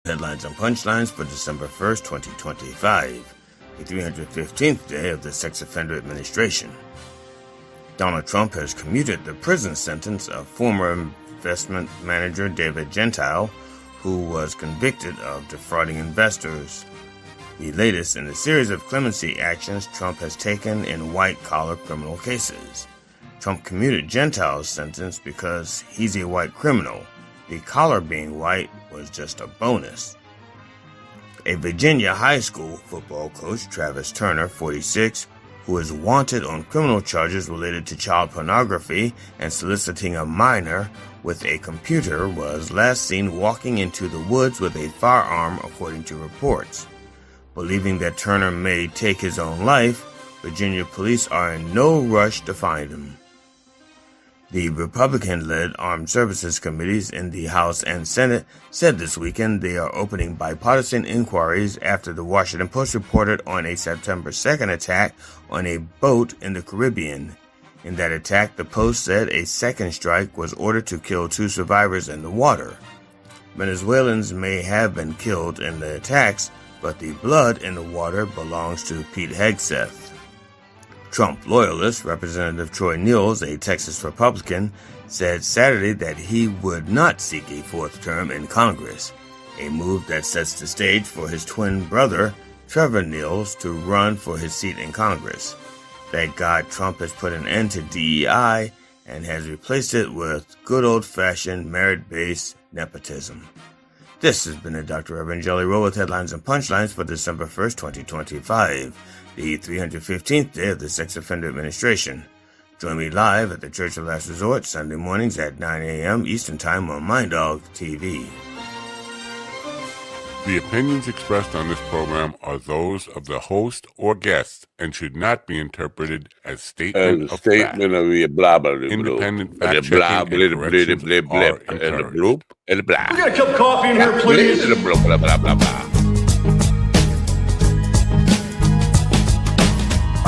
Headlines and punchlines for December 1st, 2025, the 315th day of the sex offender administration. Donald Trump has commuted the prison sentence of former investment manager David Gentile, who was convicted of defrauding investors. The latest in a series of clemency actions Trump has taken in white-collar criminal cases. Trump commuted Gentile's sentence because he's a white criminal. The collar being white was just a bonus. A Virginia high school football coach, Travis Turner, 46, who is wanted on criminal charges related to child pornography and soliciting a minor with a computer, was last seen walking into the woods with a firearm, according to reports. Believing that Turner may take his own life, Virginia police are in no rush to find him. The Republican-led Armed Services Committees in the House and Senate said this weekend they are opening bipartisan inquiries after the Washington Post reported on a September 2nd attack on a boat in the Caribbean. In that attack, the Post said a second strike was ordered to kill 2 survivors in the water. Venezuelans may have been killed in the attacks, but the blood in the water belongs to Pete Hegseth. Trump loyalist Representative Troy Nehls, a Texas Republican, said Saturday that he would not seek a 4th term in Congress, a move that sets the stage for his twin brother, Trevor Nehls, to run for his seat in Congress. Thank God Trump has put an end to DEI and has replaced it with good old-fashioned merit-based nepotism. This has been a Dr. Evan Jelly Roll with headlines and punchlines for December 1st, 2025, the 315th day of the Sex Offender Administration. Join me live at the Church of Last Resort Sunday mornings at 9 a.m. Eastern Time on MindDog TV. The opinions expressed on this program are those of the host or guest and should not be interpreted as statement of fact. Of blah, blah, blah, Independent blah, fact-checking blah, and blah, corrections blah, blah, are blah, encouraged. blah, blah, blah. We got a cup of coffee in here, please. Blah, blah, blah, blah, blah.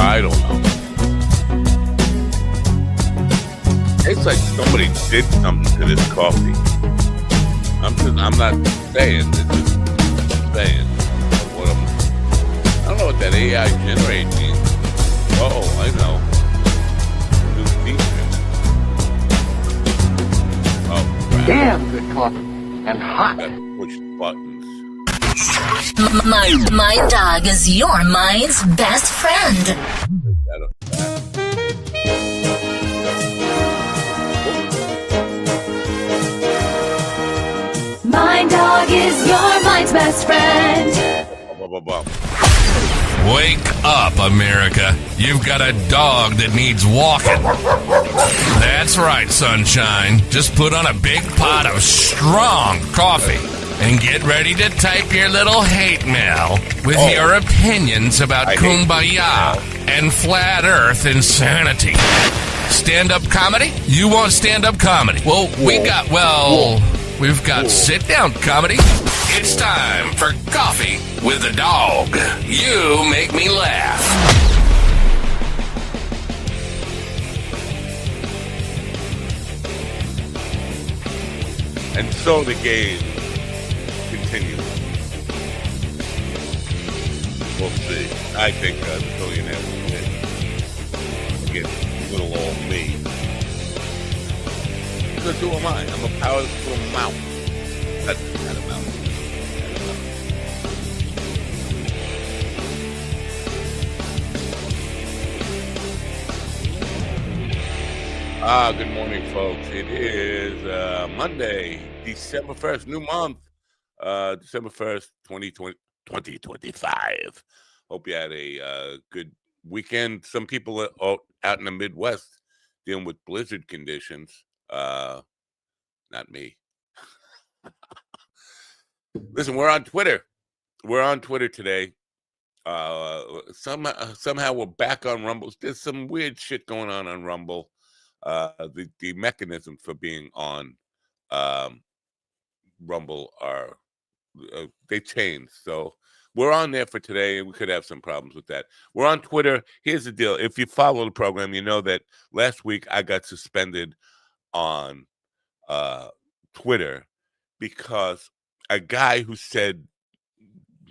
I don't know. It's like somebody did something to this coffee. I'm not saying. It's just saying. I don't know what that AI generate means. Oh, I know. New feature. Oh, crap. Damn good coffee and hot. Gotta push buttons. My dog is your mind's best friend. My dog is your mind's best friend. Wake up, America. You've got a dog that needs walking. That's right, sunshine. Just put on a big pot of strong coffee and get ready to type your little hate mail with your opinions about kumbaya and flat earth insanity. Stand-up comedy? You want stand-up comedy? Well, we've got sit-down comedy. It's time for Coffee with a Dog. You make me laugh. And so the game continues. We'll see. I think the billionaire will win against little old me. Because who am I? I'm a powerful mouse. That's not a mouse. Good morning, folks. It is Monday, December 1st, new month, December 1st, 2025. Hope you had a good weekend. Some people are out in the Midwest dealing with blizzard conditions. Not me. Listen, we're on Twitter. We're on Twitter today. Somehow we're back on Rumble. There's some weird shit going on Rumble. The mechanisms for being on Rumble are they changed. So we're on there for today, and we could have some problems with that. We're on Twitter. Here's the deal. If you follow the program, you know that last week I got suspended on Twitter because a guy who said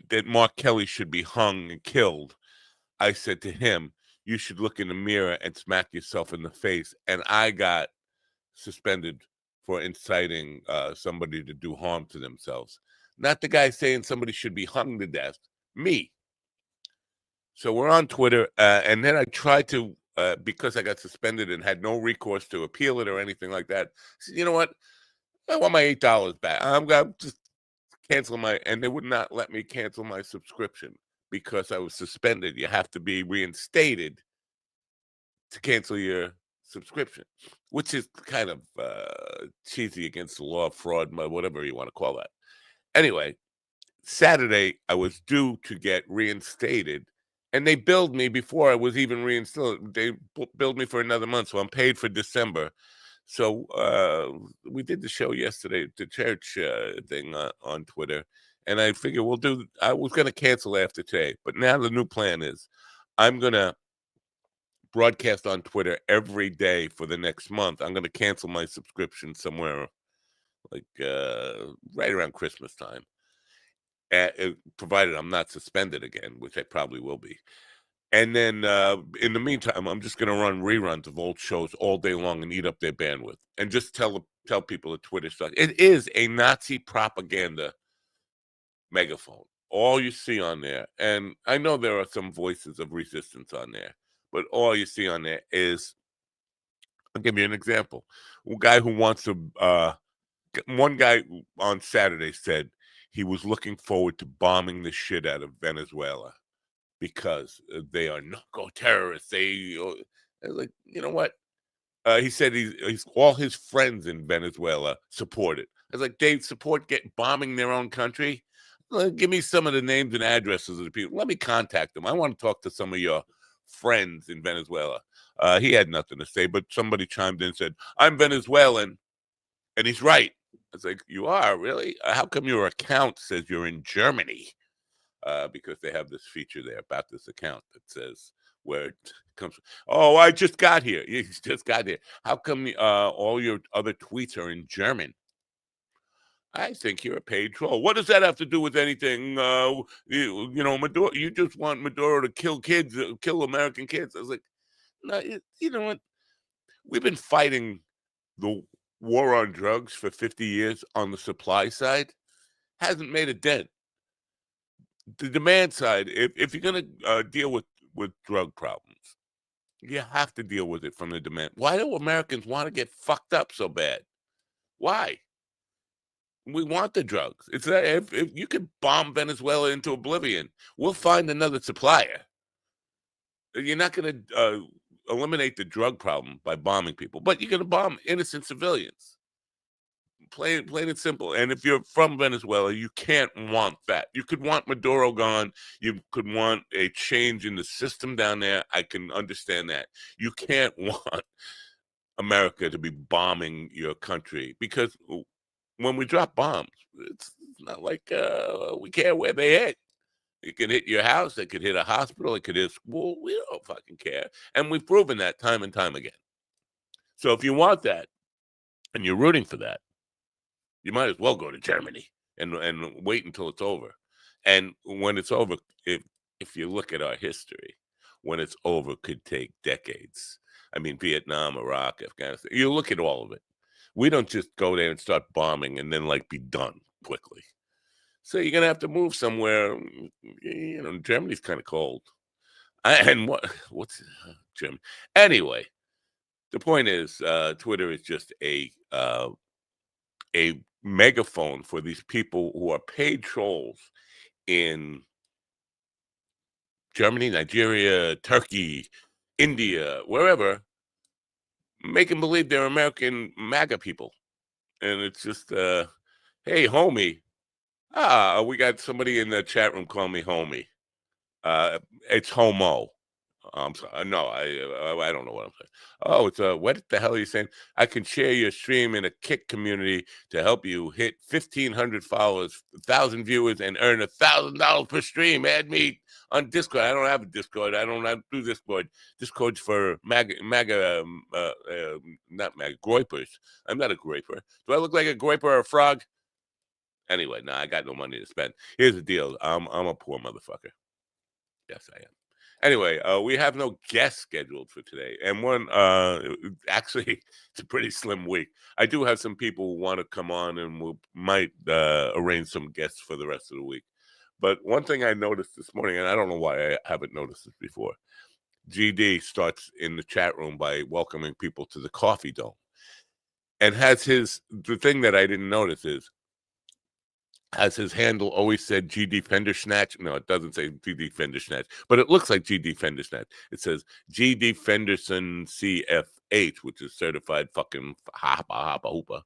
that Mark Kelly should be hung and killed, I said to him, you should look in the mirror and smack yourself in the face. And I got suspended for inciting somebody to do harm to themselves. Not the guy saying somebody should be hung to death, me. So we're on Twitter, and then I tried to, because I got suspended and had no recourse to appeal it or anything like that, I said, you know what? I want my $8 back. I'm going to just cancel and they would not let me cancel my subscription because I was suspended. You have to be reinstated to cancel your subscription, which is kind of cheesy against the law, fraud, whatever you want to call that. Anyway, Saturday, I was due to get reinstated, and they billed me before I was even reinstated. They billed me for another month, so I'm paid for December. So we did the show yesterday, the church thing on Twitter, and I figure I was going to cancel after today, but now the new plan is I'm going to broadcast on Twitter every day for the next month. I'm going to cancel my subscription somewhere like right around Christmas time, provided I'm not suspended again, which I probably will be. And then in the meantime, I'm just going to run reruns of old shows all day long and eat up their bandwidth and just tell people that Twitter sucks. It is a Nazi propaganda megaphone. All you see on there, and I know there are some voices of resistance on there, but all you see on there is, I'll give you an example. One guy on Saturday said he was looking forward to bombing the shit out of Venezuela because they are narco terrorists. I was like, you know what? He said he's all his friends in Venezuela support it. I was like, they support bombing their own country? Give me some of the names and addresses of the people. Let me contact them. I want to talk to some of your friends in Venezuela. He had nothing to say, but somebody chimed in and said, I'm Venezuelan. And he's right. I was like, you are, really? How come your account says you're in Germany? Because they have this feature there about this account that says where it comes from. Oh, I just got here. You just got here. How come all your other tweets are in German? I think you're a paid troll. What does that have to do with anything? You know, Maduro. You just want Maduro to kill kids, kill American kids. I was like, no, you know what? We've been fighting the war on drugs for 50 years on the supply side. Hasn't made a dent. The demand side, if you're going to deal with drug problems, you have to deal with it from the demand. Why do Americans want to get fucked up so bad? Why? We want the drugs. It's that if you could bomb Venezuela into oblivion, we'll find another supplier. You're not going to eliminate the drug problem by bombing people, but you're going to bomb innocent civilians. Plain and simple. And if you're from Venezuela, you can't want that. You could want Maduro gone. You could want a change in the system down there. I can understand that. You can't want America to be bombing your country, because when we drop bombs, it's not like we care where they hit. It can hit your house. It could hit a hospital. It could hit a school. We don't fucking care. And we've proven that time and time again. So if you want that and you're rooting for that, you might as well go to Germany and wait until it's over. And when it's over, if you look at our history, when it's over could take decades. I mean, Vietnam, Iraq, Afghanistan. You look at all of it. We don't just go there and start bombing and then like be done quickly. So you're gonna have to move somewhere. You know, Germany's kind of cold. And what's Germany? Anyway, the point is, Twitter is just a megaphone for these people who are paid trolls in Germany, Nigeria, Turkey, India, wherever, making believe they're American MAGA people. And it's just, hey, homie. We got somebody in the chat room calling me homie. It's homo. I'm sorry. No, I don't know what I'm saying. Oh, it's what the hell are you saying? I can share your stream in a Kick community to help you hit 1,500 followers, 1,000 viewers, and earn $1,000 per stream. Add me on Discord. I don't have a Discord. I don't have to do Discord. Discord's for not MAGA, groypers. I'm not a groyper. Do I look like a groyper or a frog? Anyway, no, I got no money to spend. Here's the deal. I'm a poor motherfucker. Yes, I am. Anyway, we have no guests scheduled for today. And one, actually, it's a pretty slim week. I do have some people who want to come on, and we might arrange some guests for the rest of the week. But one thing I noticed this morning, and I don't know why I haven't noticed this before, GD starts in the chat room by welcoming people to the Coffee Dome. And the thing that I didn't notice is, has his handle always said GD Fender Snatch? No, it doesn't say GD Fender Snatch, but it looks like GD Fender Snatch. It says GD Fenderson CFH, which is certified fucking hoppa hoopa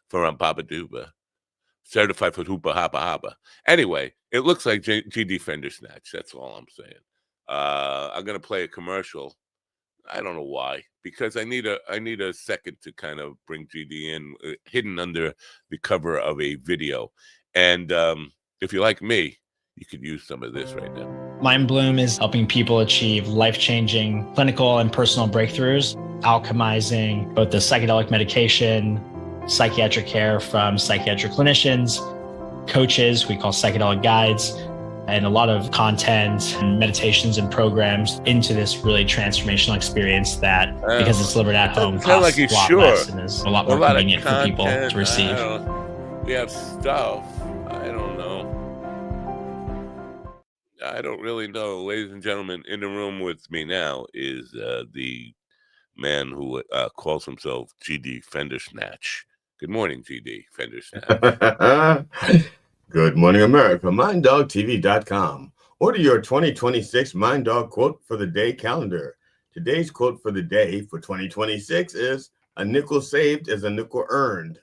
for Papa Duba. Certified for hoopa hoppa. Anyway, it looks like GD Fender Snatch. That's all I'm saying. I'm gonna play a commercial. I don't know why, because I need a second to kind of bring GD in, hidden under the cover of a video. And if you like me, you could use some of this right now. Mind Bloom is helping people achieve life-changing clinical and personal breakthroughs, alchemizing both the psychedelic medication, psychiatric care from psychiatric clinicians, coaches we call psychedelic guides, and a lot of content and meditations and programs into this really transformational experience that, because it's delivered at home, costs a lot less and is a lot more convenient for people to receive. We have stuff. I don't know. I don't really know. Ladies and gentlemen, in the room with me now is the man who calls himself GD Fender Snatch. Good morning, GD Fender Snatch. Good morning, America. MindDogTV.com. Order your 2026 Mind Dog quote for the day calendar. Today's quote for the day for 2026 is, "A nickel saved is a nickel earned."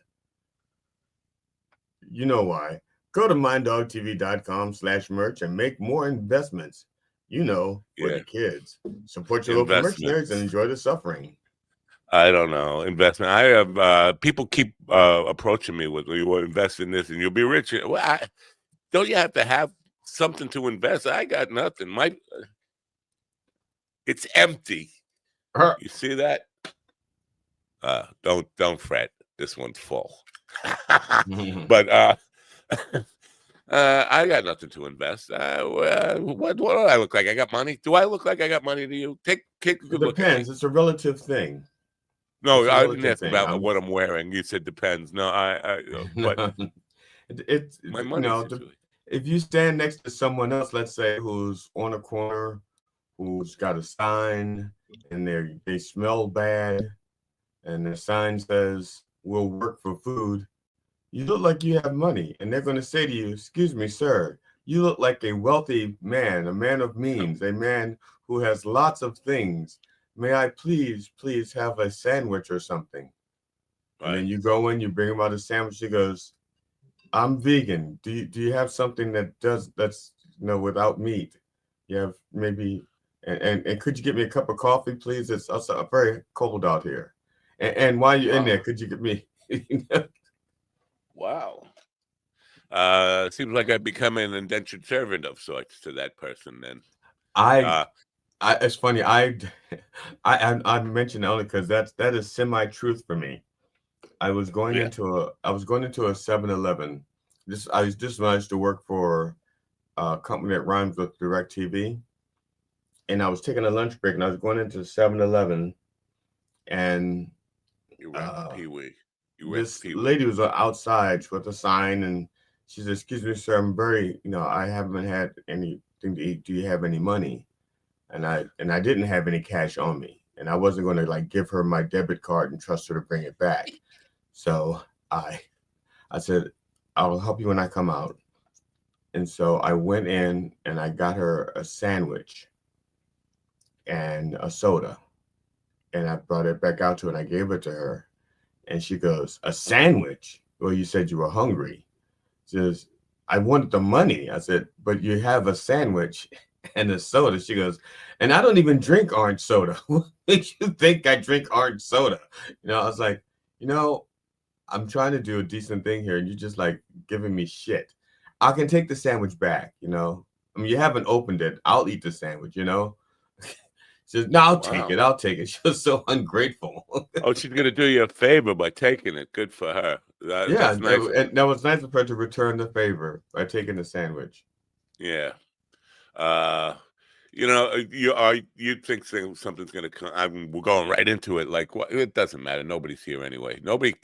You know why. Go to MindDogTV.com/merch and make more investments. You know, for the kids. Support your local mercenaries and enjoy the suffering. I don't know. Investment. I have people keep approaching me with, "You will invest in this and you'll be rich." Well, don't you have to have something to invest? I got nothing. It's empty. You see that? Don't fret. This one's full. But I got nothing to invest. What do I look like? I got money? Do I look like I got money to you? Take a good look. Depends. It's a relative thing. No, I didn't ask about what I'm wearing. You said depends. No, but it's my money. If you stand next to someone else, let's say, who's on a corner, who's got a sign, and they smell bad, and the sign says, "We'll work for food," you look like you have money, and they're going to say to you, "Excuse me, sir, you look like a wealthy man, a man of means, a man who has lots of things. May I please have a sandwich or something?" Right. And then you go in, you bring him out a sandwich. He goes, "I'm vegan. Do you have something that's without meat? You have maybe, and could you get me a cup of coffee, please? It's also very cold out here. And while you're in there, could you get me?" Wow. Seems like I've become an indentured servant of sorts to that person. Then it's funny. I mentioned only because that is semi-truth for me. I was going into a 7-Eleven. I used to work for a company that rhymes with DirecTV, and I was taking a lunch break, and I was going into 7-Eleven, and you went Pee-wee. This lady was outside with a sign, and she said, "Excuse me, sir, I'm very, I haven't had anything to eat. Do you have any money?" And I didn't have any cash on me, and I wasn't going to give her my debit card and trust her to bring it back. So I said, "I'll help you when I come out." And so I went in and I got her a sandwich and a soda, and I brought it back out to her and I gave it to her. And she goes, "A sandwich? Well, you said you were hungry." She says, "I wanted the money." I said, "But you have a sandwich and a soda." She goes, "And I don't even drink orange soda." What makes you think I drink orange soda? I was like, I'm trying to do a decent thing here, and you're just giving me shit. I can take the sandwich back, I mean, you haven't opened it. I'll eat the sandwich, She says, "No, I'll Wow. take it. I'll take it." She was so ungrateful. Oh, she's gonna do you a favor by taking it. Good for her. Yeah, That's nice. and that was nice of her to return the favor by taking the sandwich. Yeah. You think something's gonna come? We're going right into it. Like, what? It doesn't matter. Nobody's here anyway. Nobody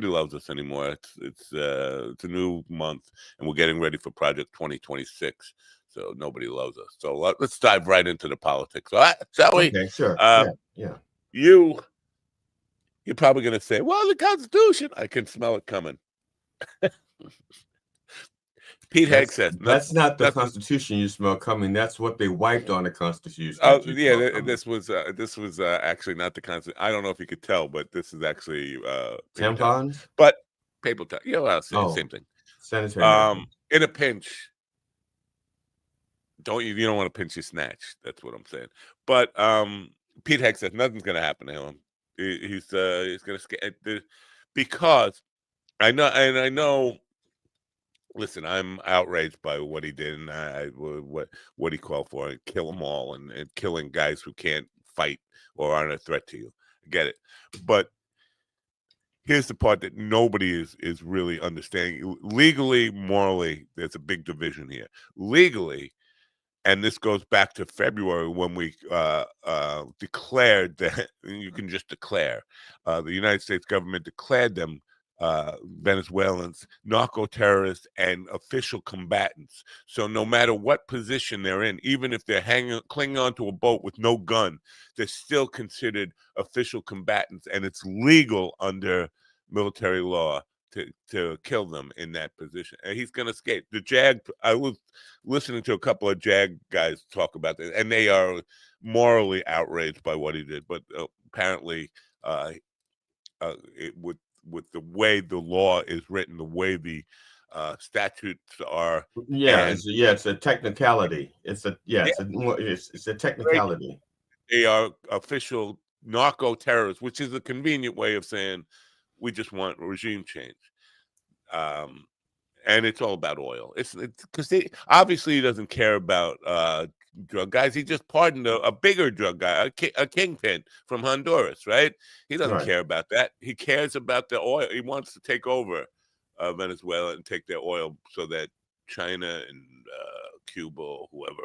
loves us anymore. It's a new month, and we're getting ready for Project 2026. So nobody loves us. So let's dive right into the politics. All right, shall we? Okay, sure. Yeah. You're probably gonna say, "Well, the Constitution." I can smell it coming. Pete Hegseth. That's not the Constitution you smell coming. That's what they wiped on the Constitution. Oh yeah, this was actually not the Constitution. I don't know if you could tell, but this is actually tampons, but paper towel. Yeah, well, same thing. Sanitary. In a pinch, you don't want to pinch your snatch. That's what I'm saying. But Pete Hegseth, nothing's gonna happen to him. He's gonna skate because I know. Listen, I'm outraged by what he did and what he called for, and kill them all, and killing guys who can't fight or aren't a threat to you. I get it, but here's the part that nobody is really understanding. Legally, morally, there's a big division here. Legally, and this goes back to February when we declared that you can just declare. The United States government declared them Venezuelans, narco terrorists, and official combatants. So no matter what position they're in, even if they're clinging onto a boat with no gun, they're still considered official combatants, and it's legal under military law to kill them in that position. And he's going to escape. The JAG, I was listening to a couple of JAG guys talk about this, and they are morally outraged by what he did. But apparently, with the way the law is written, the way the statutes are. It's a technicality. It's a technicality. They are official narco terrorists, which is a convenient way of saying we just want regime change. And it's all about oil. It's because obviously he doesn't care about drug guys. He just pardoned a bigger drug guy, a kingpin from Honduras, right? He doesn't care about that. He cares about the oil. He wants to take over Venezuela and take their oil so that China and Cuba or whoever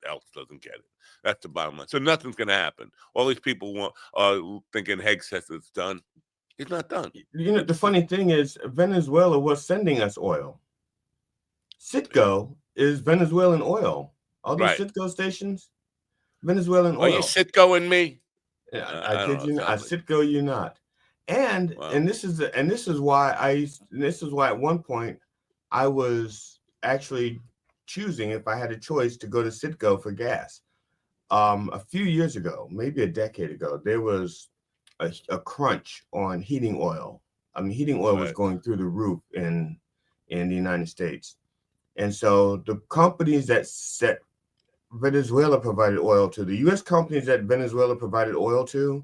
else doesn't get it. That's the bottom line. So nothing's going to happen. All these people thinking Hegseth is done. He's not done. You know, the funny thing is Venezuela was sending us oil. Citgo is Venezuelan oil. All these Citgo stations, Venezuelan oil. Are you Citgo-ing me? I kid you not. I Citgo you not. And this is why at one point I was actually choosing, if I had a choice, to go to Citgo for gas. A few years ago, maybe a decade ago, there was a crunch on heating oil. I mean, heating oil was going through the roof in the United States. And so the companies that Venezuela provided oil to, the U.S. companies that Venezuela provided oil to,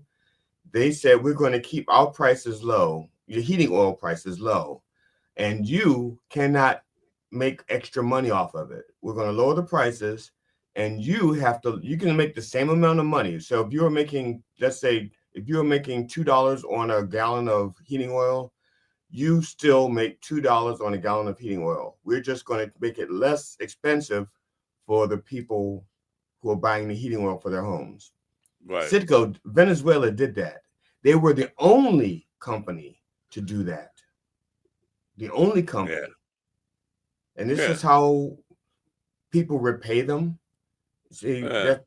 they said, we're going to keep our prices low, your heating oil prices low, and you cannot make extra money off of it. We're going to lower the prices, and you can make the same amount of money. So if you were making, let's say, if you were making $2 on a gallon of heating oil, you still make $2 on a gallon of heating oil. We're just going to make it less expensive for the people who are buying the heating oil for their homes. Right. Citgo, Venezuela did that. They were the only company to do that. The only company. Yeah. And this is how people repay them. See, I'm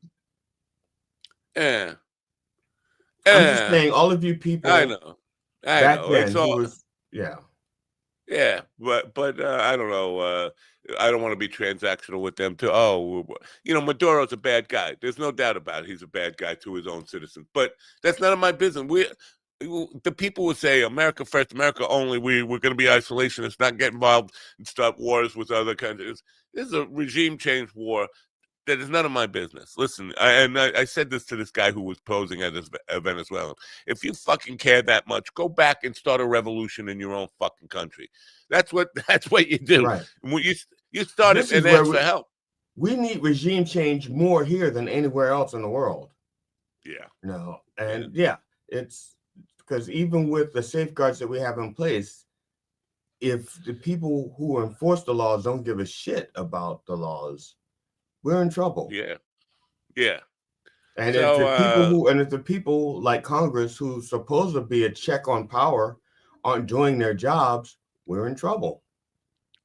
just saying, all of you people. I know. Then, Yeah, but I don't know. I don't want to be transactional with them too. Oh, Maduro's a bad guy. There's no doubt about it. He's a bad guy to his own citizens. But that's none of my business. The people would say America first, America only. We're going to be isolationists, not get involved and start wars with other countries. This is a regime change war. That is none of my business. Listen, I said this to this guy who was posing as a Venezuelan. If you fucking care that much, go back and start a revolution in your own fucking country. That's what you do. Right. When you start it and ask for help. We need regime change more here than anywhere else in the world. Yeah. No, and it's because even with the safeguards that we have in place, if the people who enforce the laws don't give a shit about the laws, we're in trouble. Yeah. Yeah. And if the people So, if the people like Congress, who's supposed to be a check on power, aren't doing their jobs, we're in trouble.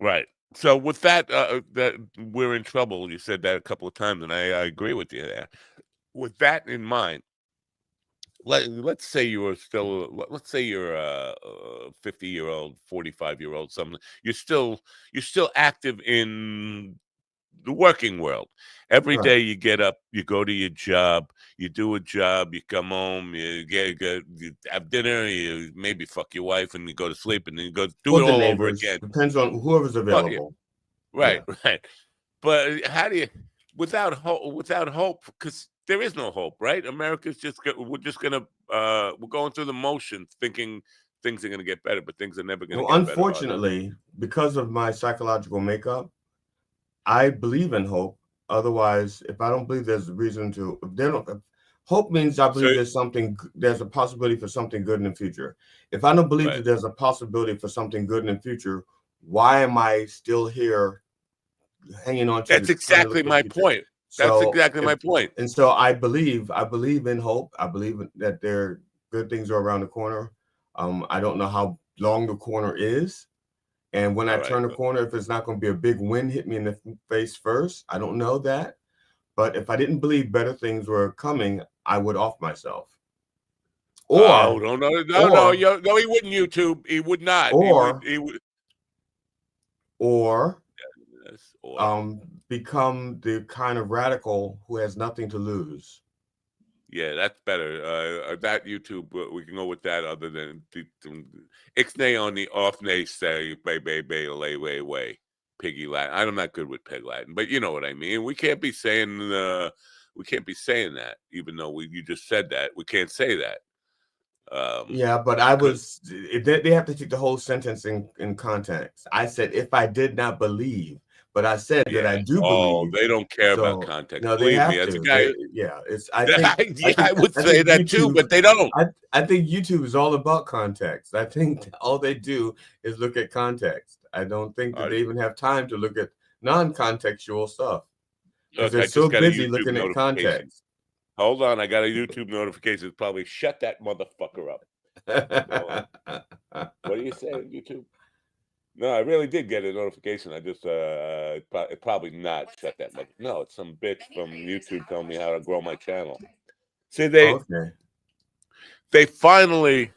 right. So with that, that we're in trouble. You said that a couple of times, and I agree with you there. With that in mind, let's say you are still, let's say you're a 50-year-old, 45-year-old, something. You're still active in the working world. Every Right. day you get up, you go to your job, you do a job, you come home, you you have dinner, you maybe fuck your wife, and you go to sleep, and then you go do Or it the all over neighbors, again. depends on whoever's Well, yeah, available. right, right. But how do you, without hope, because there is no hope, right? America's we're just gonna, we're going through the motions, thinking things are gonna get better, but things are never gonna Well, get better, are they? unfortunately, because of my psychological makeup, I believe in hope. Otherwise, if I don't believe there's a reason to, if they don't, hope means I So, believe there's a possibility for something good in the future. If I don't believe right. that there's a possibility for something good in the future, why am I still here hanging on to That's the, trying to look exactly at the my future? point. That's So, exactly my point. and so I believe in hope. I believe that there good things are around the corner. I don't know how long the corner is. And when I All right. turn the corner, if it's not going to be a big wind hit me in the face first, I don't know that. But if I didn't believe better things were coming, I would off myself. Oh, Or, no, or, no, he wouldn't YouTube. He would not. or, He would. or, Yes, or become the kind of radical who has nothing to lose. yeah, that's better. That YouTube, we can go with that. Other than Ixnay on the off nay say bay lay way piggy Latin. I'm not good with pig Latin, but you know what I mean. We can't be saying that, even though you just said that. We can't say that. Yeah, but they have to take the whole sentence in context. I said, if I did not believe, but I said that I Yeah. do Oh, believe. they don't care about So context. no, they Believe me, have as a to. guy, I yeah, I would say think that too, but they don't. I think YouTube is all about context. I think all they do is look at context. I don't think that they even have time to look at non-contextual stuff because Look, they're I just so got a busy YouTube looking at notification. context. Hold on, I got a YouTube notification. Probably shut that motherfucker up. No, what do you say, YouTube? No, I really did get a notification. I just probably not shut that mother. No, it's some bitch from YouTube telling me how to grow my channel. See, Okay. they finally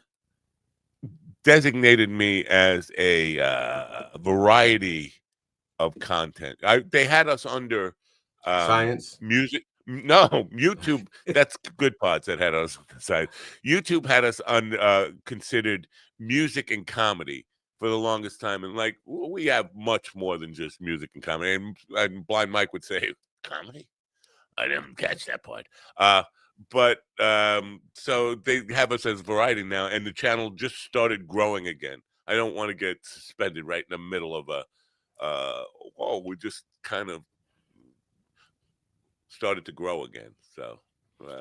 designated me as a variety of content. They had us under Science. music. No, YouTube. That's Good Pods that had us on the side. YouTube had us considered music and comedy for the longest time, and like we have much more than just music and comedy. And Blind Mike would say, "Comedy? I didn't catch that part." But so they have us as variety now, and the channel just started growing again. I don't want to get suspended right in the middle of a. We just kind of started to grow again. So,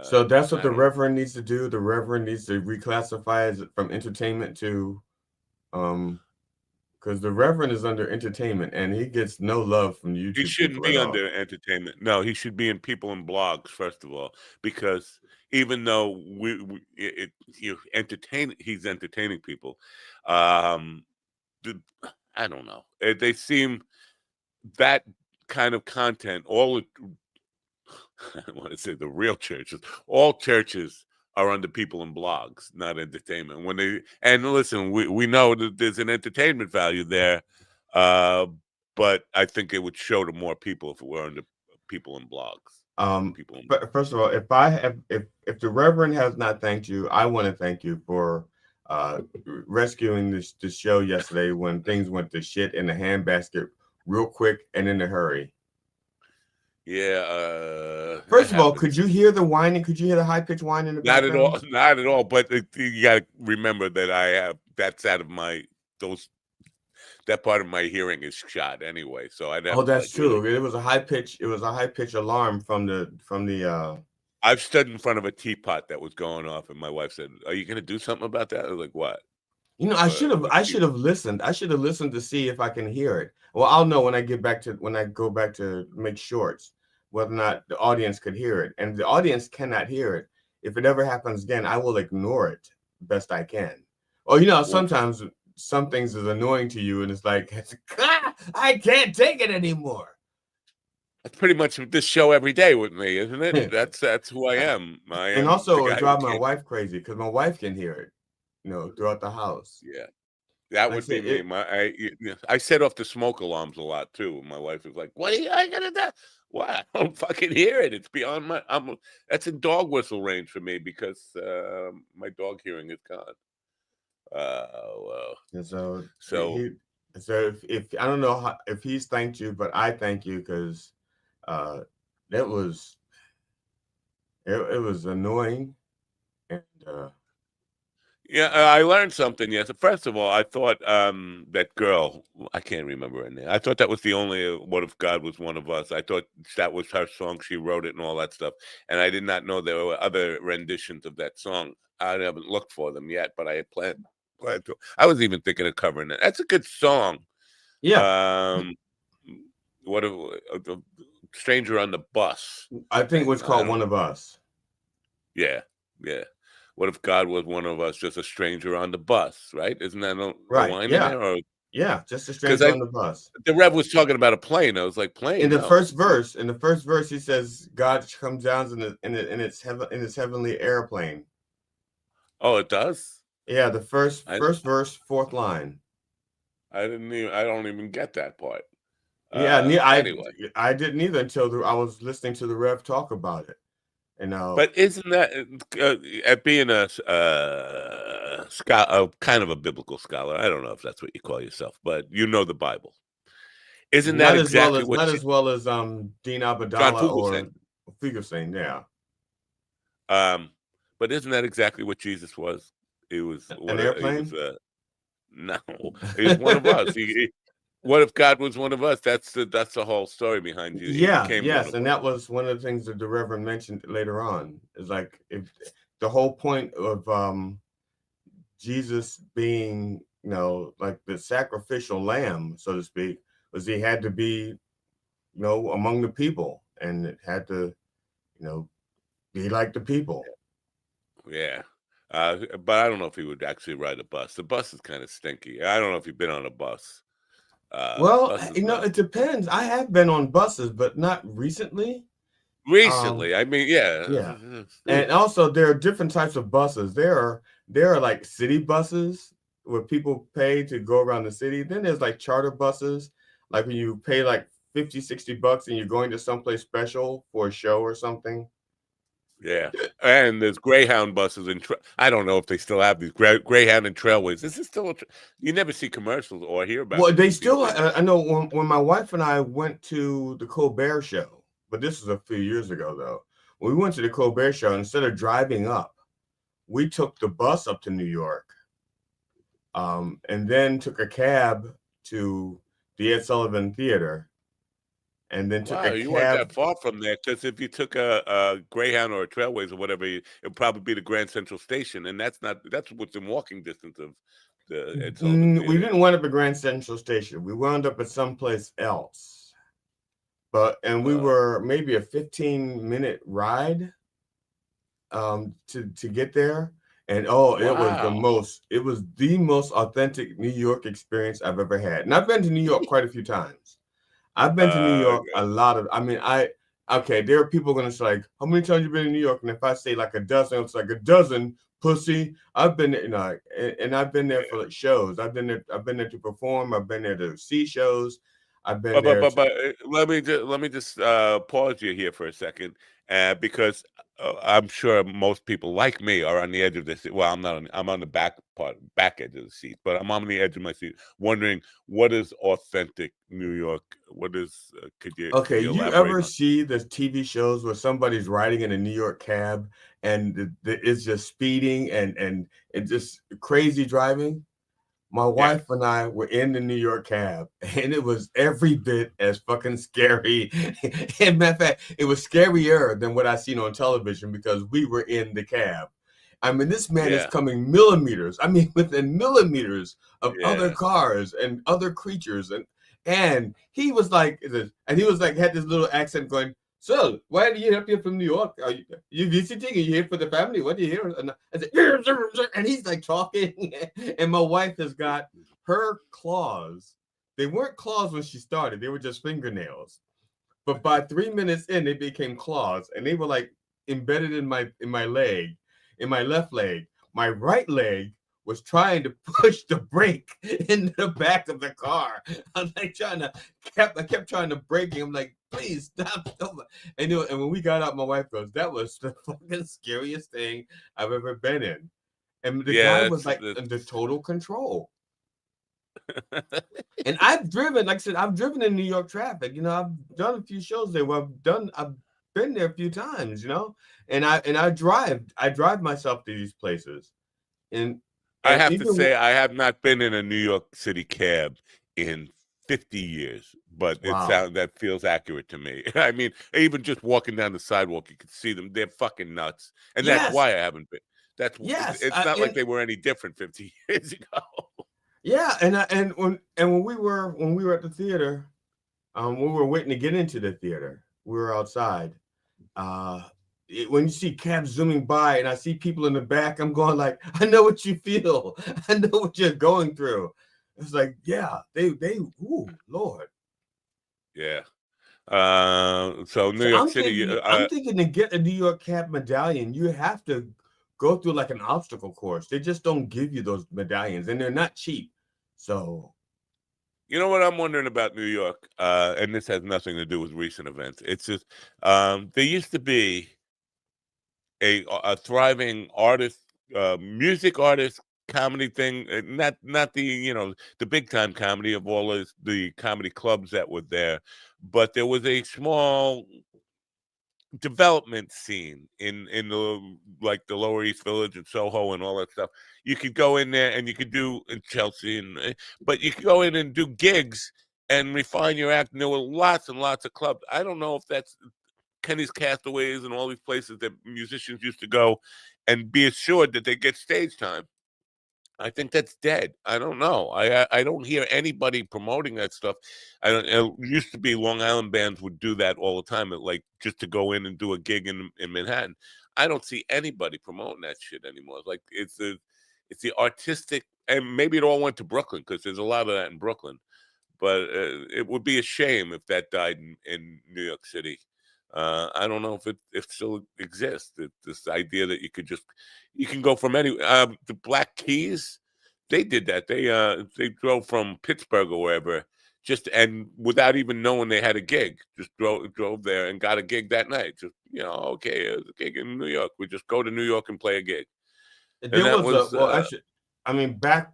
So that's what I the don't know. Reverend needs to do. The Reverend needs to reclassify as from entertainment to because the Reverend is under entertainment and he gets no love from the He YouTube shouldn't people at be all. under entertainment. No, he should be in people and blogs first of all, because even though he's entertaining people. Um, I don't know. They seem that kind of content. I want to say the real churches. All churches are under people and blogs, not entertainment. Listen, we know that there's an entertainment value there, uh, but I think it would show to more people if it were under people and blogs. But first of all, if the Reverend has not thanked you, I want to thank you for rescuing this show yesterday when things went to shit in the handbasket real quick and in a hurry. Yeah. First of all, could you hear the whining? Could you hear the high pitched whine in the Not at all. background? Not at all. But you got to remember that that's out of that part of my hearing is shot anyway. So I'd have Oh, to that's like really. true. It was a high pitch. It was a high pitch alarm from the I've stood in front of a teapot that was going off, and my wife said, "Are you going to do something about that?" I was like, "What?" You know, I should have What I you- should have listened. I should have listened to see if I can hear it. Well, I'll know when I go back to make shorts whether or not the audience could hear it. And if the audience cannot hear it, if it ever happens again, I will ignore it best I can. Or you know, Well, sometimes some things is annoying to you, and it's like I can't take it anymore. that's pretty much this show every day with me, isn't it? That's who I am. I And am the also it guy who drive my can't. wife crazy because my wife can hear it, you know, throughout the house. Yeah, that Like I would be said, me. I set off the smoke alarms a lot too. My wife is like, "What are you gonna do?" What? I don't fucking hear it. It's beyond my. That's in dog whistle range for me because my dog hearing is gone. Well, and so so if I don't know if he's thanked you, but I thank you because that was it was annoying and yeah, I learned something. Yes, first of all, I thought that girl. I can't remember her name. I thought that was the only "What If God Was One of Us." I thought that was her song. She wrote it and all that stuff. And I did not know there were other renditions of that song. I haven't looked for them yet, but I had planned to. I was even thinking of covering it. That's a good song. yeah, Um, what a stranger on the bus, I think and what's I called don't. One of Us. Yeah, yeah. What if God was one of us, just a stranger on the bus, right? Isn't that a Right. line in Yeah. there? Or Yeah. Just a because stranger on the bus. the Rev was talking about a plane. I was like, plane? No. In the first verse, he says God comes down in its heavenly airplane. Oh, it does. Yeah, the I first verse, fourth line. I didn't even. I don't even get that part. Yeah, Anyway, I didn't either until I was listening to the Rev talk about it. And now, but isn't that at being a kind of a biblical scholar? I don't know if that's what you call yourself, but you know the Bible. Isn't that exactly what not as well as Dean John Abadallah Fugelsang? or Fugelsang, yeah. Um, but isn't that exactly what Jesus was? He was An he was airplane? no, he's one of us. What if God was one of us? That's the whole story behind you. He Yeah, became one yes, of and us. that was one of the things that the Reverend mentioned later on. Is like if the whole point of Jesus being, you know, like the sacrificial lamb, so to speak, was he had to be, you know, among the people, and it had to, you know, be like the people. Yeah. But I don't know if he would actually ride a bus. The bus is kind of stinky. I don't know if you've been on a bus. Well, Bus is you know, not it depends. I have been on buses, but not recently. Um, recently. I mean, yeah. yeah. And also there are different types of buses. There are like city buses where people pay to go around the city. Then there's like charter buses, like when you pay like 50, $60 and you're going to someplace special for a show or something. Yeah. And there's Greyhound buses and I don't know if they still have these Greyhound and Trailways. This is still you never see commercials or hear about Well, they these still, things. I know when my wife and I went to the Colbert Show, but this was a few years ago though. When we went to the Colbert Show, instead of driving up, we took the bus up to New York, and then took a cab to the Ed Sullivan Theater, and then took Wow, a you weren't cab. that far from there. Because if you took a Greyhound or a Trailways or whatever, it'd probably be the Grand Central Station, and that's within walking distance of the Ed Sullivan We Theater. didn't wind up at Grand Central Station. We wound up at someplace else, and we Uh, were maybe a 15-minute ride to get there. And oh, wow. it was the most authentic New York experience I've ever had. And I've been to New York quite a few times. I've been to New York a lot of, I mean, okay, there are people going to say, like, how many times you been to New York? And if I say like a dozen, it's like a dozen, pussy. I've been, you know, and I've been there for like shows. I've been there to perform. I've been there to see shows. I've been there to, Let me just pause you here for a second, because I'm sure most people like me are on the edge of the seat. Well, I'm not. I'm on the back edge of the seat, but I'm on the edge of my seat, wondering what is authentic New York. What is? Can okay, you you elaborate ever on? see the TV shows where somebody's riding in a New York cab and it's just speeding and it's just crazy driving? My wife and I were in the New York cab, and it was every bit as fucking scary. And matter of fact, it was scarier than what I seen on television because we were in the cab. I mean, this man is coming millimeters. I mean, within millimeters of other cars and other creatures, and he was like, had this little accent going. So, why are you up here from New York? Are you visiting? Are you here for the family? What do you hear? And I said, and he's like talking. And my wife has got her claws. They weren't claws when she started. They were just fingernails. But by 3 minutes in, they became claws. And they were like embedded in my leg, in my left leg. My right leg was trying to push the brake into the back of the car. I was like I kept trying to brake him. I'm like, please stop. And when we got out, my wife goes, that was the fucking scariest thing I've ever been in. And the guy was like under total control. And I've driven, like I said, I've driven in New York traffic. I've done a few shows there. I've been there a few times, and I drive myself to these places. And I have to say, I have not been in a New York City cab in 50 years, but that feels accurate to me. I mean, even just walking down the sidewalk, you can see them. They're fucking nuts. And that's why I haven't been. It's not like they were any different 50 years ago. Yeah, and when we were at the theater, we were waiting to get into the theater. We were outside. When you see cabs zooming by and I see people in the back, I'm going like, I know what you feel. I know what you're going through. It's like, ooh, Lord. Yeah. So New York City. I'm thinking to get a New York cab medallion, you have to go through like an obstacle course. They just don't give you those medallions, and they're not cheap. So. You know what I'm wondering about New York, and this has nothing to do with recent events. It's just there used to be a thriving artist, music artist comedy thing, not the the big time comedy of all the comedy clubs that were there, but there was a small development scene in the the Lower East Village and Soho and all that stuff. You could go in there and you could do in Chelsea, but you could go in and do gigs and refine your act. And there were lots and lots of clubs. I don't know if that's Kenny's Castaways and all these places that musicians used to go and be assured that they get stage time. I think that's dead. I don't know. I don't hear anybody promoting that stuff. It used to be Long Island bands would do that all the time, like just to go in and do a gig in Manhattan. I don't see anybody promoting that shit anymore. It's the artistic, and maybe it all went to Brooklyn because there's a lot of that in Brooklyn. But it would be a shame if that died in New York City. I don't know if it still exists. This idea that you can go from any the Black Keys, they did that. They drove from Pittsburgh or wherever, and without even knowing they had a gig, just drove there and got a gig that night. Just okay, it was a gig in New York. We just go to New York and play a gig. Actually, I mean back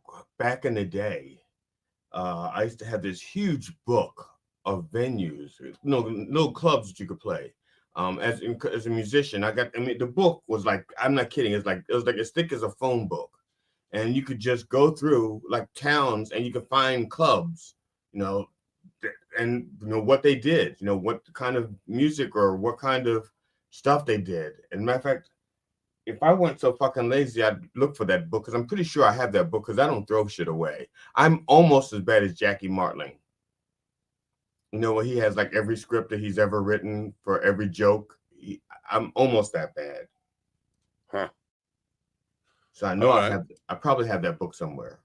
in the day, I used to have this huge book of venues, no clubs that you could play. As a musician, the book was like, I'm not kidding. It was like as thick as a phone book, and you could just go through like towns and you could find clubs, and what they did, what kind of music or what kind of stuff they did. And matter of fact, if I weren't so fucking lazy, I'd look for that book because I'm pretty sure I have that book because I don't throw shit away. I'm almost as bad as Jackie Martling. Where he has like every script that he's ever written for every joke. I'm almost that bad. Huh. So I know I probably have that book somewhere.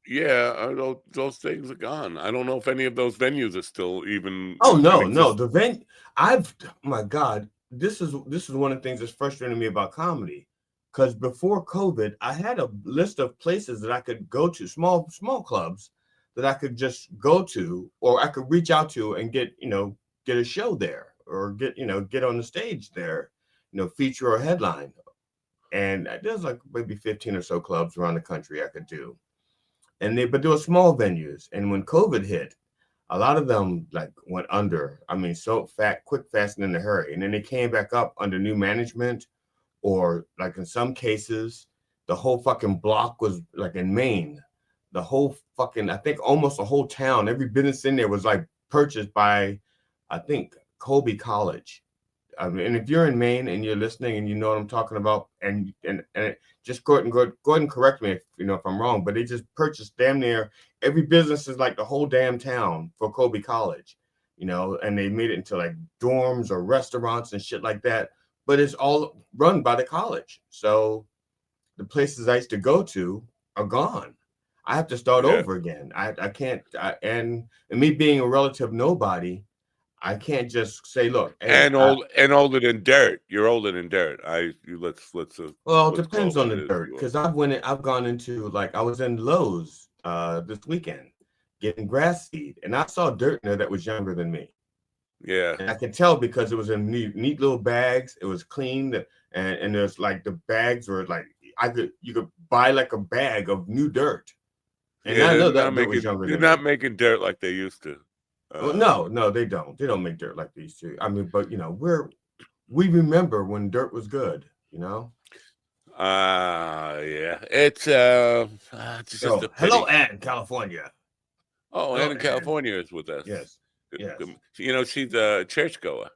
Yeah, those things are gone. I don't know if any of those venues are still even. Oh no, the venue. Oh my God, this is one of the things that's frustrating me about comedy, because before COVID, I had a list of places that I could go to, small clubs that I could just go to, or I could reach out to and get a show there, or get on the stage there, feature or headline. And there's like maybe 15 or so clubs around the country I could do. But there were small venues. And when COVID hit, a lot of them like went under. I mean, so quick, fast, and in a hurry. And then they came back up under new management, or like in some cases, the whole fucking block was like in Maine. the whole fucking, I think almost the whole town, every business in there was like purchased by, I think, Colby College. I mean, and if you're in Maine and you're listening and you know what I'm talking about, and just go ahead and correct me if if I'm wrong, but they just purchased damn near every business is like the whole damn town for Colby College, and they made it into like dorms or restaurants and shit like that. But it's all run by the college. So the places I used to go to are gone. I have to start over again. I can't. And me being a relative nobody, I can't just say, look, hey, and older than dirt. You're older than dirt. Well, it depends on the dirt, because I've gone into, like, I was in Lowe's this weekend getting grass seed, and I saw dirt in there that was younger than me. Yeah, and I could tell because it was in neat little bags. It was clean, and there's like the bags were like you could buy like a bag of new dirt, and I know that dirt was younger than me. They're not making dirt like they used to. Well, no, they don't. They don't make dirt like these two. I mean, but we remember when dirt was good. Yeah. It's just a pity. Hello, Ann in California. Oh, Ann in California is with us. Yes. Yes. She's a churchgoer.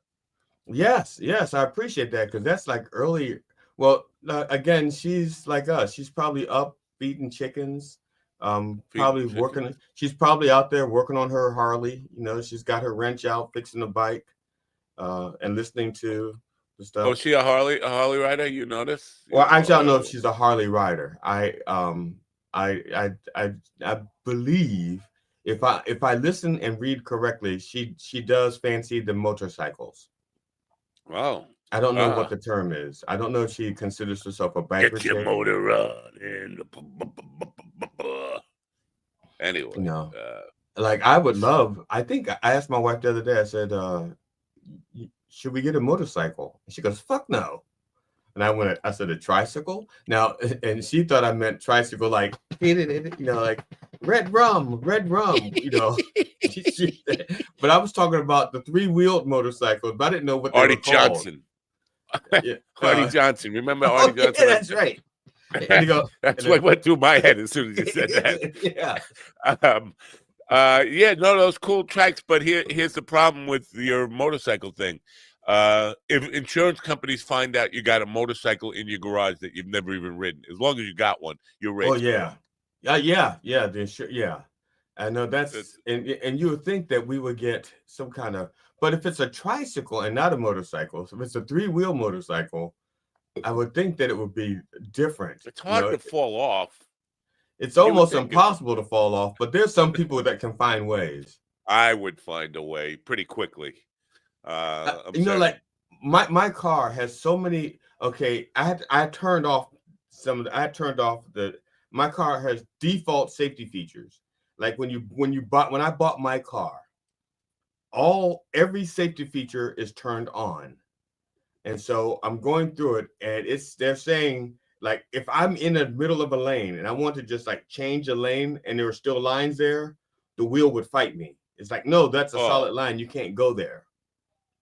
Yes, I appreciate that, because that's like early. Well, again, she's like us. She's probably up feeding chickens. Probably working. She's probably out there working on her Harley. She's got her wrench out, fixing the bike, and listening to the stuff. Oh, is she a Harley rider? You notice? Well, actually, I don't know if she's a Harley rider. I believe if I listen and read correctly, she does fancy the motorcycles. Wow. I don't know what the term is. I don't know if she considers herself a biker. Get your motor running. Anyway. Like I think I asked my wife the other day, I said, should we get a motorcycle? And she goes, fuck no. And I said, a tricycle? Now, and she thought I meant tricycle, like, like red rum. But I was talking about the 3-wheeled motorcycles, but I didn't know what they were called. Johnson. Artie Johnson. Remember Artie Johnson? Yeah, that's right. That's what went through my head as soon as you said that. Those cool tracks. But here's the problem with your motorcycle thing. If insurance companies find out you got a motorcycle in your garage that you've never even ridden, as long as you got one, you're rich. Oh yeah. Yeah. I know that's and you would think that we would get some kind of, but if it's a tricycle and not a motorcycle, so if it's a 3-wheel motorcycle, I would think that it would be different. It's hard to fall off. It's almost impossible to fall off, but there's some people that can find ways. I would find a way pretty quickly. Like my car has so many. Okay, I turned off my car has default safety features. Like when I bought my car, every safety feature is turned on. And so I'm going through it, and they're saying, like, if I'm in the middle of a lane and I want to just like change a lane and there are still lines there, the wheel would fight me. It's like, no, that's a solid line. You can't go there.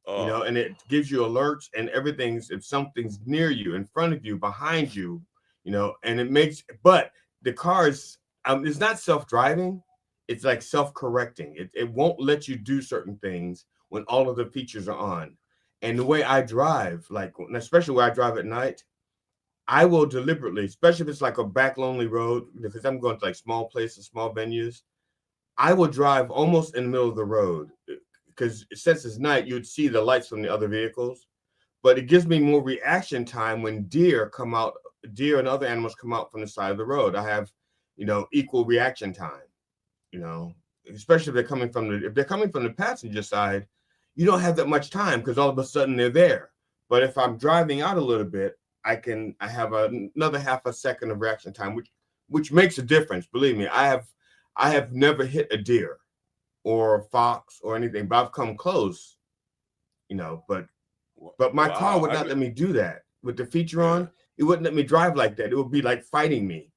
And it gives you alerts and everything's, if something's near you, in front of you, behind you, and it makes, but the car is, it's not self-driving. It's like self-correcting. It won't let you do certain things when all of the features are on. And the way I drive, like, especially where I drive at night, I will deliberately, especially if it's like a back lonely road, because I'm going to like small places, small venues, I will drive almost in the middle of the road, because since it's night, you'd see the lights from the other vehicles, but it gives me more reaction time when deer and other animals come out from the side of the road. I have, equal reaction time, especially if they're coming from the passenger side, you don't have that much time because all of a sudden they're there. But if I'm driving out a little bit, I have another half a second of reaction time, which makes a difference. Believe me, I have never hit a deer or a fox or anything, but I've come close, but my car would not let me do that. With the feature on, it wouldn't let me drive like that. It would be like fighting me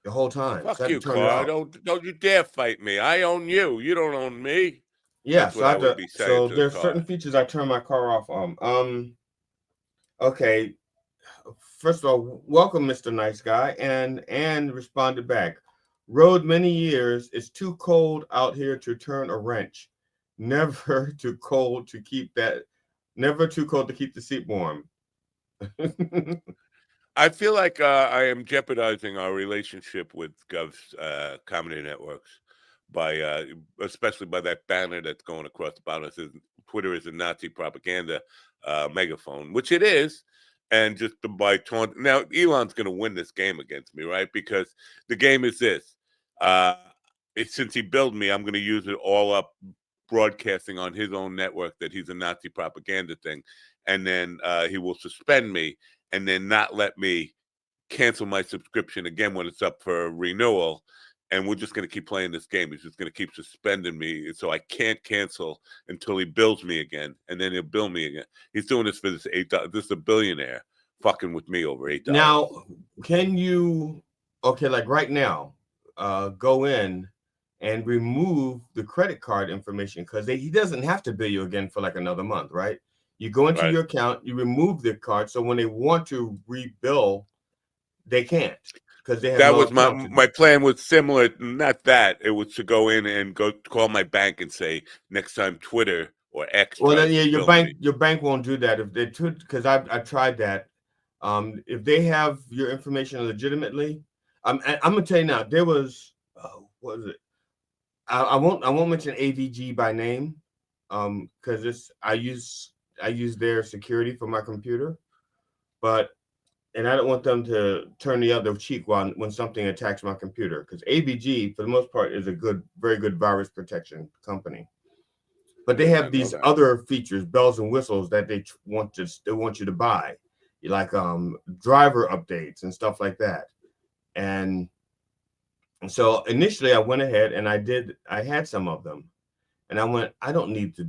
the whole time. Fuck you, car. Don't you dare fight me. I own you. You don't own me. Yeah, so there's certain features I turn my car off on. Okay. First of all, welcome, Mr. Nice Guy, and responded back. Rode many years. It's too cold out here to turn a wrench. Never too cold to keep that. Never too cold to keep the seat warm. I feel like I am jeopardizing our relationship with Gov's comedy networks by, especially by that banner that's going across the bottom that says Twitter is a Nazi propaganda megaphone, which it is. And just by taunt. Now, Elon's going to win this game against me, right? Because the game is this. Since he billed me, I'm going to use it all up broadcasting on his own network that he's a Nazi propaganda thing. And then he will suspend me and then not let me cancel my subscription again when it's up for renewal. And we're just going to keep playing this game. He's just going to keep suspending me. So I can't cancel until he bills me again. And then he'll bill me again. He's doing this for this $8. This is a billionaire fucking with me over $8. Now, can you, okay, like right now, go in and remove the credit card information? Because he doesn't have to bill you again for like another month, right? You go into your account, you remove the card. So when they want to rebill, they can't. Because they have that no was account my plan was similar. Not that it was to go in and go call my bank and say next time Twitter or X. Well, then, yeah, your bank won't do that if they because I tried that. If they have your information legitimately, I'm gonna tell you now. There was what was it? I won't mention AVG by name, because I use their security for my computer, and I don't want them to turn the other cheek when something attacks my computer, because AVG, for the most part, is a very good virus protection company. But they have these other features, bells and whistles, that they want you to buy, like driver updates and stuff like that. And so initially, I went ahead and I had some of them, and I went, I don't need to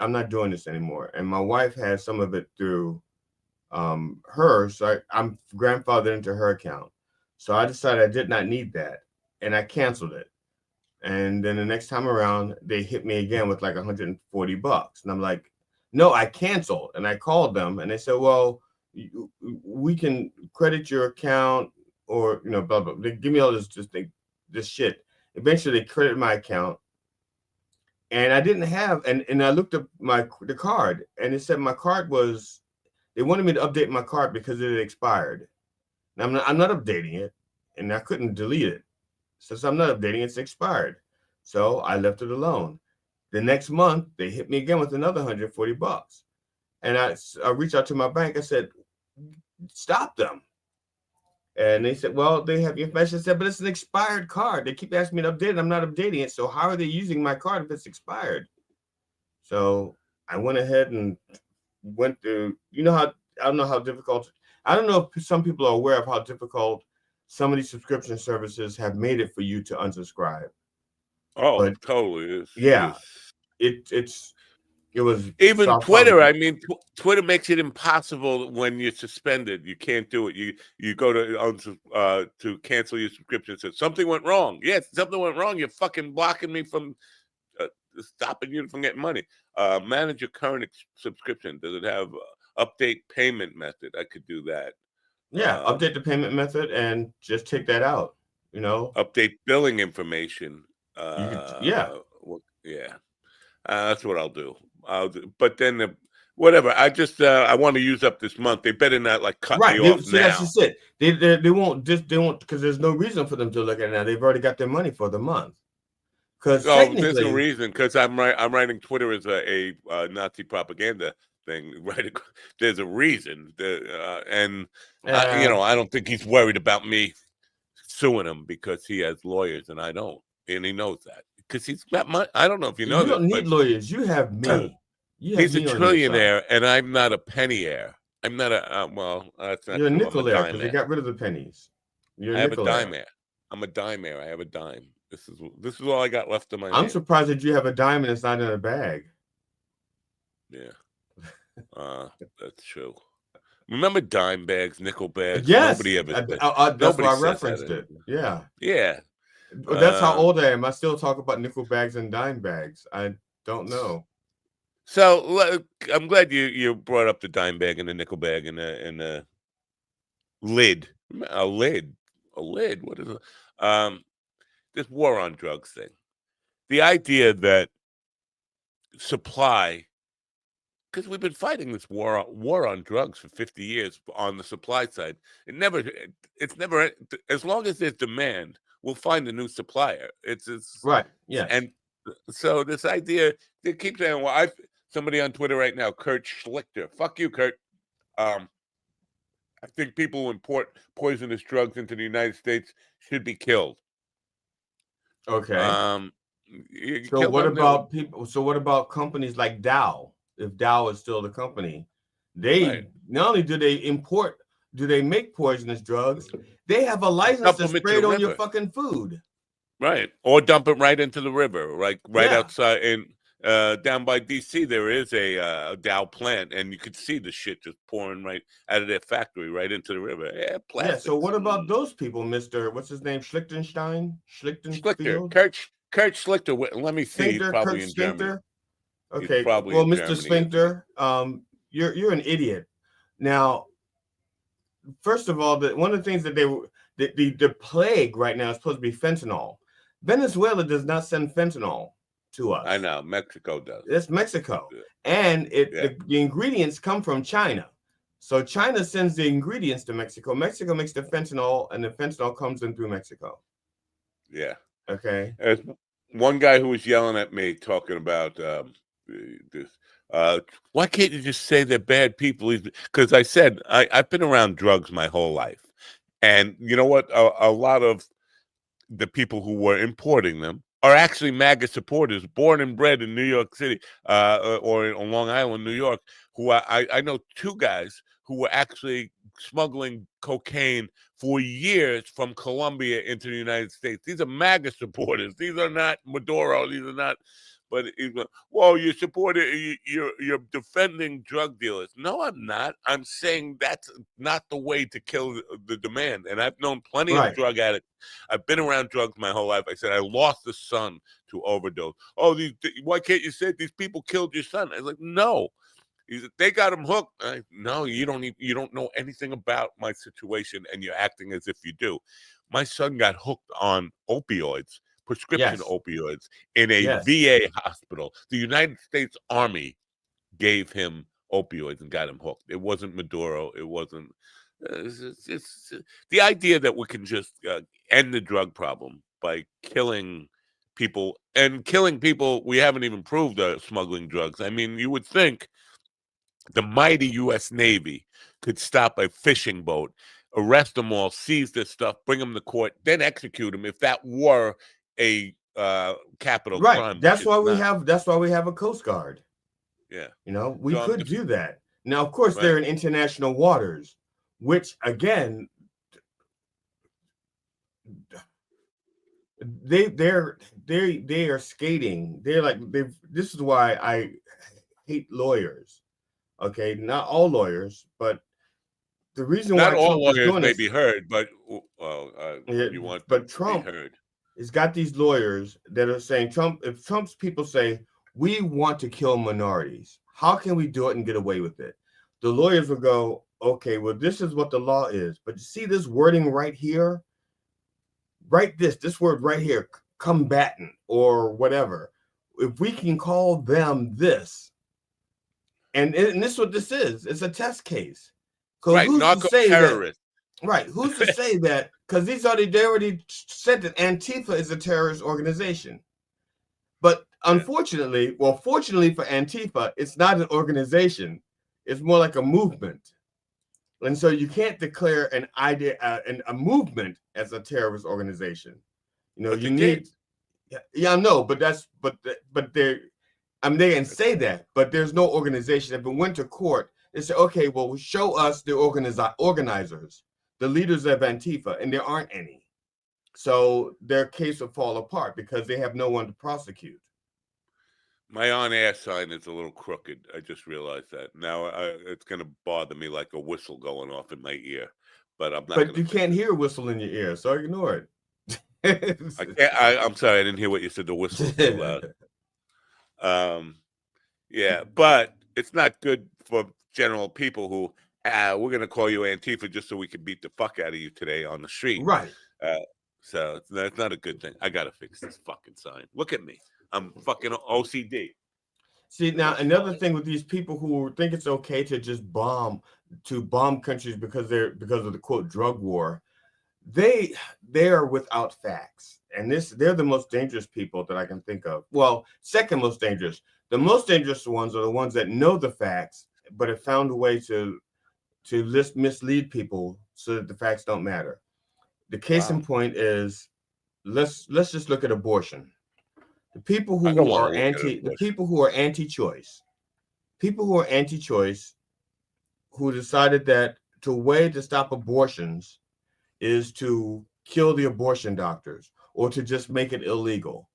I'm not doing this anymore. And my wife has some of it through her, so I'm grandfathered into her account. So I decided I did not need that, and I canceled it. And then the next time around, they hit me again with like $140, and I'm like, no, I canceled. And I called them, and they said, well, we can credit your account, or blah blah. They give me all this shit. Eventually, they credited my account, and I didn't have, and I looked up the card, and it said my card was. They wanted me to update my card because it had expired. And I'm not updating it, and I couldn't delete it. Since I'm not updating it, it's expired. So I left it alone. The next month, they hit me again with another $140. And I reached out to my bank. I said, stop them. And they said, well, they have your information. I said, but it's an expired card. They keep asking me to update it. I'm not updating it. So how are they using my card if it's expired? So I went ahead and went through, I don't know how difficult, I don't know if some people are aware of how difficult some of these subscription services have made it for you to unsubscribe. Oh, but, totally. It was even Twitter. I mean, Twitter makes it impossible when you're suspended. You can't do it. You go to cancel your subscription. It says something went wrong. Yes, something went wrong. You're fucking blocking me from stopping you from getting money. Manage your current subscription. Does it have update payment method? I could do that. Yeah, update the payment method and just take that out. Update billing information. Yeah. That's what I'll do. But then whatever. I just I want to use up this month. They better not cut me off now. That's just it. They won't because there's no reason for them to look at it now. They've already got their money for the month. Because there's a reason. Because I'm writing Twitter as a Nazi propaganda thing. Right? There's a reason. I don't think he's worried about me suing him because he has lawyers and I don't, and he knows that because he's got money. I don't know if you know. You don't need lawyers. You have me. He's a trillionaire, and I'm not a penny heir. I'm not a that's not. You're a nickel heir because they got rid of the pennies. I have a dime heir. I'm a dime heir. I have a dime. This is all I got left in my. I'm surprised that you have a dime and it's not in a bag. Yeah, that's true. Remember dime bags, nickel bags? Yes, nobody ever. That's why I referenced it. Yeah, yeah. That's how old I am. I still talk about nickel bags and dime bags. I don't know. So I'm glad you brought up the dime bag and the nickel bag and the lid. A lid. What is it? this war on drugs thing. The idea that supply, because we've been fighting this war on drugs for 50 years on the supply side. It's never, as long as there's demand, we'll find a new supplier. It's Right. Yes. And so this idea, they keep saying, well, somebody on Twitter right now, Kurt Schlichter, fuck you, Kurt. I think people who import poisonous drugs into the United States should be killed. Okay. So what about people? So what about companies like Dow? If Dow is still the company, they not only do they make poisonous drugs, they have a license to spray it on your fucking food. Right, or dump it right into the river, right outside in down by DC. There is a Dow plant, and you could see the shit just pouring right out of their factory right into the river. Yeah, plastics. Yeah. So what about those people, Mister? What's his name? Schlichter. Kurt Schlichter. Let me see. He's probably in Germany. Okay. Well, Mr. Sphincter, you're an idiot. Now, first of all, one of the things that the plague right now is supposed to be fentanyl. Venezuela does not send fentanyl to us. I know. Mexico does. That's Mexico. And the ingredients come from China. So China sends the ingredients to Mexico. Mexico makes the fentanyl, and the fentanyl comes in through Mexico. Yeah. Okay. There's one guy who was yelling at me talking about this. Why can't you just say they're bad people? Because I said I've been around drugs my whole life. And you know what? A lot of the people who were importing them are actually MAGA supporters, born and bred in New York City or on Long Island, New York, who I know two guys who were actually smuggling cocaine for years from Colombia into the United States. These are MAGA supporters. These are not Maduro. These are not. But well, you're defending drug dealers. No, I'm not. I'm saying that's not the way to kill the demand. And I've known plenty of drug addicts. I've been around drugs my whole life. I said I lost a son to overdose. Oh, why can't you say these people killed your son? I was like, no. They got him hooked. No, you don't know anything about my situation, and you're acting as if you do. My son got hooked on opioids. Prescription opioids in a VA hospital. The United States Army gave him opioids and got him hooked. It wasn't Maduro. It wasn't. It's the idea that we can just end the drug problem by killing people. And killing people, we haven't even proved smuggling drugs. I mean, you would think the mighty U.S. Navy could stop a fishing boat, arrest them all, seize their stuff, bring them to court, then execute them if that were a capital crime. That's why we have a Coast Guard. Yeah. You know, we could do that. Now, of course, they're in international waters, which again, they are skating. This is why I hate lauyers. Okay, not all lawyers, but the reason not why all Trump lawyers may this, be heard, but you want but Trump to be heard. It's got these lawyers that are saying if Trump's people say we want to kill minorities, how can we do it and get away with it? The lawyers will go, okay, well, this is what the law is, but you see this wording right here, write this word right here, combatant or whatever. If we can call them this, and this is what this is, it's a test case. Right, narco-terrorist. Right. Who's to say that? Because they already said that Antifa is a terrorist organization. But unfortunately, fortunately for Antifa, it's not an organization. It's more like a movement. And so you can't declare an idea and a movement as a terrorist organization. You know, you need. Yeah, I know, but they didn't say that. But there's no organization. If it went to court, they say, okay, well, show us the organizers. The leaders of Antifa, and there aren't any. So their case will fall apart because they have no one to prosecute. My on-air sign is a little crooked. I just realized that. Now it's going to bother me like a whistle going off in my ear. But I'm not. But you can't hear a whistle in your ear, so ignore it. I'm sorry, I didn't hear what you said. The whistle was too loud. Yeah, but it's not good for general people who we're going to call you Antifa just so we can beat the fuck out of you today on the street. Right. So that's not a good thing. I gotta fix this fucking sign. Look at me. I'm fucking OCD. See, now That's another fine. thing with these people who think it's okay to just bomb countries because of the quote drug war, they are without facts, and they're the most dangerous people that I can think of. Well, second most dangerous. The most dangerous ones are the ones that know the facts but have found a way to mislead people so that the facts don't matter. The case in point is let's just look at abortion. The people I don't who want to are look at anti it. the people who are anti-choice, people who are anti-choice, who decided that the way to stop abortions is to kill the abortion doctors or to just make it illegal.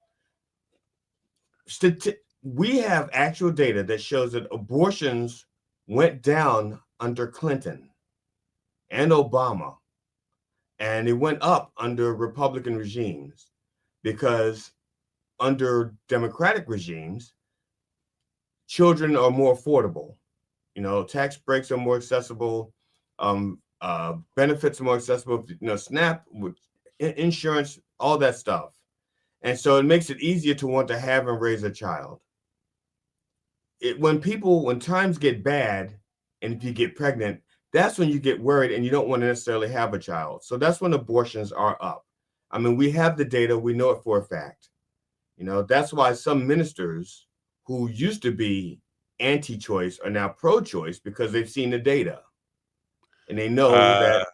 We have actual data that shows that abortions went down under Clinton and Obama, and it went up under Republican regimes because under Democratic regimes, children are more affordable. Tax breaks are more accessible, benefits are more accessible. SNAP, insurance, all that stuff, and so it makes it easier to want to have and raise a child. When times get bad, and if you get pregnant, that's when you get worried and you don't want to necessarily have a child. So that's when abortions are up. I mean, we have the data, we know it for a fact. That's why some ministers who used to be anti-choice are now pro-choice because they've seen the data and they know that.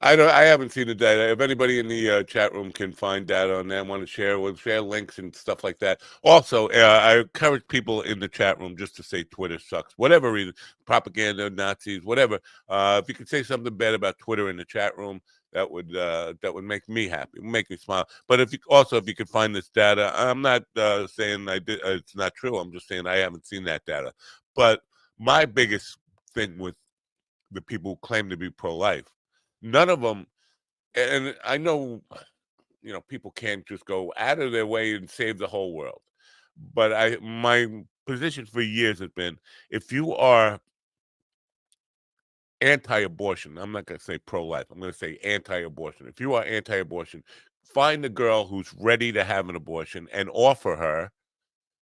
I haven't seen the data. If anybody in the chat room can find data on that, want to share, we'll share links and stuff like that. Also, I encourage people in the chat room just to say Twitter sucks, whatever reason, propaganda, Nazis, whatever. If you could say something bad about Twitter in the chat room, that would make me happy, make me smile. But if you could find this data, I'm not saying I did. It's not true. I'm just saying I haven't seen that data. But my biggest thing with the people who claim to be pro-life, none of them, and I know, people can't just go out of their way and save the whole world. But my position for years has been, if you are anti-abortion, I'm not going to say pro-life, I'm going to say anti-abortion. If you are anti-abortion, find a girl who's ready to have an abortion and offer her,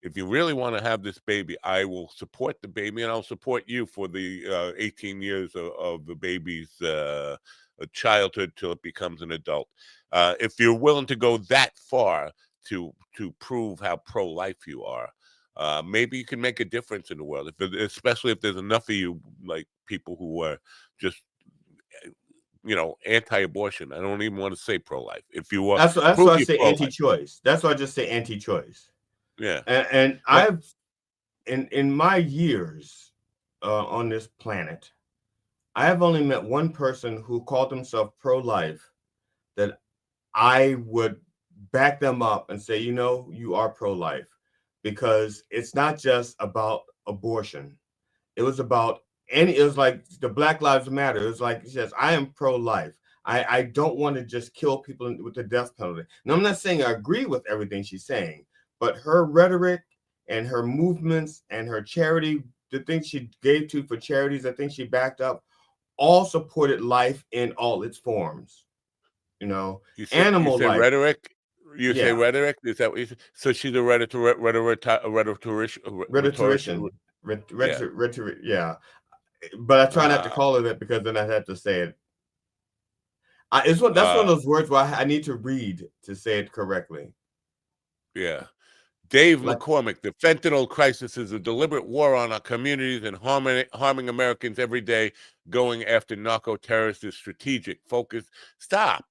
if you really want to have this baby, I will support the baby and I'll support you for the 18 years of the baby's childhood till it becomes an adult. If you're willing to go that far to prove how pro-life you are, maybe you can make a difference in the world. Especially if there's enough of you, like people who are just anti-abortion. I don't even want to say pro-life. If you are, That's prove why I you're say pro-life. anti-choice. That's why I just say anti-choice. Yeah. And I've in my years on this planet, I have only met one person who called himself pro-life that I would back them up and say, you are pro-life, because it's not just about abortion. It was about it was like the Black Lives Matter. It was like, yes, I am pro-life. I don't want to just kill people with the death penalty. Now, I'm not saying I agree with everything she's saying, but her rhetoric and her movements and her charity, the things she gave to for charities, I think she backed up, all supported life in all its forms. Animal say life. rhetoric. You say Yeah. rhetoric. Is that what you say? So she's a rhetorician. Rhetoric. Yeah. But I try not to call her that because then I have to say it. That's one of those words where I need to read to say it correctly. Yeah. Dave McCormick, the fentanyl crisis is a deliberate war on our communities and harming Americans every day. Going after narco terrorists is strategic. Focus. Stop.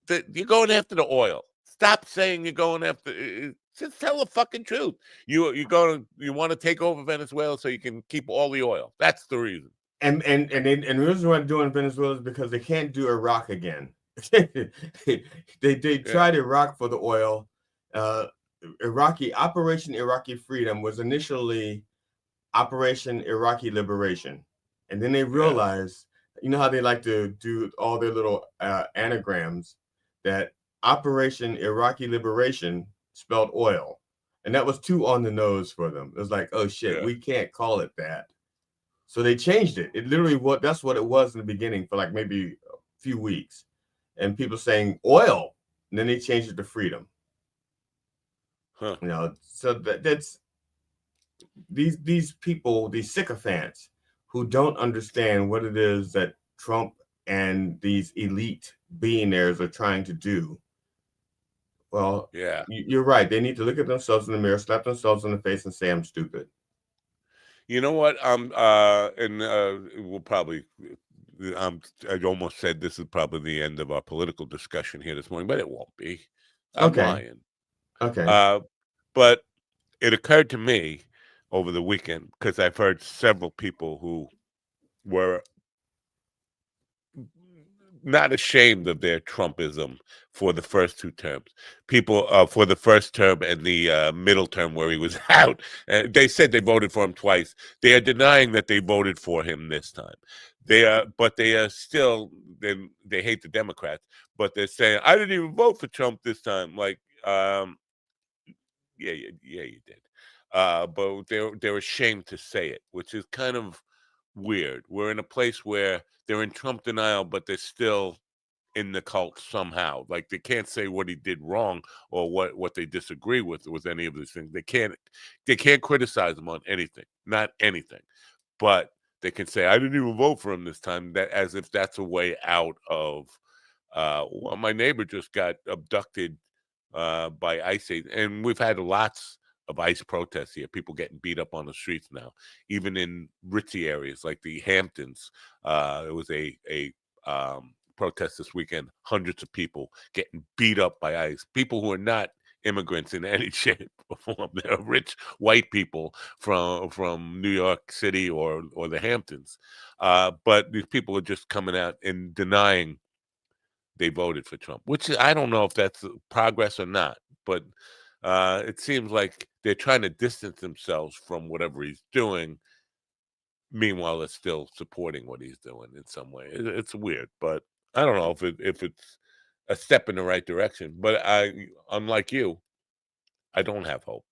You're going after the oil. Stop saying you're going after. Just tell the fucking truth. You want to take over Venezuela so you can keep all the oil. That's the reason. And the reason why they're doing Venezuela is because they can't do Iraq again. they tried Iraq for the oil. Operation Iraqi Freedom was initially Operation Iraqi Liberation, and then they realized, how they like to do all their little anagrams, that Operation Iraqi Liberation spelled oil, and that was too on the nose for them. It was like, oh shit, we can't call it that. So they changed it. It literally that's what it was in the beginning for like maybe a few weeks, and people saying oil. and then they changed it to freedom. Huh. You know, so that's these people, these sycophants, who don't understand what it is that Trump and these elite billionaires are trying to do. Well, Yeah. you're right. They need to look at themselves in the mirror, slap themselves in the face, and say, "I'm stupid." You know what? And we'll probably. I almost said this is probably the end of our political discussion here this morning, but it won't be. I'm Okay. lying. Okay. But it occurred to me over the weekend because I've heard several people who were not ashamed of their Trumpism for the first two terms. People for the first term and the middle term where he was out. They said they voted for him twice. They are denying that they voted for him this time. But they are still. They hate the Democrats, but they're saying I didn't even vote for Trump this time. Like, yeah, you did. But they're ashamed to say it, which is kind of weird. We're in a place where they're in Trump denial, but they're still in the cult somehow. Like they can't say what he did wrong or what they disagree with any of these things. They can't criticize him on anything, not anything. But they can say I didn't even vote for him this time. That as if that's a way out of. Well, my neighbor just got abducted by ICE, and we've had lots of ICE protests here. People getting beat up on the streets now, even in ritzy areas like the Hamptons. There was a protest this weekend. Hundreds of people getting beat up by ICE. People who are not immigrants in any shape or form. They're rich white people from New York City or the Hamptons. But these people are just coming out and denying they voted for Trump, which I don't know if that's progress or not, but it seems like they're trying to distance themselves from whatever he's doing. Meanwhile, they're still supporting what he's doing in some way. It's weird, but I don't know if it's a step in the right direction. But unlike you, I don't have hope.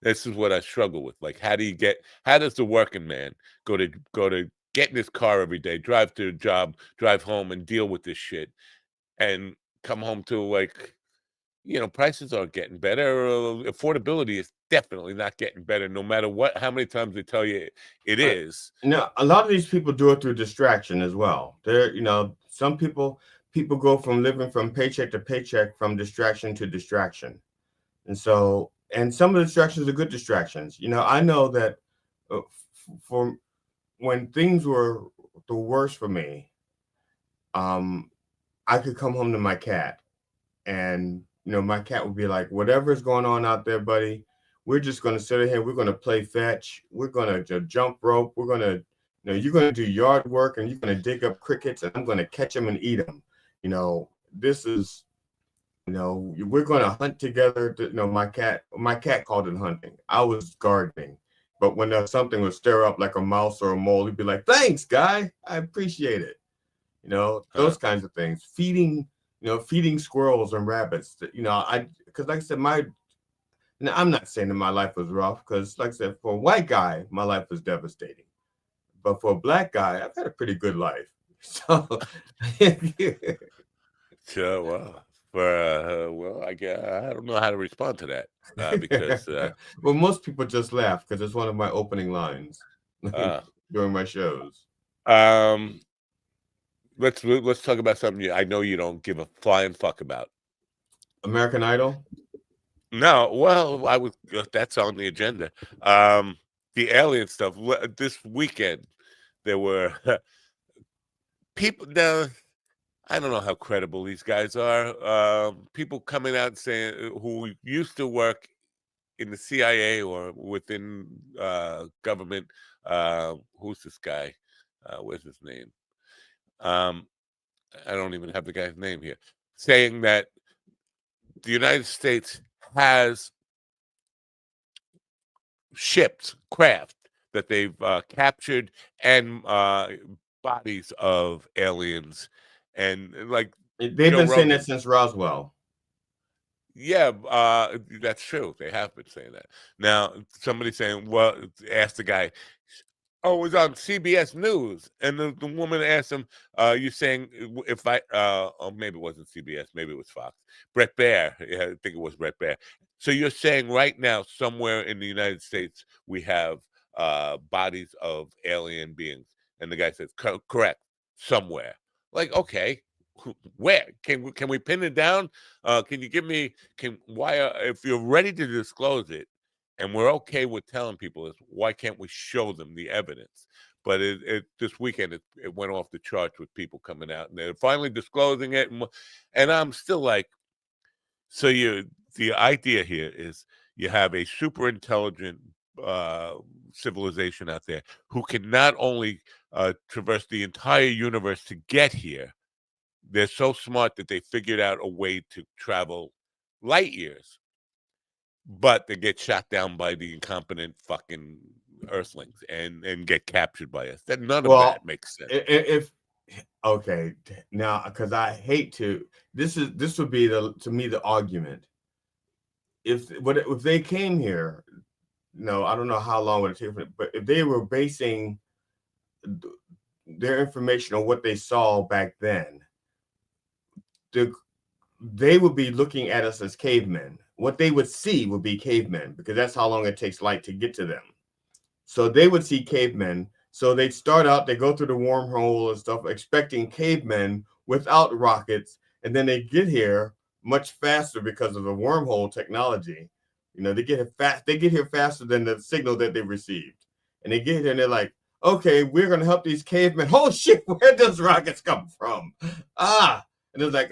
This is what I struggle with. Like, how does the working man go to get in his car every day, drive to a job, drive home, and deal with this shit? And come home to like, prices aren't getting better. Affordability is definitely not getting better, no matter how many times they tell you it is. No, a lot of these people do it through distraction as well. Some people go from living from paycheck to paycheck, from distraction to distraction. And so, and some of the distractions are good distractions. I know that for when things were the worst for me, I could come home to my cat, and my cat would be like, "Whatever's going on out there, buddy, we're just going to sit here. We're going to play fetch. We're going to jump rope. We're going to, you're going to do yard work, and you're going to dig up crickets, and I'm going to catch them and eat them. This is." We're going to hunt together. My cat called it hunting. I was gardening. But when something would stir up like a mouse or a mole, he'd be like, "Thanks, guy. I appreciate it." Those kinds of things. Feeding squirrels and rabbits. Because like I said, now I'm not saying that my life was rough, because like I said, for a white guy, my life was devastating. But for a black guy, I've had a pretty good life. So, Sure, well, I guess I don't know how to respond to that because well, most people just laugh because it's one of my opening lines during my shows. Let's talk about something I know you don't give a flying fuck about. American Idol? No, well, that's on the agenda. The alien stuff. This weekend, there were people. Now, I don't know how credible these guys are. People coming out saying who used to work in the CIA or within government. Who's this guy? Where's his name? I don't even have the guy's name here. Saying that the United States has ships, craft that they've captured, and bodies of aliens, and like They've Joe been saying Rogan. that since Roswell. Yeah, that's true. They have been saying that. Now, somebody saying, well, ask the guy, Oh, it was on CBS News, and the woman asked him, "You saying if I, or maybe it wasn't CBS, maybe it was Fox, Brett Baer, yeah, I think it was Brett Baer. So you're saying right now, somewhere in the United States, we have bodies of alien beings?" And the guy says, "Correct, somewhere." Like, okay, where can we pin it down? Can you give me why if you're ready to disclose it? And we're okay with telling people this, why can't we show them the evidence? But this weekend it went off the charts with people coming out and they're finally disclosing it, and I'm still like, so the idea here is you have a super intelligent civilization out there who can not only traverse the entire universe to get here, they're so smart that they figured out a way to travel light years, but they get shot down by the incompetent fucking earthlings and get captured by us. That none of that makes sense. If okay, now because I hate to, this would be to me the argument. If they came here, no, I don't know how long would it take, but if they were basing their information on what they saw back then, they would be looking at us as cavemen. What they would see would be cavemen, because that's how long it takes light to get to them. So they would see cavemen. So they'd start out, they go through the wormhole and stuff, expecting cavemen without rockets. And then they get here much faster because of the wormhole technology. You know, they get here faster than the signal that they received. And they get here and they're like, okay, we're going to help these cavemen. Oh shit, where does rockets come from? And it was like,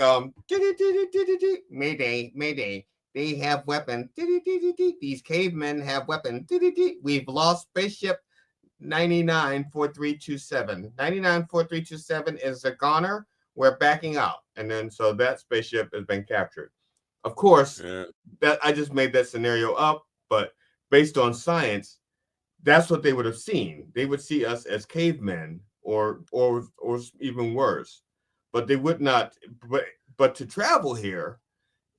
mayday, mayday. They have weapons. These cavemen have weapons. We've lost spaceship 994327. 994327 is a goner. We're backing out. And then so that spaceship has been captured. Of course, that I just made that scenario up, but based on science, that's what they would have seen. They would see us as cavemen or even worse. But they would not, but to travel here,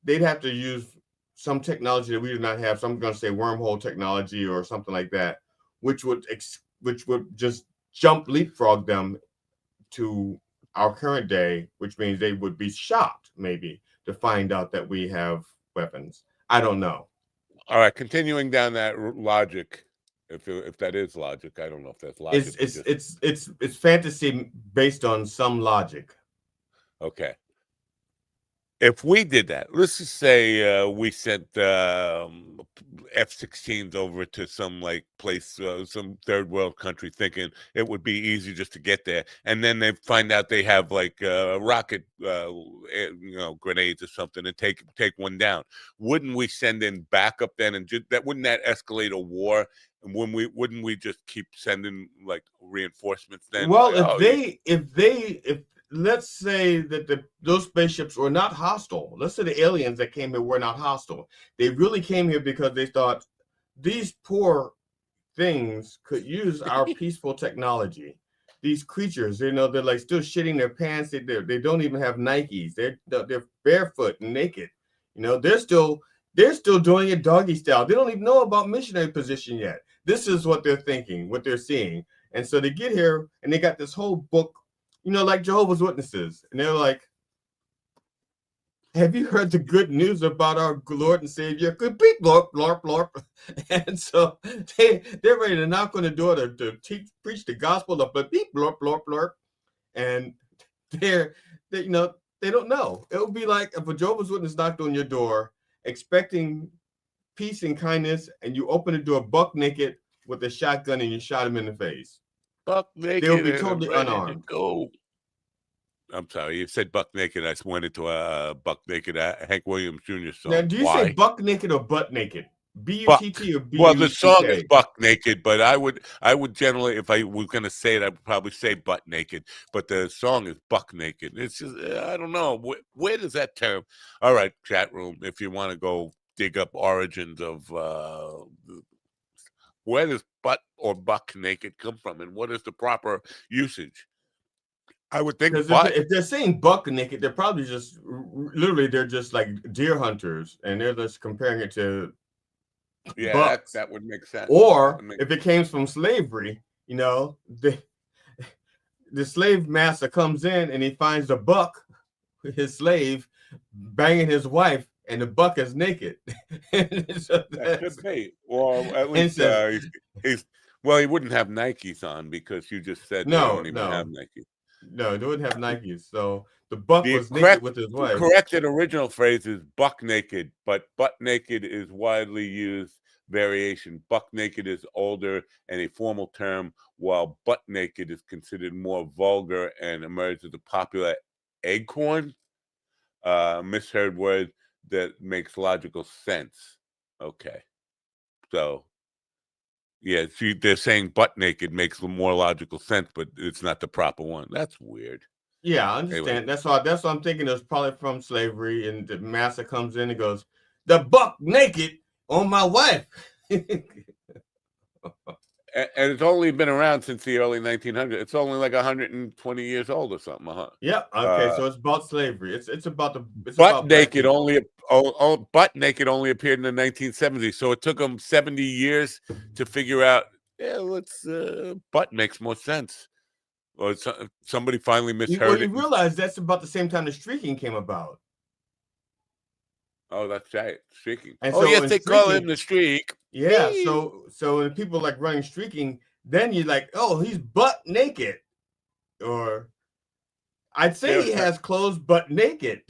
they'd have to use some technology that we do not have. So I'm going to say wormhole technology or something like that, which would just leapfrog them to our current day, which means they would be shocked maybe to find out that we have weapons. I don't know. All right, continuing down that logic, if that is logic, I don't know if that's logic. It's fantasy based on some logic. Okay. If we did that, let's just say we sent F-16s over to some place, some third world country, thinking it would be easy just to get there, and then they find out they have rocket, grenades or something, and take one down. Wouldn't we send in backup then, and wouldn't that escalate a war? And wouldn't we just keep sending reinforcements then? Well, if let's say that those spaceships were not hostile. Let's say the aliens that came here were not hostile. They really came here because they thought these poor things could use our peaceful technology. These creatures, they're still shitting their pants. They don't even have Nikes. They're barefoot and naked. They're still doing it doggy style. They don't even know about missionary position yet. This is what they're thinking, what they're seeing. And so they get here and they got this whole book, like Jehovah's Witnesses. And they're like, have you heard the good news about our Lord and Savior? Good beep, blorp, blorp, blorp. And so they're ready to knock on the door to preach the gospel of beep, blorp, blorp, blorp. And they don't know. It would be like if a Jehovah's Witness knocked on your door expecting peace and kindness, and you open the door buck naked with a shotgun and you shot him in the face. Buck naked. They'll be totally unarmed. Go. I'm sorry, you said buck naked. I just went into a buck naked Hank Williams Jr. song. Now, do you say buck naked or butt naked? B-U-T-T or B-U-C-K? Well, the song is buck naked, but I would generally, if I was going to say it, I would probably say butt naked. But the song is buck naked. It's just, I don't know. Where does that term? All right, chat room, if you want to go dig up origins of where does butt or buck naked come from, and what is the proper usage? I would think if they're saying buck naked, they're probably just they're just like deer hunters, and they're just comparing it to that would make sense. Or if it came from slavery, You know, the slave master comes in and he finds the buck, his slave, banging his wife, and the buck is naked. So That could be, or at and least says, he's well. He wouldn't have Nikes on because you just said they no, don't even have no, Nikes. no, they wouldn't have Nikes. So the buck The was naked with his wife. corrected original phrase is buck naked, but butt naked is widely used variation. Buck naked is older and a formal term, while butt naked is considered more vulgar and emerged as a popular acorn, misheard word that makes logical sense. Okay, so yeah, see, they're saying butt naked makes more logical sense, but it's not the proper one. That's weird. Yeah, I Anyway, understand. That's what I'm thinking. It was probably from slavery, and the master comes in and goes, "The buck naked on my wife." and it's only been around since the early 1900s. It's only like 120 years old or something, huh? Yep. Okay, so it's about slavery. It's about Butt black naked people. only butt naked only appeared in the 1970s, so it took them 70 years to figure out. Yeah, let's butt makes more sense. Or somebody finally Well, misheard you it. realize that's about the same time the streaking came about. Oh, that's right, streaking. And Oh, so yes, in they call him streaking, the streak. yeah, so when people like running streaking, then you're like, oh, he's butt naked. Or I'd say There, he has clothes but naked.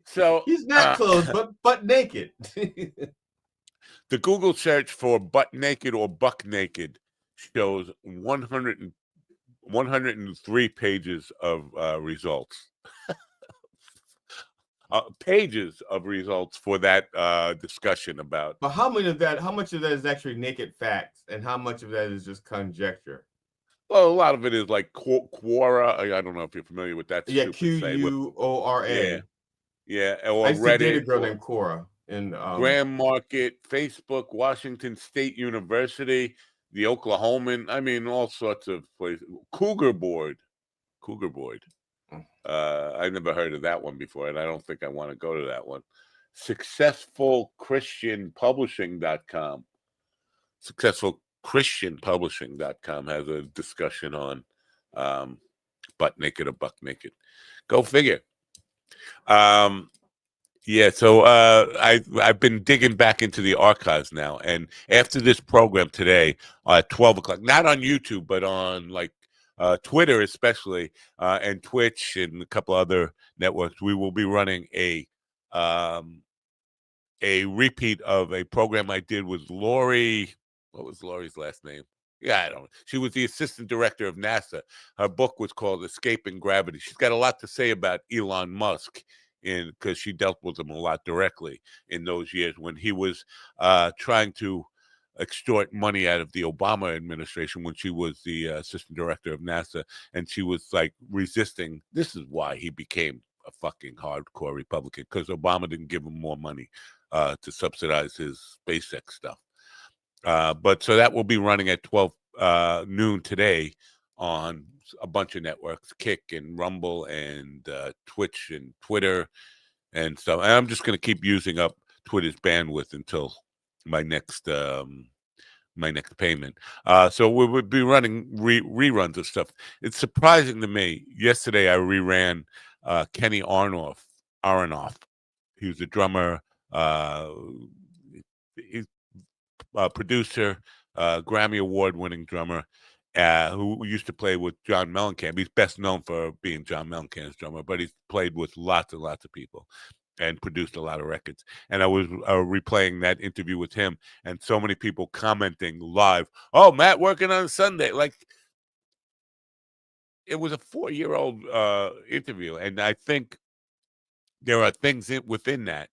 so He's not clothes but naked. the Google search for butt naked or buck naked shows 103 pages of results. Pages of results for that discussion about. But how much of that is actually naked facts, and how much of that is just conjecture? Well, a lot of it is like Quora. I don't know if you're familiar with that Yeah, stupid site. Yeah, Quora. yeah, I or used to date a Reddit, girl or named Cora, and Graham Market, Facebook, Washington State University, the Oklahoman. I mean, all sorts of places. Cougar Board. I never heard of that one before, and I don't think I want to go to that one. SuccessfulChristianPublishing.com. SuccessfulChristianPublishing.com has a discussion on butt naked or buck naked. Go figure. Yeah, so I've been digging back into the archives now, and after this program today at 12 o'clock, not on YouTube, but on like Twitter especially, and Twitch and a couple other networks, we will be running a repeat of a program I did with Lori. What was Lori's last name? Yeah, I don't know. She was the assistant director of NASA. Her book was called Escaping Gravity. She's got a lot to say about Elon Musk because she dealt with him a lot directly in those years when he was trying to extort money out of the Obama administration when she was the assistant director of NASA, and she was like resisting. This is why he became a fucking hardcore Republican, because Obama didn't give him more money to subsidize his SpaceX stuff. But so that will be running at 12 noon today on a bunch of networks, Kick and Rumble and Twitch and Twitter and stuff. And I'm just going to keep using up Twitter's bandwidth until my next payment. So we would be running reruns of stuff. It's surprising to me. Yesterday I reran Kenny Aronoff. He was a drummer. He's producer, Grammy Award-winning drummer, who used to play with John Mellencamp. He's best known for being John Mellencamp's drummer, but he's played with lots and lots of people and produced a lot of records. And I was replaying that interview with him, and so many people commenting live, "Oh, Matt working on Sunday." Like, it was a 4-year-old interview, and I think there are things within that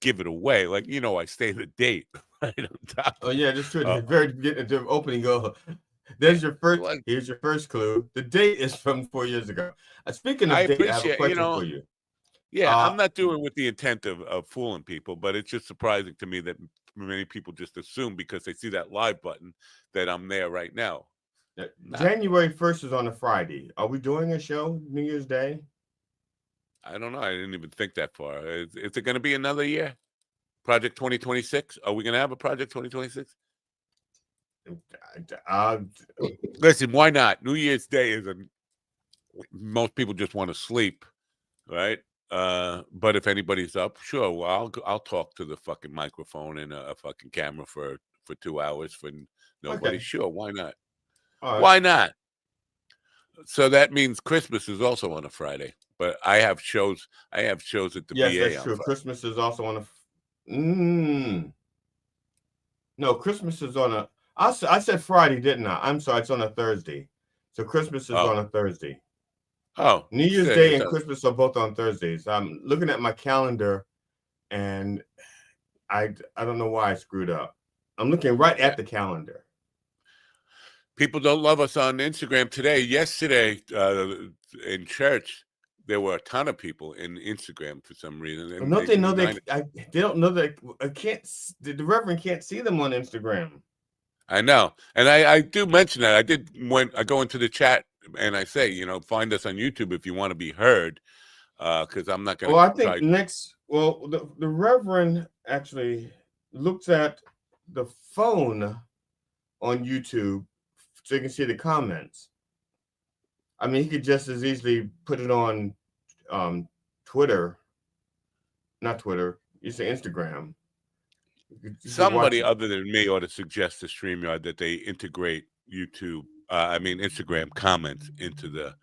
give it away. Like, I stay the date right on top. Oh yeah, just to the very beginning, the opening go. There's your first. Like, Here's your first clue. The date is from 4 years ago. Speaking I of date, I have a appreciate, question for you. yeah, I'm not doing it with the intent of fooling people, but it's just surprising to me that many people just assume because they see that live button that I'm there right now. January 1st is on a Friday. Are we doing a show New Year's Day? I don't know. I didn't even think that far. Is it going to be another year? Project 2026? Are we going to have a Project 2026? Listen, why not? New Year's Day is most people just want to sleep, right? But if anybody's up, sure. Well, I'll talk to the fucking microphone and a fucking camera for 2 hours for nobody. Okay. Sure, why not? All right. Why not? So that means Christmas is also on a Friday, but I have shows. I have shows at the Yes, VA that's on true. Friday. Christmas is also on a. No, Christmas is on a. I said Friday, didn't I? I'm sorry, it's on a Thursday. So Christmas is on a Thursday. Oh, New Year's Day and Christmas are both on Thursdays. I'm looking at my calendar, and I don't know why I screwed up. I'm looking right at the calendar. People don't love us on Instagram today. Yesterday, in church, there were a ton of people in Instagram for some reason. And don't they know they don't know that I can't. The Reverend can't see them on Instagram. I know, and I do mention that. I did when I go into the chat and I say, find us on YouTube if you want to be heard, because I'm not going to. Well, I think next. Well, the Reverend actually looks at the phone on YouTube so you can see the comments. I mean, he could just as easily put it on Twitter. Not Twitter. You say Instagram. Somebody other than me ought to suggest to StreamYard that they integrate Instagram comments into the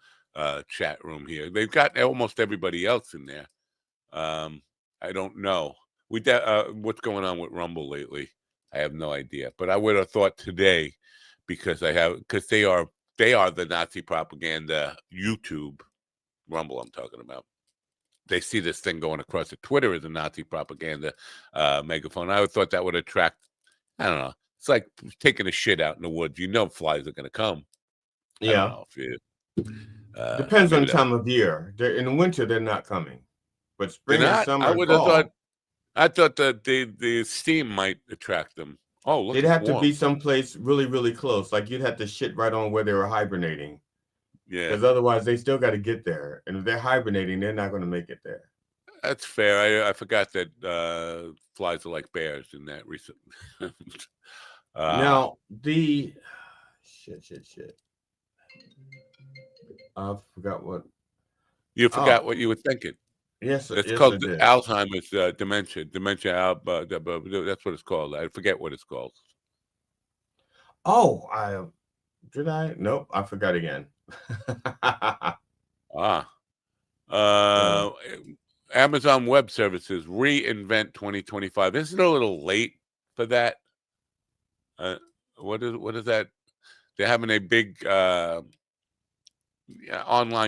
chat room here. They've got almost everybody else in there. I don't know. What's going on with Rumble lately? I have no idea. But I would have thought today, because they are the Nazi propaganda YouTube Rumble I'm talking about. They see this thing going across the Twitter as a Nazi propaganda megaphone. I would thought that would attract, I don't know. It's like taking a shit out in the woods. Flies are going to come. Yeah. I don't know if you, depends on the time of year. In the winter, they're not coming. But spring and summer, I thought that the steam might attract them. Oh, look, they'd have to be someplace really, really close. Like you'd have to shit right on where they were hibernating. Yeah. Because otherwise they still got to get there. And if they're hibernating, they're not going to make it there. That's fair. I forgot that flies are like bears in that recent. Now, the shit. I forgot what. You forgot what you were thinking. Yes, it's called Alzheimer's dementia. Dementia. That's what it's called. I forget what it's called. Oh, did I? Nope, I forgot again. Amazon Web Services reinvent 2025. Isn't it a little late for that? What is that? They're having a big online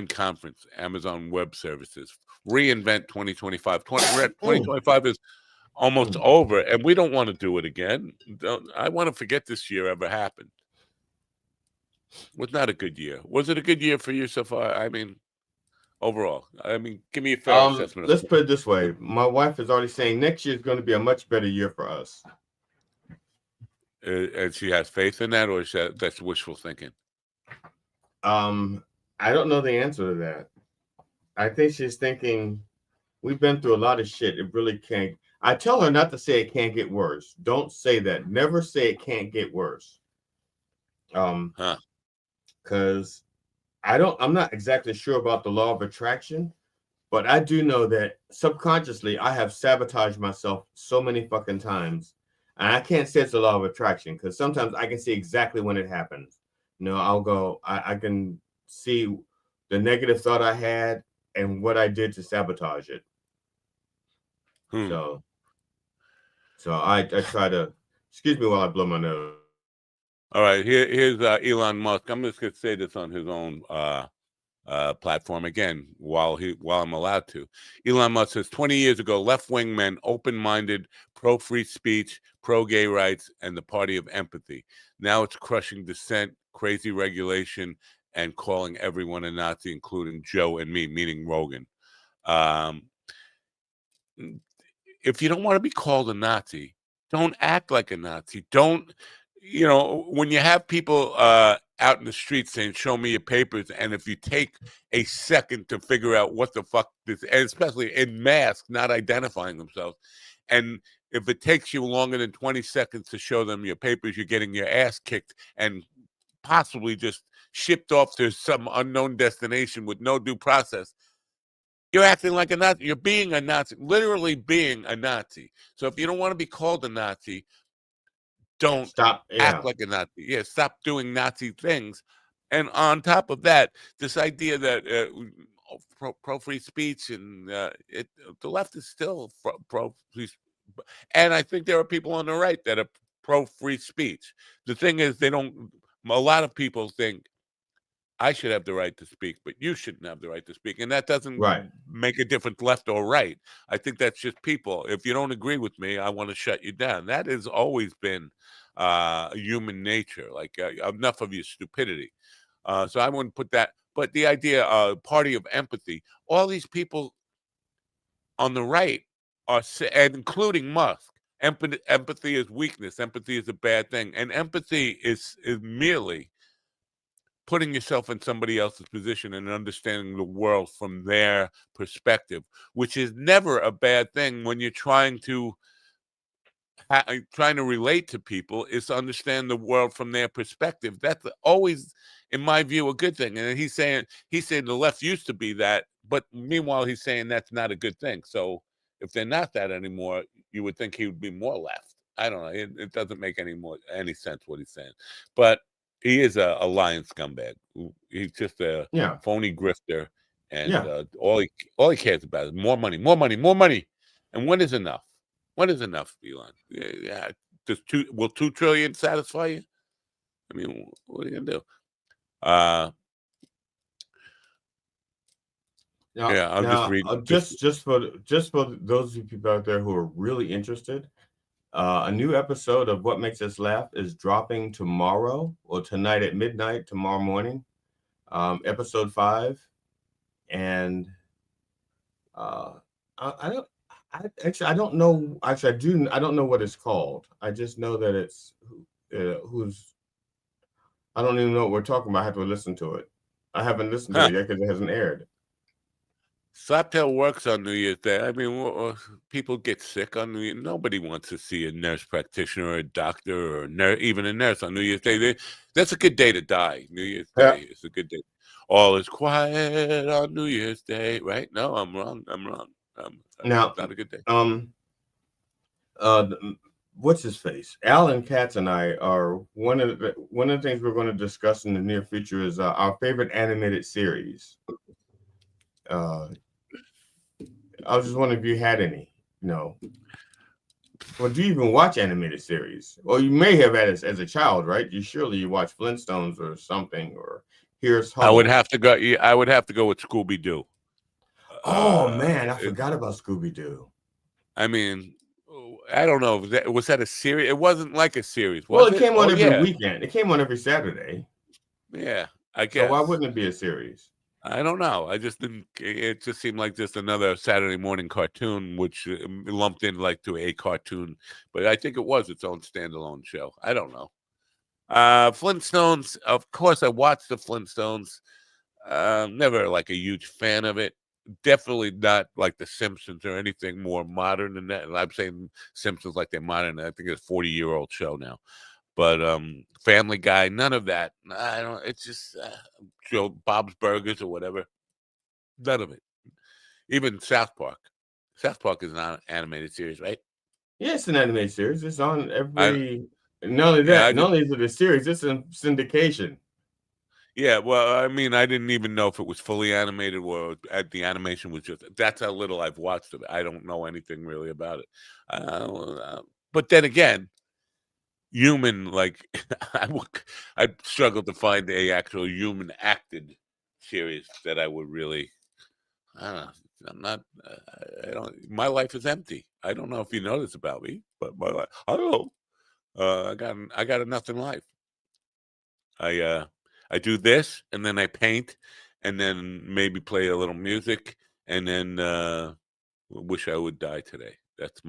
conference. Amazon Web Services reinvent 2025. 2025 is almost over, and we don't want to do it again. I want to forget this year ever happened. Was not a good year. Was it a good year for you so far? I mean, overall. I mean, give me a fair assessment. Let's put it this way. My wife is already saying next year is going to be a much better year for us. And she has faith in that, or is that's wishful thinking? I don't know the answer to that. I think she's thinking we've been through a lot of shit. It really can't. I tell her not to say it can't get worse. Don't say that. Never say it can't get worse. Because I'm not exactly sure about the law of attraction, but I do know that subconsciously I have sabotaged myself so many fucking times. And I can't say it's the law of attraction because sometimes I can see exactly when it happens. I'll go, I can see the negative thought I had and what I did to sabotage it. So I try to, excuse me while I blow my nose. All right, here's Elon Musk. I'm just going to say this on his own platform again while I'm allowed to. Elon Musk says 20 years ago, left-wing men, open-minded, pro-free speech, pro-gay rights, and the party of empathy. Now it's crushing dissent, crazy regulation, and calling everyone a Nazi, including Joe and me, meaning Rogan. If you don't want to be called a Nazi, don't act like a Nazi. Don't, when you have people out in the streets saying, show me your papers, and if you take a second to figure out what the fuck this, and especially in masks, not identifying themselves, and if it takes you longer than 20 seconds to show them your papers, you're getting your ass kicked and possibly just shipped off to some unknown destination with no due process. You're acting like a Nazi. You're being a Nazi, literally being a Nazi. So if you don't want to be called a Nazi, don't act like a Nazi. Yeah, stop doing Nazi things. And on top of that, this idea that pro free speech and the left is still pro free, and I think there are people on the right that are pro free speech. The thing is, they don't. A lot of people think I should have the right to speak, but you shouldn't have the right to speak. And that doesn't make a difference left or right. I think that's just people. If you don't agree with me, I want to shut you down. That has always been human nature, like enough of your stupidity. So I wouldn't put that. But the idea, party of empathy, all these people on the right are, and including Musk, empathy is weakness. Empathy is a bad thing. And empathy is merely putting yourself in somebody else's position and understanding the world from their perspective, which is never a bad thing when you're trying to relate to people, is to understand the world from their perspective. That's always, in my view, a good thing. And he's saying the left used to be that, but meanwhile he's saying that's not a good thing. So if they're not that anymore, you would think he would be more left. I don't know. It doesn't make any sense what he's saying, but he is a lying scumbag. He's just a phony grifter, and all he cares about is more money, more money, more money. And when is enough? When is enough, Elon? Yeah, will 2 trillion satisfy you? I mean, what are you gonna do? I'm just reading. Just for those of you people out there who are really interested, a new episode of What Makes Us Laugh is dropping tomorrow or tonight at midnight, tomorrow morning. Episode 5, and I don't know. Actually, I don't know what it's called. I just know that it's I don't even know what we're talking about. I have to listen to it. I haven't listened to it yet because it hasn't aired. Slaptail works on New Year's Day. I mean, people get sick on New Year's. Nobody wants to see a nurse practitioner or a doctor or even a nurse on New Year's Day. That's a good day to die. New Year's Day is a good day. All is quiet on New Year's Day, right? No, I'm wrong. Now, not a good day. What's his face? Alan Katz and I are one of the things we're going to discuss in the near future is our favorite animated series. I was just wondering if you had any. No. Well, do you even watch animated series? Well, you may have had it as a child, right? You watch Flintstones or something, or Here's Hubble. I would have to go with Scooby-Doo. Oh man, I forgot about Scooby-Doo. I mean, I don't know. Was that a series? It wasn't like a series. It came on every weekend. It came on every Saturday. Yeah, I guess. So why wouldn't it be a series? I don't know. I just didn't. It just seemed like just another Saturday morning cartoon, which lumped in like to a cartoon. But I think it was its own standalone show. I don't know. Flintstones. Of course, I watched the Flintstones. Never like a huge fan of it. Definitely not like the Simpsons or anything more modern than that. And I'm saying Simpsons like they're modern. I think it's a 40-year-old show now. But Family Guy, none of that. I don't. It's just Bob's Burgers or whatever. None of it. Even South Park. South Park is an animated series, right? Yeah, it's an animated series. It's on every. Not only that, not only is it a series, it's in syndication. Yeah, well, I mean, I didn't even know if it was fully animated or the animation was just. That's how little I've watched of it. I don't know anything really about it. But then again, human, like I struggled to find a actual human acted series that I would really. I don't know. I'm not. I don't. My life is empty. I don't know if you know this about me, but my life. I don't know. I got a nothing life. I do this, and then I paint, and then maybe play a little music, and then wish I would die today. That's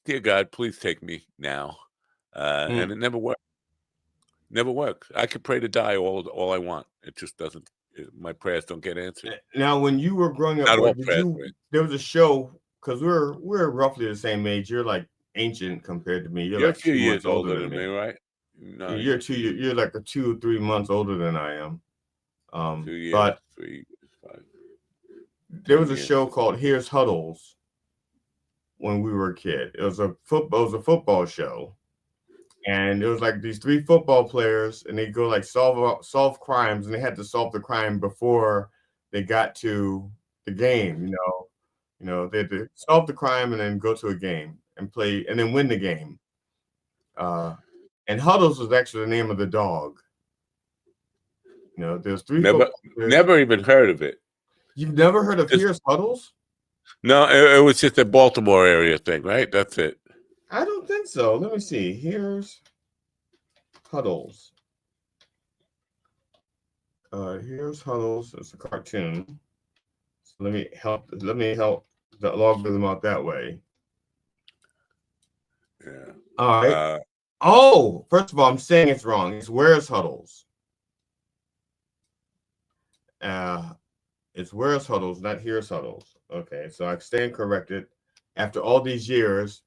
dear God, please take me now. And it never works. Never works. I could pray to die all I want. It just doesn't. My prayers don't get answered. Now, when you were growing up, there was a show because we're roughly the same age. You're like ancient compared to me. You're You're a like few 2 months years older older than than me, me. right? No, You're like a 2 or 3 months older than I am. 2 years, But 3, 5, there 10 was a years. show called Here's Huddles when we were a kid. It was a football show, and it was like these 3 football players, and they go like solve crimes, and they had to solve the crime before they got to the game. They had to solve the crime and then go to a game and play and then win the game. And Huddles was actually the name of the dog. There's 3 Never, football players. never even heard of it. You've never heard of Here's Huddles? No, it was just a Baltimore area thing, right? That's it. I don't think so. Let me see. Here's Huddles. Here's Huddles. It's a cartoon. So let me help the logarithm out that way. Yeah. All right. First of all, I'm saying it's wrong. It's Where's Huddles. It's Where's Huddles, not Here's Huddles. Okay, so I stand corrected. After all these years,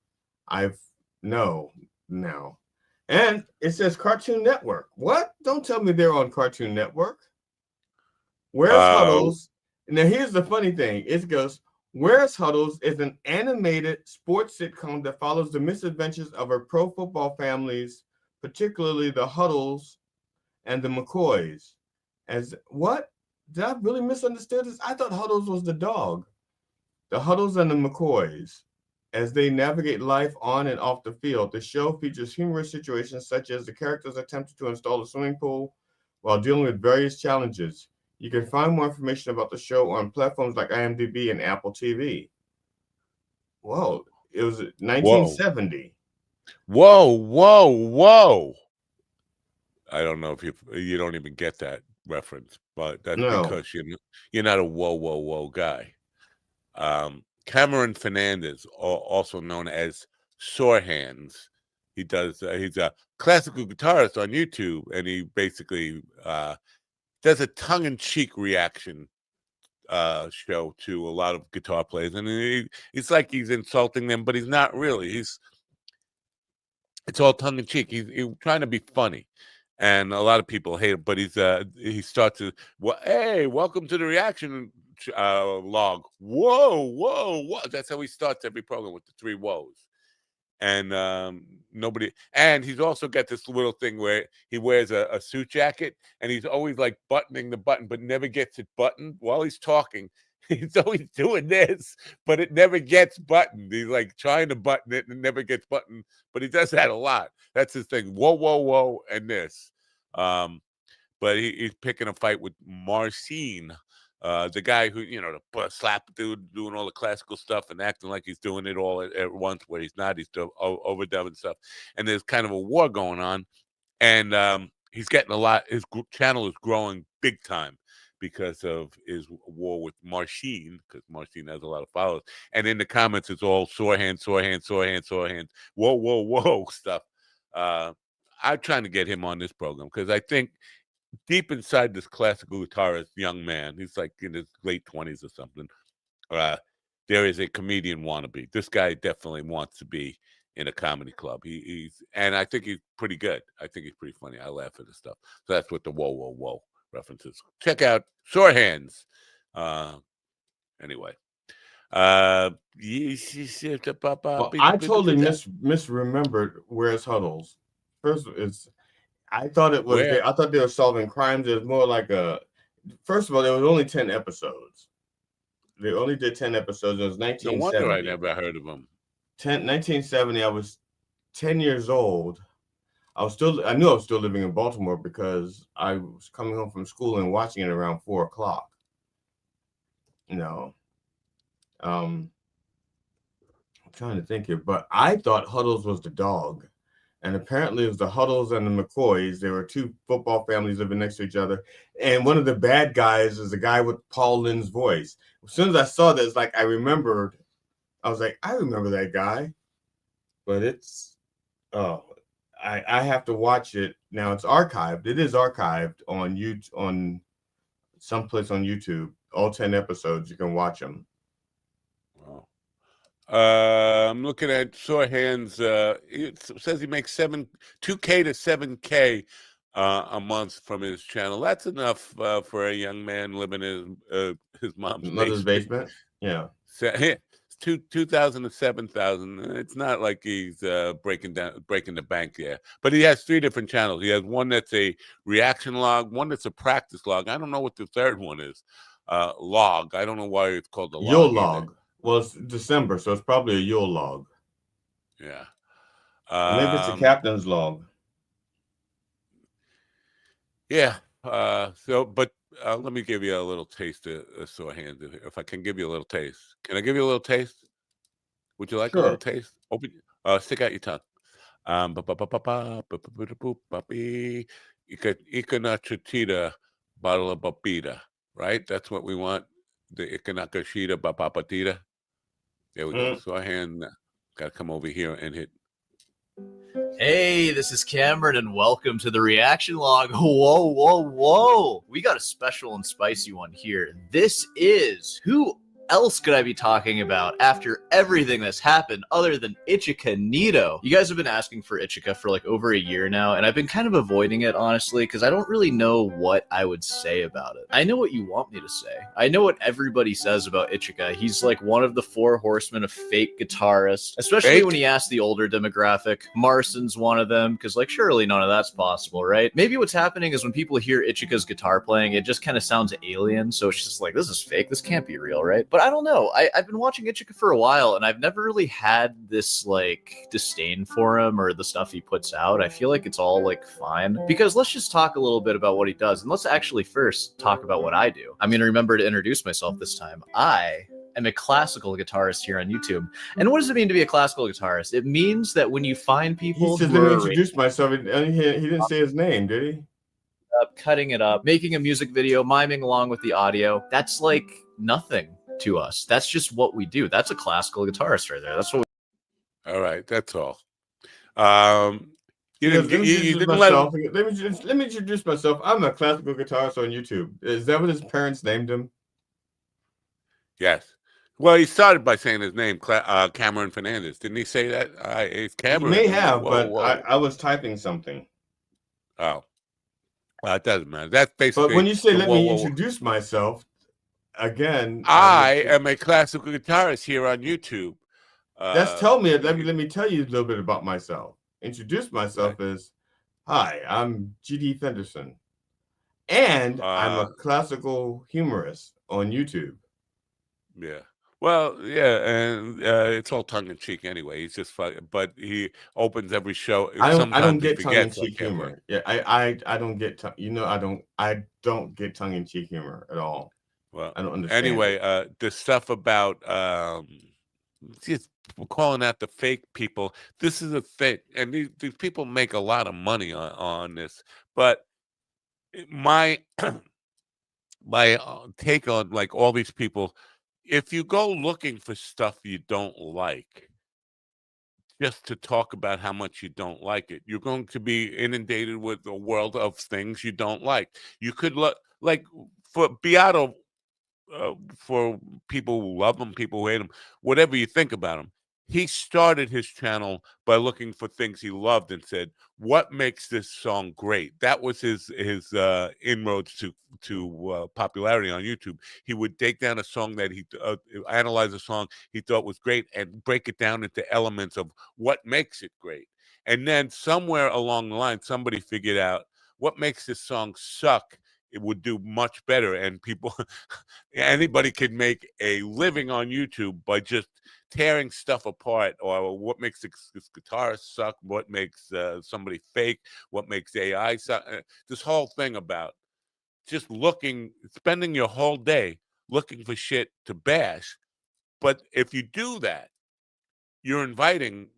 I've know now. And it says Cartoon Network. What? Don't tell me they're on Cartoon Network. Where's Huddles? Now, here's the funny thing. It goes, Where's Huddles is an animated sports sitcom that follows the misadventures of our pro football families, particularly the Huddles and the McCoys. What? Did I really misunderstand this? I thought Huddles was the dog. The Huddles and the McCoys. As they navigate life on and off the field, the show features humorous situations such as the characters attempting to install a swimming pool while dealing with various challenges. You can find more information about the show on platforms like IMDb and Apple TV. Whoa, it was 1970. Whoa. I don't know if you don't even get that reference, but that's because you're not a whoa guy. Cameron Fernandez, also known as Sore Hands, he's a classical guitarist on YouTube, and he basically does a tongue-in-cheek reaction show to a lot of guitar players, and it's like he's insulting them, but he's not really. It's all tongue-in-cheek. He's trying to be funny. And a lot of people hate it, but he starts to, hey, welcome to the reaction log. Whoa. That's how he starts every program, with the 3 whoas. And and he's also got this little thing where he wears a suit jacket, and he's always like buttoning the button, but never gets it buttoned while he's talking. He's always doing this, but it never gets buttoned. He's like trying to button it and it never gets buttoned, but he does that a lot. That's his thing. Whoa, and this. But he's picking a fight with Marcin, the guy who, the slap dude doing all the classical stuff and acting like he's doing it all at once, where he's not. He's overdubbing stuff. And there's kind of a war going on. And he's getting a lot. His channel is growing big time because of his war with Marcin, because Marcin has a lot of followers. And in the comments, it's all sore hands, whoa stuff. I'm trying to get him on this program because I think deep inside this classical guitarist young man, he's like in his late 20s or something, there is a comedian wannabe. This guy definitely wants to be in a comedy club. And I think he's pretty good. I think he's pretty funny. I laugh at his stuff. So that's what the whoa references. Check out Sore Hands. Anyway. Well, I totally misremembered Where's Huddles. First, I thought it was. I thought they were solving crimes. It was more like First of all, there was only 10 episodes. They only did 10 episodes. It was 1970. No wonder I never heard of them. 1970. I was 10 years old. I knew I was still living in Baltimore because I was coming home from school and watching it around 4 o'clock. I'm trying to think here, but I thought Huddles was the dog. And apparently it was the Huddles and the McCoys. There were 2 football families living next to each other. And one of the bad guys is the guy with Paul Lynde's voice. As soon as I saw that, it's like I remember that guy. But I have to watch it. Now it's archived. It is archived on YouTube, on someplace on YouTube. All 10 episodes, you can watch them. Wow. I'm looking at Sore Hands. It says he makes $2K to $7K a month from his channel. That's enough for a young man living in his mom's Mother's basement. Yeah. So, it's 2,000 to 7,000. It's not like he's breaking the bank there. But he has 3 different channels. He has one that's a reaction log, one that's a practice log. I don't know what the third one is. Log. I don't know why it's called the Yule log. log. Well, it's December, so it's probably a Yule log. Yeah. Or maybe it's a captain's log. Yeah. But let me give you a little taste of Sore Hands. If I can give you a little taste. Can I give you a little taste? Would you like a little taste? Open. Stick out your tongue. Ikanachita bottle of papita. Right? That's what we want. The Ikanakashita papapatita. There we go. So I gotta come over here and hit. Hey, this is Cameron, and welcome to the reaction log. Whoa, whoa, whoa. We got a special and spicy one here. This is who else could I be talking about after everything that's happened other than Ichika Nito? You guys have been asking for Ichika for like over a year now, and I've been kind of avoiding it, honestly, because I don't really know what I would say about it. I know what you want me to say. I know what everybody says about Ichika. He's like one of the 4 horsemen of fake guitarists, especially when you ask the older demographic. Marson's one of them, because like surely none of that's possible, right? Maybe what's happening is when people hear Ichika's guitar playing, it just kind of sounds alien, so it's just like, this is fake, this can't be real, right? But I don't know. I've been watching Ichika for a while, and I've never really had this like disdain for him or the stuff he puts out. I feel like it's all like fine. Because let's just talk a little bit about what he does, and let's actually first talk about what I do. I'm gonna remember to introduce myself this time. I am a classical guitarist here on YouTube. And what does it mean to be a classical guitarist? It means that when you find people he said, let me introduce myself, and he didn't say his name, did he? Cutting it up, making a music video, miming along with the audio, that's like nothing to us. That's just what we do. That's a classical guitarist right there. That's what All right, that's all. Let me introduce myself. I'm a classical guitarist on YouTube. Is that what his parents named him? Yes. Well, he started by saying his name, Cameron Fernandez. Didn't he say that? It's Cameron. He may have, but I was typing something. Oh. Well, it doesn't matter. That's basically. But when you say, let me introduce myself, again, I am a classical guitarist here on YouTube. Let me tell you a little bit about myself. Introduce myself as, hi, I'm G.D. Fenderson, and I'm a classical humorist on YouTube. Yeah. Well, yeah, and it's all tongue in cheek anyway. He's just funny, but he opens every show. I don't get tongue in cheek humor. Yeah, I don't get I don't get tongue in cheek humor at all. Well, I don't understand. Anyway, the stuff about just calling out the fake people. This is a thing, and these people make a lot of money on this. But my take on like all these people. If you go looking for stuff you don't like, just to talk about how much you don't like it, you're going to be inundated with a world of things you don't like. You could like for Beato, for people who love him, people who hate him, whatever you think about him. He started his channel by looking for things he loved and said, "What makes this song great?" That was his inroads to popularity on YouTube. He would take down a song that he analyze a song he thought was great and break it down into elements of what makes it great. And then somewhere along the line, somebody figured out what makes this song suck. It would do much better, and people, anybody could make a living on YouTube by just tearing stuff apart, or what makes this guitarist suck, what makes somebody fake, what makes AI suck. This whole thing about just spending your whole day looking for shit to bash. But if you do that, you're inviting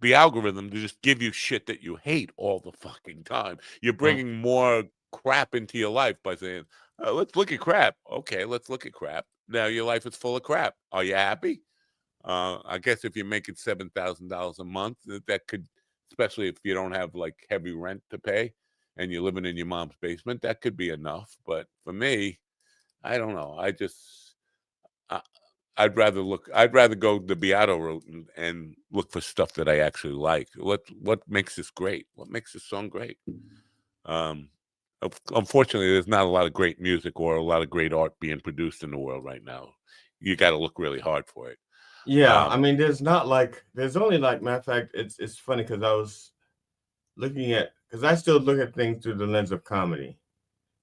the algorithm to just give you shit that you hate all the fucking time. You're bringing more crap into your life by saying, let's look at crap. Okay, let's look at crap. Now your life is full of crap. Are you happy? I guess if you're making $7,000 a month, that could, especially if you don't have like heavy rent to pay and you're living in your mom's basement, that could be enough. But for me, I don't know. I'd rather go the Beato route and look for stuff that I actually like. What makes this great? What makes this song great? Unfortunately, there's not a lot of great music or a lot of great art being produced in the world right now. You got to look really hard for it. Yeah, I mean, there's only like, matter of fact, it's funny because I was because I still look at things through the lens of comedy,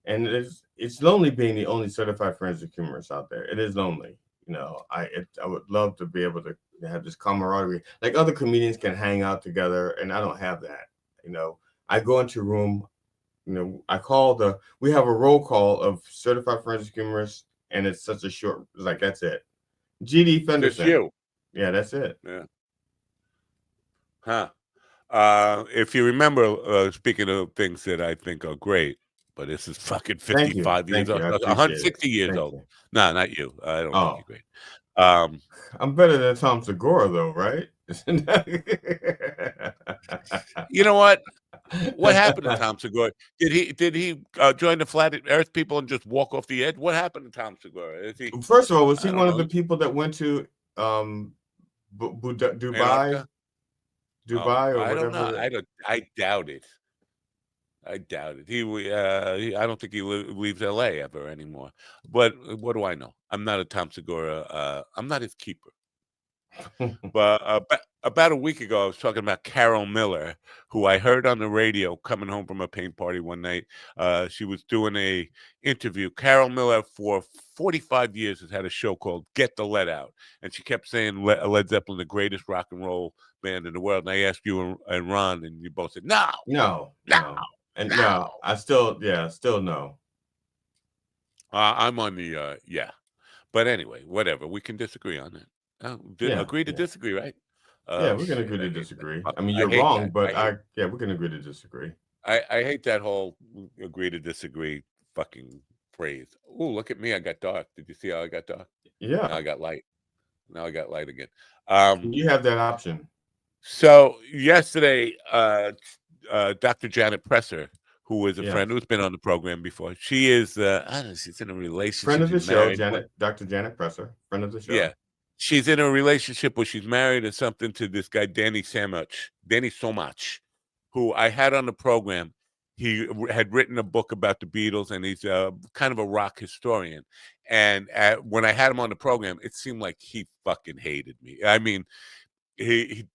and it's lonely being the only certified forensic humorist out there. It is lonely, I would love to be able to have this camaraderie, like other comedians can hang out together, and I don't have that. I go into a room, we have a roll call of certified forensic humorists, and it's such a short, like, that's it. GD Fenderson. Just you. Yeah, that's it. Yeah. Huh. If you remember, speaking of things that I think are great, but this is fucking 55 years old, 160 years old. No, not you. I don't think you're great. I'm better than Tom Segura, though, right? You know what? What happened to Tom Segura? Did he join the Flat Earth people and just walk off the edge? What happened to Tom Segura? First of all, was he one of the people that went to Dubai? Dubai or I whatever? don't know. I doubt it. I doubt it. I don't think he leaves LA ever anymore. But what do I know? I'm not a Tom Segura. I'm not his keeper. But about a week ago, I was talking about Carol Miller, who I heard on the radio coming home from a paint party one night. She was doing a interview. Carol Miller, for 45 years, has had a show called Get the Let Out. And she kept saying Led Zeppelin, the greatest rock and roll band in the world. And I asked you and Ron, and you both said, no. And no, I still no. I'm on the, yeah. But anyway, whatever. We can disagree on it. Agree to disagree, right? Yeah, we're gonna agree to disagree. I mean, you're wrong, but we're gonna agree to disagree. I hate that whole agree to disagree fucking phrase. Oh, look at me, I got dark. Did you see how I got dark? Yeah. Now I got light. Now I got light again. You have that option. So yesterday, Dr. Janet Presser, who is a friend who's been on the program before, she is I don't know, she's in a relationship. Friend of the show, Dr. Janet Presser, friend of the show. Yeah. She's in a relationship where she's married or something to this guy, Danny Somach, who I had on the program. He had written a book about the Beatles, and he's kind of a rock historian. And when I had him on the program, it seemed like he fucking hated me. I mean, he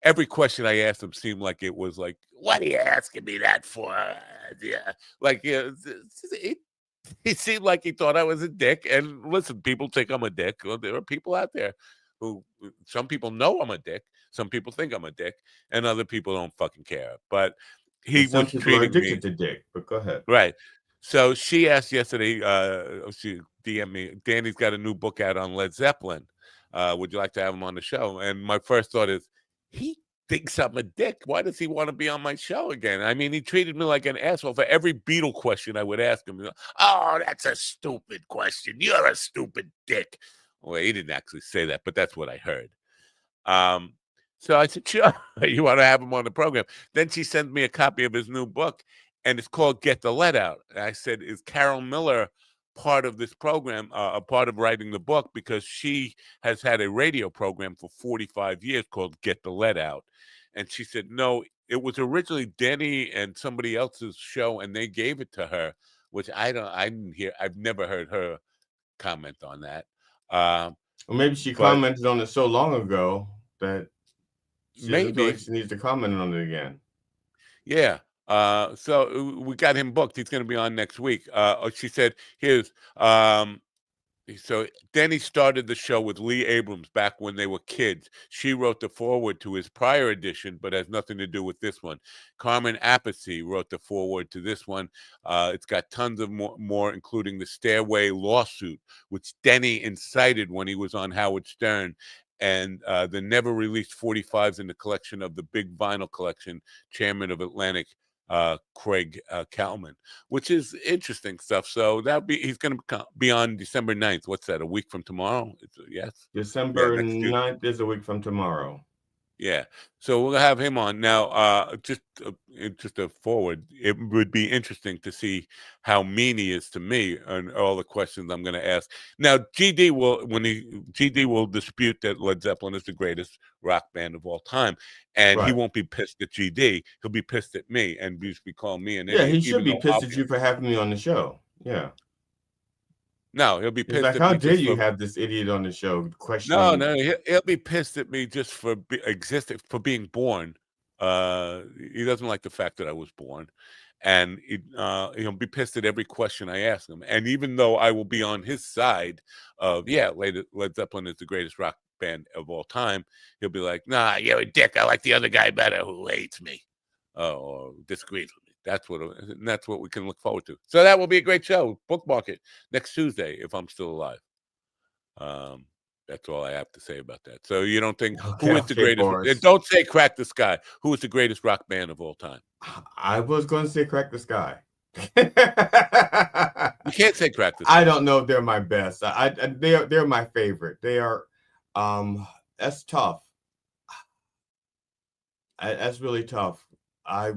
every question I asked him seemed like it was like, what are you asking me that for? Yeah. Like, he seemed like he thought I was a dick. And listen, people think I'm a dick. Well, there are people out there who, some people know I'm a dick. Some people think I'm a dick. And other people don't fucking care. But he was treating me. Addicted to dick, but go ahead. Right. So she asked yesterday, she DM'd me, Danny's got a new book out on Led Zeppelin. Would you like to have him on the show? And my first thought is, he thinks I'm a dick. Why does he want to be on my show again? I mean, he treated me like an asshole. For every Beatle question I would ask him, oh, that's a stupid question. You're a stupid dick. Well, he didn't actually say that, but that's what I heard. So I said, sure, you want to have him on the program. Then she sent me a copy of his new book, and it's called Get the Let Out. And I said, is Carol Miller part of this program, a part of writing the book? Because she has had a radio program for 45 years called Get the Let Out. And she said, no, it was originally Denny and somebody else's show, and they gave it to her, which I didn't hear. I've never heard her comment on that. Well, maybe she commented on it so long ago that she needs to comment on it again. Yeah. So we got him booked. He's going to be on next week. She said, so Denny started the show with Lee Abrams back when they were kids. She wrote the foreword to his prior edition, but has nothing to do with this one. Carmen Appice wrote the foreword to this one. It's got tons of more, including the Stairway lawsuit, which Denny incited when he was on Howard Stern, and the never released 45s in the collection of the Big Vinyl Collection, chairman of Atlantic, Craig Kalman, which is interesting stuff. So he's going to be on December 9th. What's that, a week from tomorrow? Yes. December 9th is a week from tomorrow. Yeah, so we'll have him on now. Just a forward, it would be interesting to see how mean he is to me and all the questions I'm going to ask. Now, GD will dispute that Led Zeppelin is the greatest rock band of all time, and he Right. won't be pissed at GD. He'll be pissed at me and be calling me an Yeah, idiot, he should even be though pissed at you for having me on the show. Yeah. no, he'll be He's pissed like, at how me dare just you for. have this idiot on the show No, questioning? no, he'll be pissed at me just for existing, for being born. He doesn't like the fact that I was born, and he'll be pissed at every question I ask him. And even though I will be on his side of, yeah, Led Zeppelin is the greatest rock band of all time, he'll be like, nah, you're a dick. I like the other guy better who hates me, or disagrees with me. That's what we can look forward to. So that will be a great show. Bookmark it next Tuesday if I'm still alive. That's all I have to say about that. So you don't think Okay, who is the okay, greatest? Boris. Don't say Crack the Sky. Who is the greatest rock band of all time? I was going to say Crack the Sky. You can't say Crack the Sky. I don't know if they're my best. They're my favorite. They are. That's tough. That's really tough. I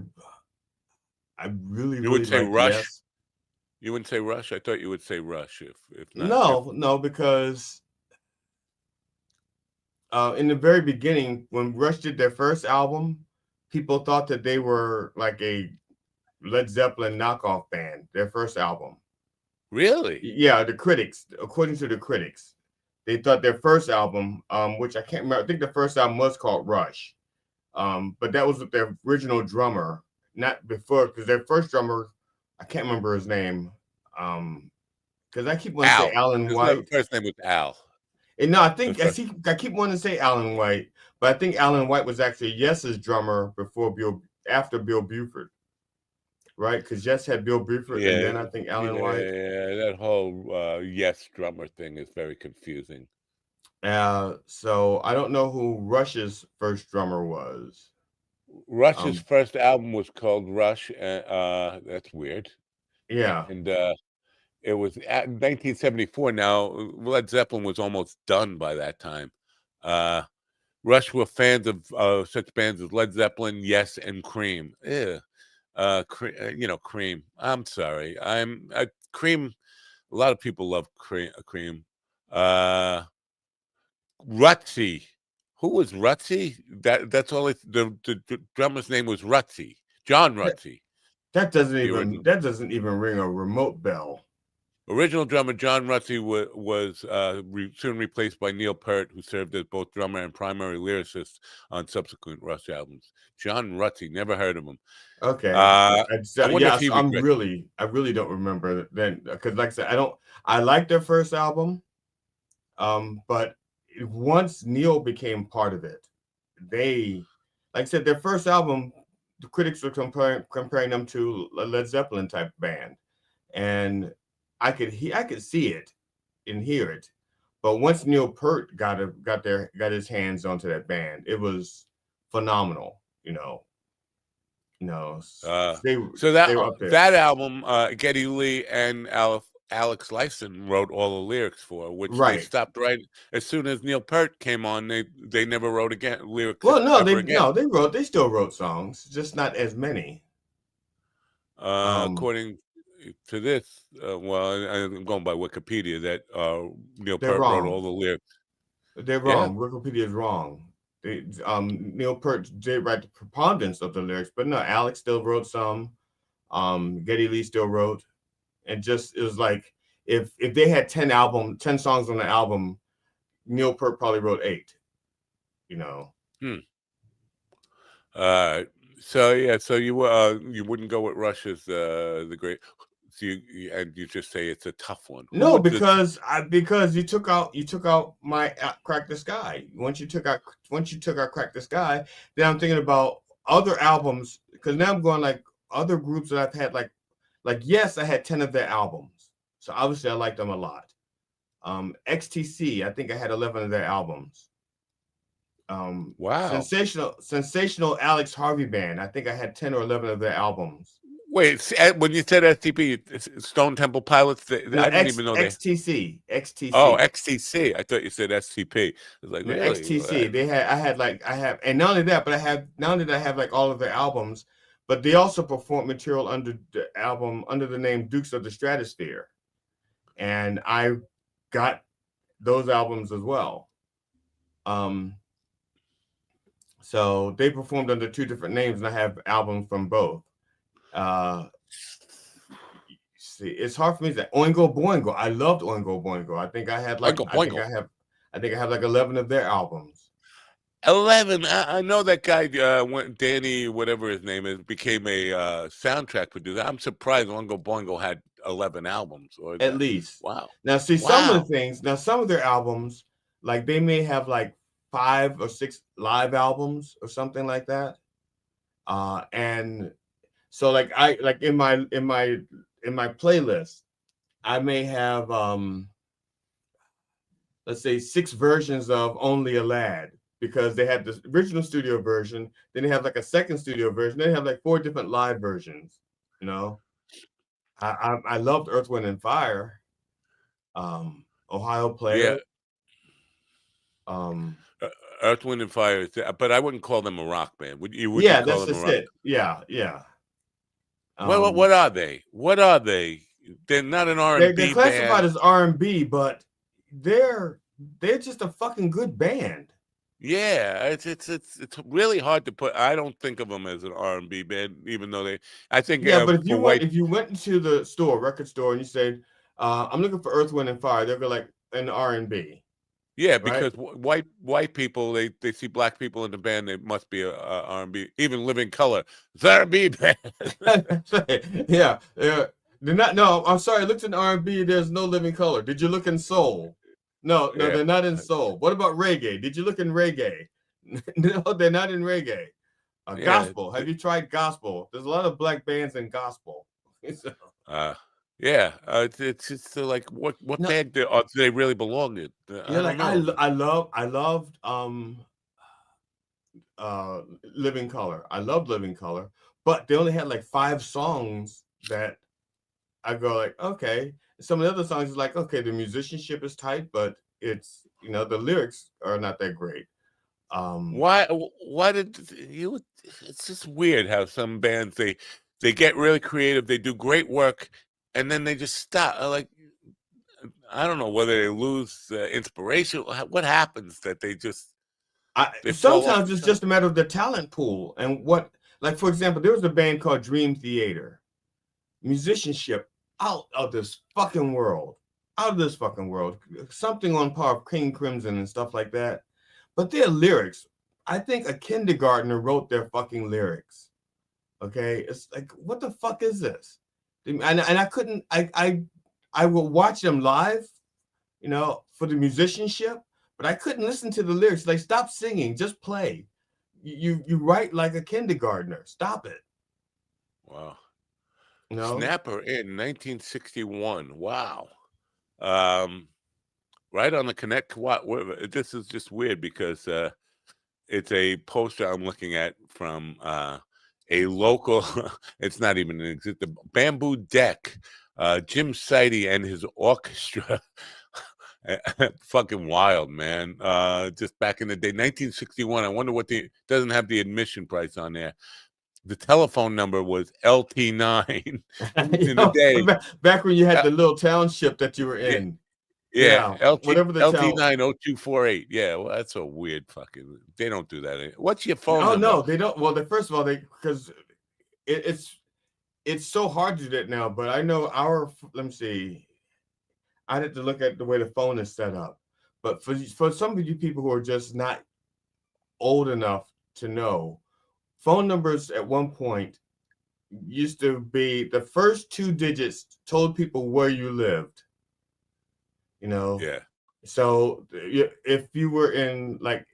You would really say like Rush. Yes. You wouldn't say Rush. I thought you would say Rush. If not, No, because in the very beginning, when Rush did their first album, people thought that they were like a Led Zeppelin knockoff band. Their first album. Really? Yeah, the critics, according to the critics, they thought their first album, which I can't remember, I think the first album was called Rush, but that was with their original drummer, not before, because their first drummer, I can't remember his name, because I keep wanting to say Alan His White. first name was Al. And no, I keep wanting to say Alan White, but I think Alan White was actually Yes's drummer after Bill Buford. Right, because Yes had Bill Buford, and then I think Alan White. Yeah, that whole Yes drummer thing is very confusing. So I don't know who Rush's first drummer was. Rush's first album was called Rush. That's weird. Yeah, and it was at 1974. Now Led Zeppelin was almost done by that time. Rush were fans of such bands as Led Zeppelin, Yes, and Cream. Cream. I'm sorry. Cream. A lot of people love Cream. Rutsy. Who was Rutsy? That's all. The drummer's name was Rutsy. John Rutsy. That doesn't even ring a remote bell. Original drummer John Rutsy was soon replaced by Neil Peart, who served as both drummer and primary lyricist on subsequent Rush albums. John Rutsy, never heard of him. Okay. I wonder if he I really don't remember then, because like I said, I like their first album, but once Neil became part of it, like I said, their first album, the critics were comparing them to a Led Zeppelin type band, and I could see it and hear it, but once Neil Peart got his hands onto that band, it was phenomenal. So that album, Geddy Lee and Alex Lifeson wrote all the lyrics for, which they stopped writing as soon as Neil Peart came on. They never wrote lyrics. Well, no, they still wrote songs, just not as many. According to this, I'm going by Wikipedia, that Neil Peart wrote all the lyrics. They're wrong. Yeah. Wikipedia is wrong. Neil Peart did write the preponderance of the lyrics, but no, Alex still wrote some. Geddy Lee still wrote, and it was like if they had 10 songs on the album, Neil Peart probably wrote 8. So you wouldn't go with Rush as the great. So you just say it's a tough one. No, because you took out my Crack the Sky. Once you took out Crack the Sky, then I'm thinking about other albums, because now I'm going like other groups that I've had like Yes, I had 10 of their albums, so obviously I like them a lot. XTC, I think I had 11 of their albums. Wow. Sensational Alex Harvey Band, I think I had 10 or 11 of their albums. Wait, when you said STP, it's Stone Temple Pilots. I didn't even know they. XTC. Oh, XTC. I thought you said STP. I was like, No, really? XTC. And not only that, but not only did I have like all of their albums, but they also performed material under the album under the name Dukes of the Stratosphere, and I got those albums as well. So they performed under two different names, and I have albums from both. See, it's hard for me to say Oingo Boingo. I loved Oingo Boingo. I think I had like Oingo I think Boingo. I have like 11 of their albums. 11. I know that guy, Danny, whatever his name is, became a soundtrack producer. I'm surprised Oingo Boingo had 11 albums. At least. Wow. Now, see, some of their albums, like they may have like 5 or 6 live albums or something like that. And so like in my playlist, I may have let's say 6 versions of Only a Lad, because they had the original studio version, then they have like a second studio version, then they have like 4 different live versions, you know. I loved Earth, Wind and Fire, Ohio Players. Yeah. Earth, Wind and Fire, but I wouldn't call them a rock band. Would you Yeah, call that's them just a rock? it. Yeah. What are they? What are they? They're not an R&B They're classified band. as R&B, but they're just a fucking good band. Yeah, it's really hard to put. I don't think of them as an R&B band, even though they. I think Yeah, but if you white, went into the record store, and you said, "I'm looking for Earth, Wind and Fire," they'll go like an R&B. yeah, right? because white people they see black people in the band, they must be a R&B. Even Living Color, they're R&B band. yeah, they're not. No, I'm sorry. I looked in R&B. There's no Living Color. Did you look in soul? No, Yeah. they're not in soul. What about reggae? Did you look in reggae? No, they're not in reggae. Yeah, gospel. Have you tried gospel? There's a lot of black bands in gospel. So, yeah, it's just like what band do they really belong in? I don't know. I loved Living Color. I loved Living Color, but they only had like 5 songs that I go like, okay. Some of the other songs is like, okay, the musicianship is tight, but it's, you know, the lyrics are not that great. Why did you? It's just weird how some bands they get really creative, they do great work, and then they just stop. Like, I don't know whether they lose inspiration. What happens that they just they fall off sometimes the it's top? just a matter of the talent pool and what, like, for example, there was a band called Dream Theater. Musicianship out of this fucking world. Something on par of King Crimson and stuff like that. But their lyrics, I think a kindergartner wrote their fucking lyrics. Okay, it's like, what the fuck is this? And I couldn't. I will watch them live, you know, for the musicianship, but I couldn't listen to the lyrics. Like, stop singing, just play. You write like a kindergartner. Stop it. Wow. No. Snapper in 1961. Wow. Right on the connect. This is just weird because it's a poster I'm looking at from a local. It's not even an existing Bamboo Deck. Jim Sidey and his orchestra. Fucking wild, man. Just back in the day, 1961. I wonder what doesn't have the admission price on there. The telephone number was LT9 in the day. Back when you had the little township that you were in. Yeah. Whatever the LT90248. Yeah, well, that's a weird fucking. They don't do that. What's your phone number? No, they don't. Well, first of all, because it's so hard to do that now. But I know let me see. I had to look at the way the phone is set up. But for some of you people who are just not old enough to know, phone numbers at one point used to be the first 2 digits told people where you lived. You know. Yeah. So if you were in like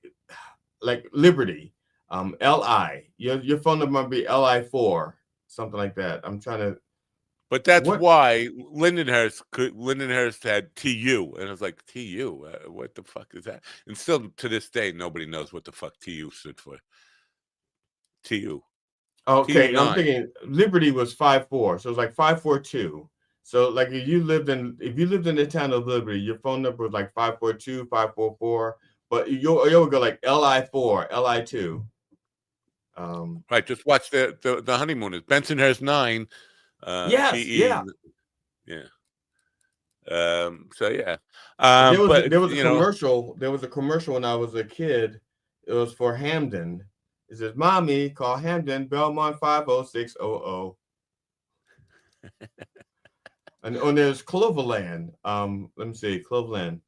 Liberty, LI, your phone number might be LI4, something like that. I'm trying to. But that's why Lindenhurst had TU, and I was like, TU, what the fuck is that? And still to this day, nobody knows what the fuck TU stood for. TU. Okay, I'm T9. thinking Liberty was 5-4, so it's like 542. So like if you lived in the town of Liberty, your phone number was like 542, 544, but you would go like LI4, LI2. Right. Just watch the honeymooners. Bensonhurst 9. Yes, TE. yeah. Yeah. So yeah. There was But a commercial. There was a commercial when I was a kid. It was for Hamden. It says, "Mommy, call Hamden, Belmont 50600." And there's Cloverland. Let me see, Cloverland.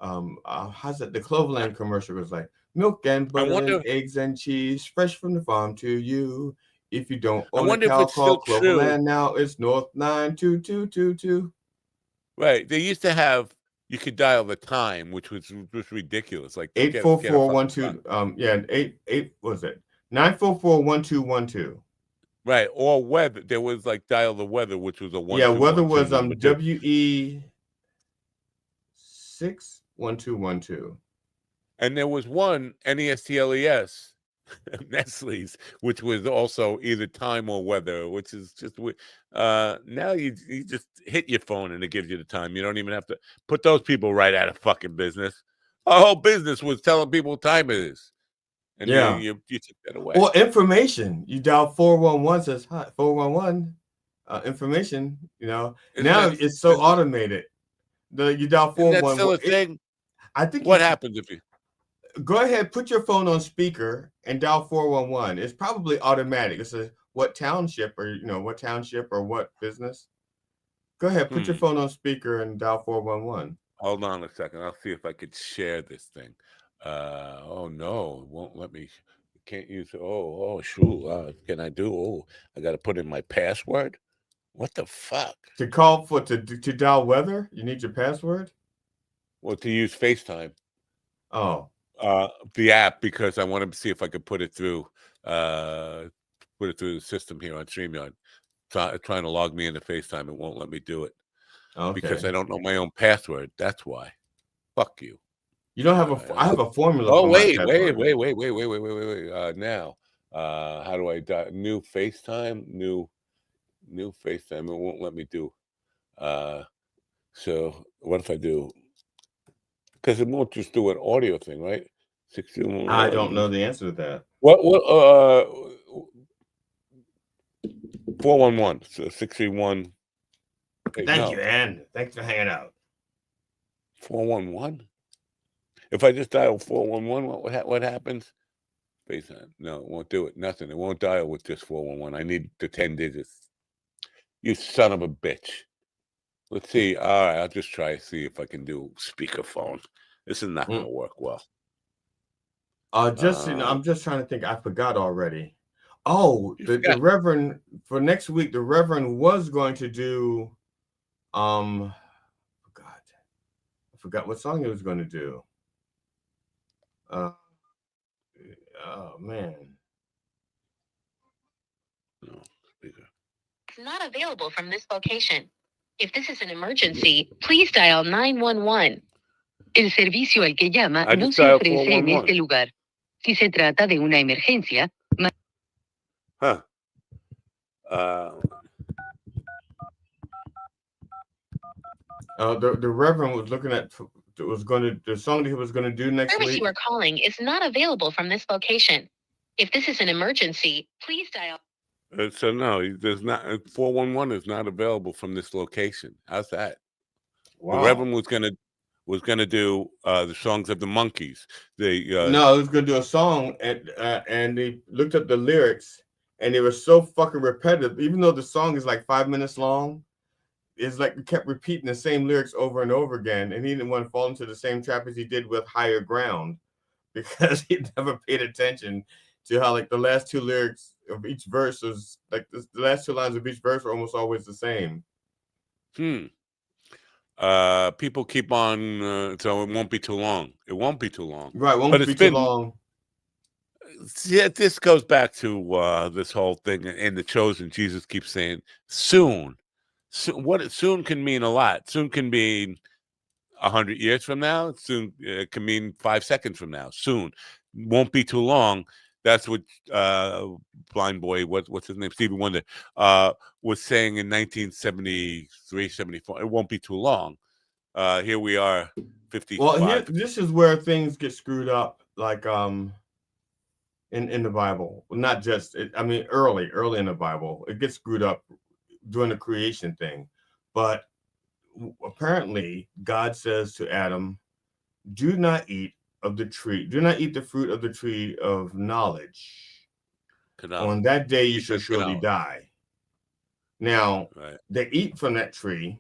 How's that? The Cloverland commercial was like, "Milk and I butter and wonder. eggs and cheese, fresh from the farm to you. If you don't I own a wonder if cow, it's still call true. Cloverland now. It's North 92222." Right. They used to have. You could dial the time, which was ridiculous. Like Eight get four a four one fucking time. two. Yeah, eight. What was it? 944-1212. Right. Or weather. There was like dial the weather, which was a Yeah, weather 1212 was number too. WE61212. And there was one NESTLES, Nestle's, which was also either time or weather, which is just weird. Now you just hit your phone and it gives you the time. You don't even have to put those people right out of fucking business. Our whole business was telling people what time it is, and Yeah. you took that away. Or information. You dial 411, says hi, 411. Information. Now it's so automated. You dial Isn't that 411. still a thing? I think What happens if you go ahead, put your phone on speaker and dial 411. It's probably automatic. It says what township or what business. Go ahead, put your phone on speaker and dial 411. Hold on a second. I'll see if I could share this thing. Oh no, it won't let me. Can't use. Shoot. Can I do? Oh, I got to put in my password. What the fuck? To call to dial weather, you need your password. Well, to use FaceTime. Oh. The app, because I want to see if I could put it through the system here on StreamYard. Trying to log me into FaceTime, it won't let me do it. Okay. Because I don't know my own password. That's why. Fuck you. You don't have I have a formula. Oh, for wait. my Now, how do I new FaceTime? New FaceTime. It won't let me do. So what if I do? Because it won't just do an audio thing, right? I don't know the answer to that. What 411. So 631. Thank you, Ann. Thanks for hanging out. 411. If I just dial 411, what happens? FaceTime. No, it won't do it. Nothing. It won't dial with just 411. I need the 10 digits. You son of a bitch. Let's see. All right, I'll just try to see if I can do speakerphone. This is not going to work well. I'm just trying to think. I forgot already. Oh, the Reverend for next week. The Reverend was going to do. I forgot what song he was going to do. Oh man. No, not available from this location. If this is an emergency, please dial 911. El servicio al que llama no se ofrece en este lugar. Si se trata de una emergencia. The Reverend was looking at the song that he was going to do next week. The service you are calling is not available from this location. If this is an emergency, please dial. So no, there's not. 411 is not available from this location. How's that? Wow. The Reverend was gonna do the songs of the Monkees. No, he was gonna do a song, and they looked up the lyrics, and they were so fucking repetitive. Even though the song is like 5 minutes long, it's like he kept repeating the same lyrics over and over again, and he didn't want to fall into the same trap as he did with Higher Ground, because he never paid attention to how like the last two lyrics of each verse was like the last two lines of each verse were almost always the same. People keep on, so it won't be too long. It won't be too long. Right, won't be too long. Yeah, this goes back to this whole thing in The Chosen. Jesus keeps saying soon. Soon can mean a lot. Soon can mean 100 years from now. Soon can mean 5 seconds from now. Soon won't be too long. That's what Blind Boy, what's his name, Stevie Wonder, was saying in 1973, 74. It won't be too long. Here we are, 55. Well, this is where things get screwed up, like in the Bible. Not just, early in the Bible, it gets screwed up during the creation thing. But apparently, God says to Adam, "Do not eat of the tree. Do not eat the fruit of the tree of knowledge. On that day, you shall surely die." Now, they eat from that tree,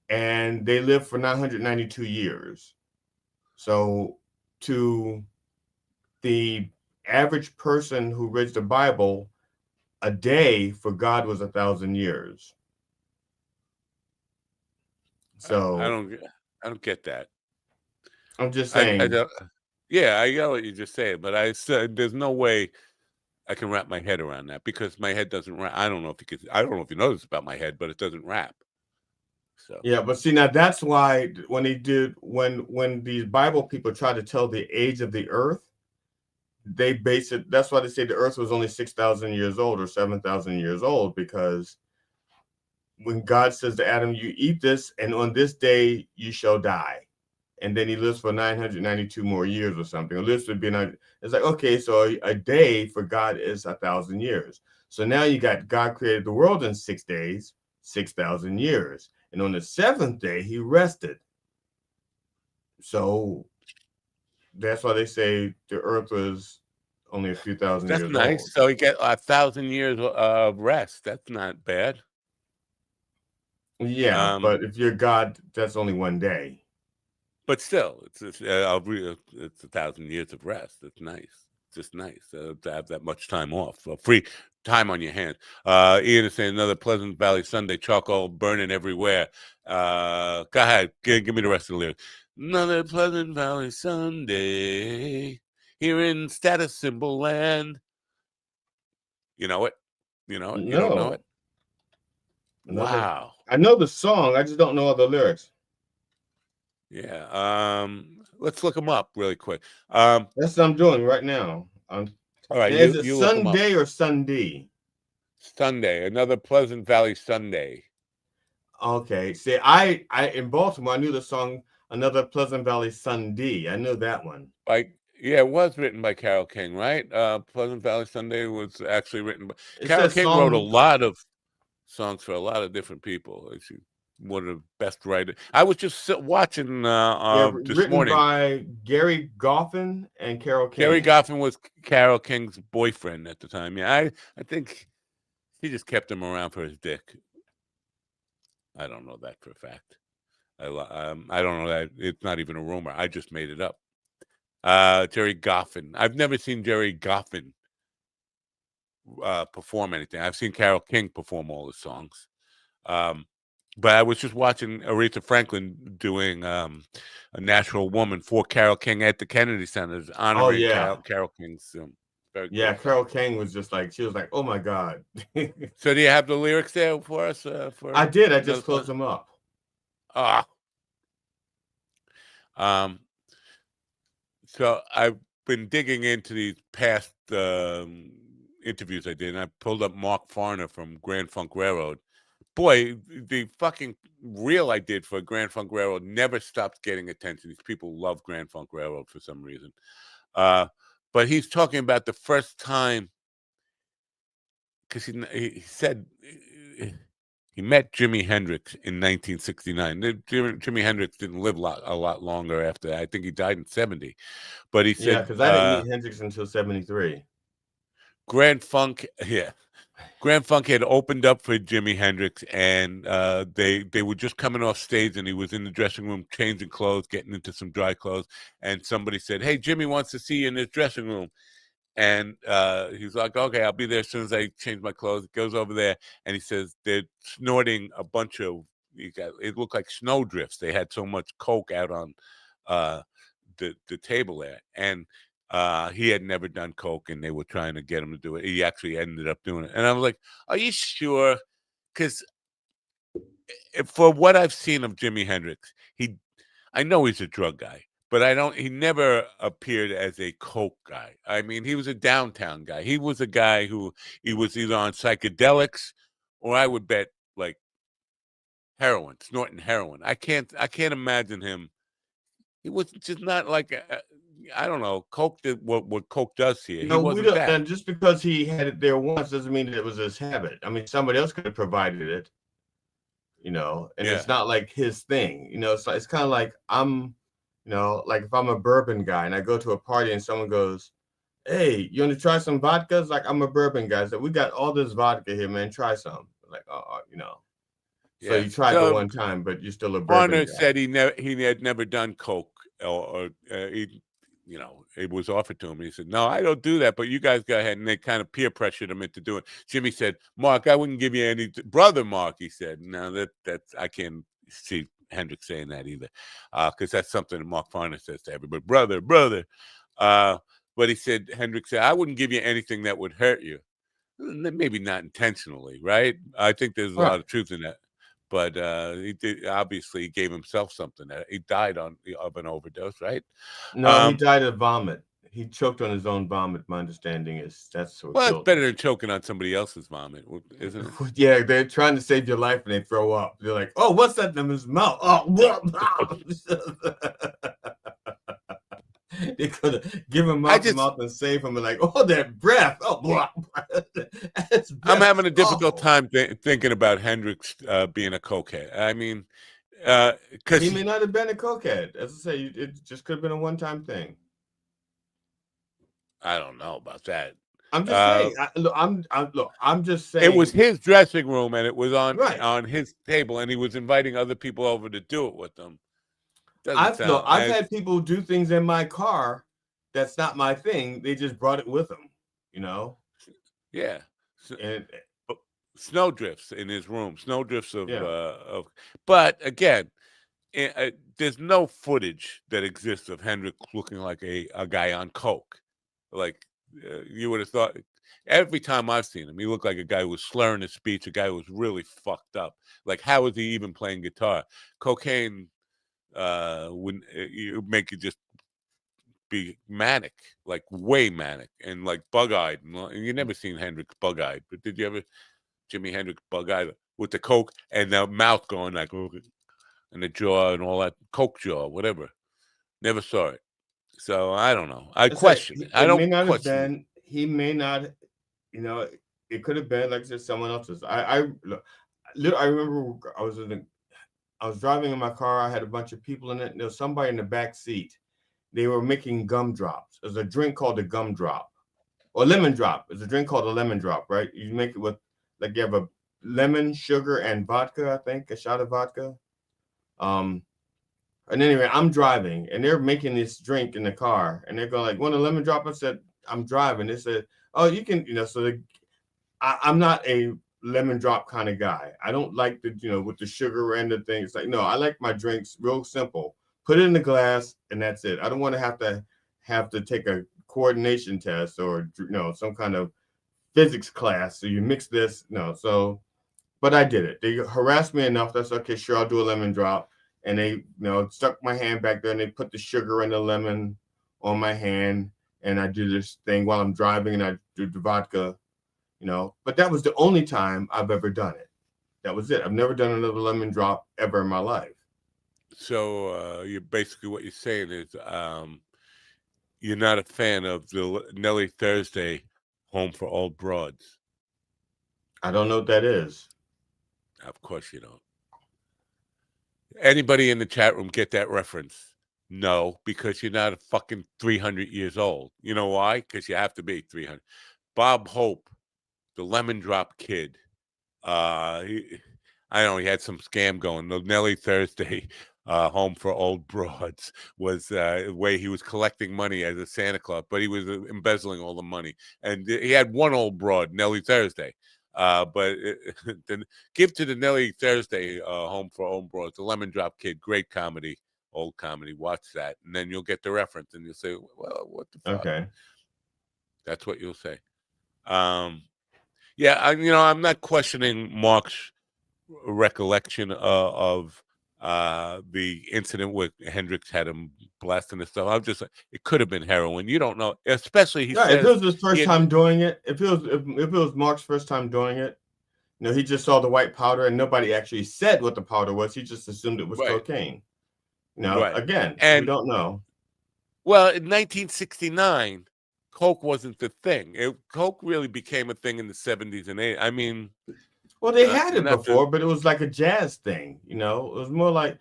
and they live for 992 years. So, to the average person who reads the Bible, a day for God was 1,000 years. So I don't get that. I'm just saying. I get what you just said, but I said there's no way I can wrap my head around that, because my head doesn't wrap. I don't know if you know this about my head, but it doesn't wrap. So yeah, but see, now that's why when these Bible people try to tell the age of the earth, they base it. That's why they say the earth was only 6,000 years old or 7,000 years old, because when God says to Adam, "You eat this, and on this day you shall die," and then he lives for 992 more years or something. It's like, okay, so a day for God is 1,000 years. So now you got God created the world in 6 days, 6,000 years. And on the seventh day, he rested. So that's why they say the earth was only a few thousand years old. That's nice. So you get 1,000 years of rest. That's not bad. Yeah, but if you're God, that's only one day. But still, it's 1,000 years of rest. It's nice. It's just nice to have that much time off, free time on your hands. Ian is saying another Pleasant Valley Sunday, charcoal burning everywhere. Go ahead, give me the rest of the lyrics. Another Pleasant Valley Sunday here in status symbol land. You know it? You know it? You don't know it? Wow. I know the song. I just don't know all the lyrics. Yeah. Let's look them up really quick. That's what I'm doing right now. All right. Is it Sunday or Sunday? Sunday. Another Pleasant Valley Sunday. Okay. See, I in Baltimore, I knew the song "Another Pleasant Valley Sunday." I knew that one. Yeah, it was written by Carole King, right? Pleasant Valley Sunday was actually written by Carole King. Wrote a lot of songs for a lot of different people. She's one of the best writers. I was just watching this morning. By Gary Goffin and Carole King. Gary Goffin was Carole King's boyfriend at the time. Yeah, I think he just kept him around for his dick. I don't know that for a fact. I don't know that. It's not even a rumor. I just made it up. Jerry Goffin. I've never seen Jerry Goffin perform anything. I've seen Carole King perform all the songs. But I was just watching Aretha Franklin doing a Natural Woman for Carole King at the Kennedy Center, honoring Carole King's. Very cool. Carole King was just like, she was like, oh my God. So do you have the lyrics there for us? I did. I just closed them up. So I've been digging into these past interviews I did, and I pulled up Mark Farner from Grand Funk Railroad. Boy, the fucking reel I did for Grand Funk Railroad never stopped getting attention. These people love Grand Funk Railroad for some reason. But he's talking about the first time, because he said he met Jimi Hendrix in 1969. Jimi Hendrix didn't live a lot longer after that. I think he died in 70. But he said, because I didn't meet Hendrix until 73. Grand Funk had opened up for Jimi Hendrix, and they were just coming off stage, and he was in the dressing room changing clothes, getting into some dry clothes, and somebody said, "Hey, Jimmy wants to see you in his dressing room." And he's like, "Okay, I'll be there as soon as I change my clothes." He goes over there, and he says they're snorting a bunch of, it looked like snowdrifts. They had so much coke out on the table there, and he had never done coke, and they were trying to get him to do it. He actually ended up doing it, and I was like, "Are you sure?" Because for what I've seen of Jimi Hendrix, I know he's a drug guy, but he never appeared as a coke guy. I mean, he was a downtown guy. He was a guy who he was either on psychedelics or I would bet like heroin, snorting heroin. I can't imagine him. He was just not like I don't know. Coke did what coke does here. He wasn't we don't. that. And just because he had it there once doesn't mean that it was his habit. I mean, somebody else could have provided it, and it's not like his thing. It's kind of like like if I'm a bourbon guy and I go to a party and someone goes, "Hey, you want to try some vodka?" It's like, I'm a bourbon guy, so we got all this vodka here, man. Try some. Like, So you tried the one time, but you're still a bourbon Warner guy. said he had never done coke, or he, it was offered to him. He said, "No, I don't do that, but you guys go ahead." And they kind of peer pressured him into doing it. Jimmy said, "Mark, I wouldn't give you any." Brother Mark, he said, "No, that's I can't see Hendrix saying that either, because that's something that Mark Farner says to everybody, brother. But he said, Hendrix said, I wouldn't give you anything that would hurt you. Maybe not intentionally, right? I think there's a lot of truth in that. But he did, obviously, he gave himself something. He died of an overdose, right? No, he died of vomit. He choked on his own vomit. My understanding is that's what killed it's better than choking on somebody else's vomit, isn't it? Yeah, they're trying to save your life and they throw up. They're like, "Oh, what's that in his mouth?" Oh, they could have given him mouth to mouth and save him. And like, "Oh, that breath! Oh, breath. I'm having a difficult time thinking about Hendrix being a cokehead. I mean, because he may not have been a cokehead. As I say, it just could have been a one-time thing. I don't know about that. I'm just saying. I'm just saying. It was his dressing room, and it was on his table, and he was inviting other people over to do it with them. I've had people do things in my car that's not my thing. They just brought it with them, Yeah. And snow drifts in his room. Snow drifts of but again, there's no footage that exists of Hendrix looking like a guy on coke. Like you would have thought. Every time I've seen him, he looked like a guy who was slurring his speech, a guy who was really fucked up. Like, how was he even playing guitar? Cocaine would make you just be manic, like way manic, and like bug-eyed. And you never seen Hendrix bug-eyed, but did you ever Jimi Hendrix bug-eyed with the coke and the mouth going like, and the jaw and all that, coke jaw, whatever? Never saw it. So I don't know. I question it. I don't question it. He may not, it could have been like just someone else's. I remember I was driving in my car. I had a bunch of people in it. And there was somebody in the back seat. They were making gumdrops. There's a drink called a gumdrop, or lemon drop. There's a drink called a lemon drop, right? You make it with, like, you have a lemon, sugar, and vodka. I think a shot of vodka. And anyway, I'm driving, and they're making this drink in the car, and they're going like, "Want a lemon drop?" I said, "I'm driving." They said, "Oh, you can," So I'm not a lemon drop kind of guy. I don't like the, with the sugar and the things. Like, no, I like my drinks real simple. Put it in the glass, and that's it. I don't want to have to take a coordination test or some kind of physics class. So you mix this, no. So, but I did it. They harassed me enough. That's okay. Sure, I'll do a lemon drop. And they, stuck my hand back there, and they put the sugar and the lemon on my hand, and I do this thing while I'm driving, and I do the vodka, But that was the only time I've ever done it. That was it. I've never done another lemon drop ever in my life. So you're basically, what you're saying is you're not a fan of the Nelly Thursday Home for Old Broads. I don't know what that is. Of course you don't. Anybody in the chat room get that reference? No, because you're not a fucking 300 years old. You know why? Because you have to be 300. Bob Hope, the Lemon Drop Kid. I don't know, he had some scam going. The Nelly Thursday Home for Old Broads was the way he was collecting money as a Santa Claus, but he was embezzling all the money. And he had one old broad, Nelly Thursday. But then give to the Nelly Thursday Home for Old Broads, the Lemon Drop Kid, great comedy, old comedy. Watch that, and then you'll get the reference, and you'll say, "Well, what the fuck?" Okay, that's what you'll say. Yeah, I'm not questioning Mark's recollection of the incident where Hendrix had him blasting his stuff. I'm just like, it could have been heroin. You don't know, especially he says if it was his first time doing it, if it was Mark's first time doing it, he just saw the white powder and nobody actually said what the powder was. He just assumed it was cocaine. Again, we don't know. Well, in 1969, coke wasn't the thing. Coke really became a thing in the 70s and 80s. I mean, well, they had it before, but it was like a jazz thing. It was more like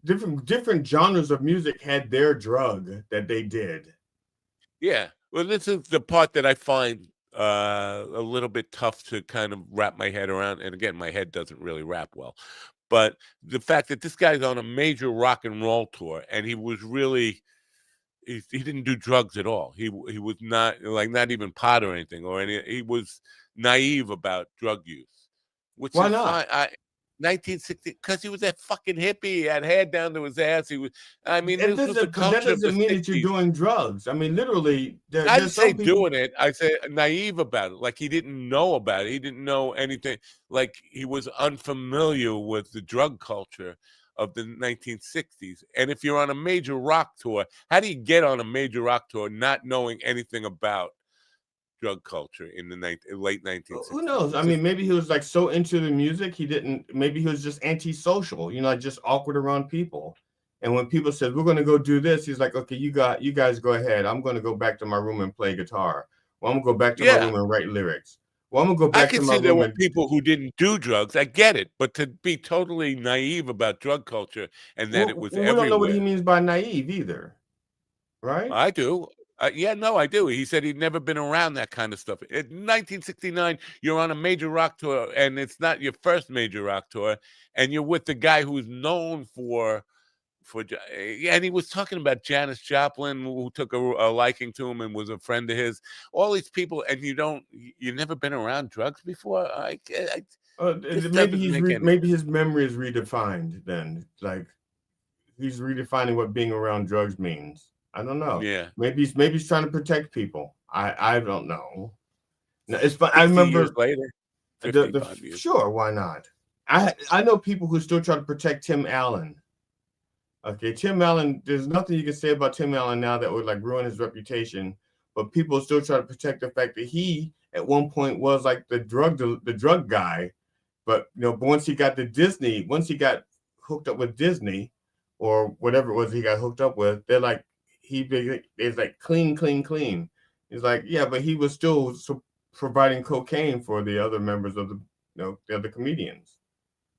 different genres of music had their drug that they did. Yeah. Well, this is the part that I find a little bit tough to kind of wrap my head around. And again, my head doesn't really wrap well. But the fact that this guy's on a major rock and roll tour, and he was really, he didn't do drugs at all. He was not even pot or anything he was naive about drug use. Which Why is not? Fine. 1960, because he was that fucking hippie. He had hair down to his ass. He was. I mean, this was the culture of the 60s. That doesn't mean that you're doing drugs. I mean, literally. I didn't say doing it. I said naive about it. Like he didn't know about it. He didn't know anything. Like he was unfamiliar with the drug culture of the 1960s. And if you're on a major rock tour, how do you get on a major rock tour not knowing anything about drug culture in the late 1960s? Who knows? I mean, maybe he was like so into the music maybe he was just antisocial, like just awkward around people. And when people said we're going to go do this, he's like, okay, you guys go ahead. I'm going to go back to my room and play guitar. Well, I'm going to go back to my room and write lyrics. Well, I'm going to go back to my room. There were people who didn't do drugs. I get it, but to be totally naive about drug culture and that it was everywhere. We don't know what he means by naive either, right? I do. I do. He said he'd never been around that kind of stuff. In 1969, you're on a major rock tour, and it's not your first major rock tour, and you're with the guy who's known for, and he was talking about Janis Joplin, who took a liking to him and was a friend of his. All these people, and you've never been around drugs before. Maybe his memory is redefined. Then, like, he's redefining what being around drugs means. I don't know. Yeah. Maybe he's trying to protect people. I don't know. No, it's fun. I remember years later. 55 years. Sure, why not? I know people who still try to protect Tim Allen. Okay, Tim Allen. There's nothing you can say about Tim Allen now that would like ruin his reputation. But people still try to protect the fact that he at one point was like the drug guy. But once he got hooked up with Disney, or whatever it was he got hooked up with, they're like. It's like clean. He's like, yeah, but he was still providing cocaine for the other members of the other comedians.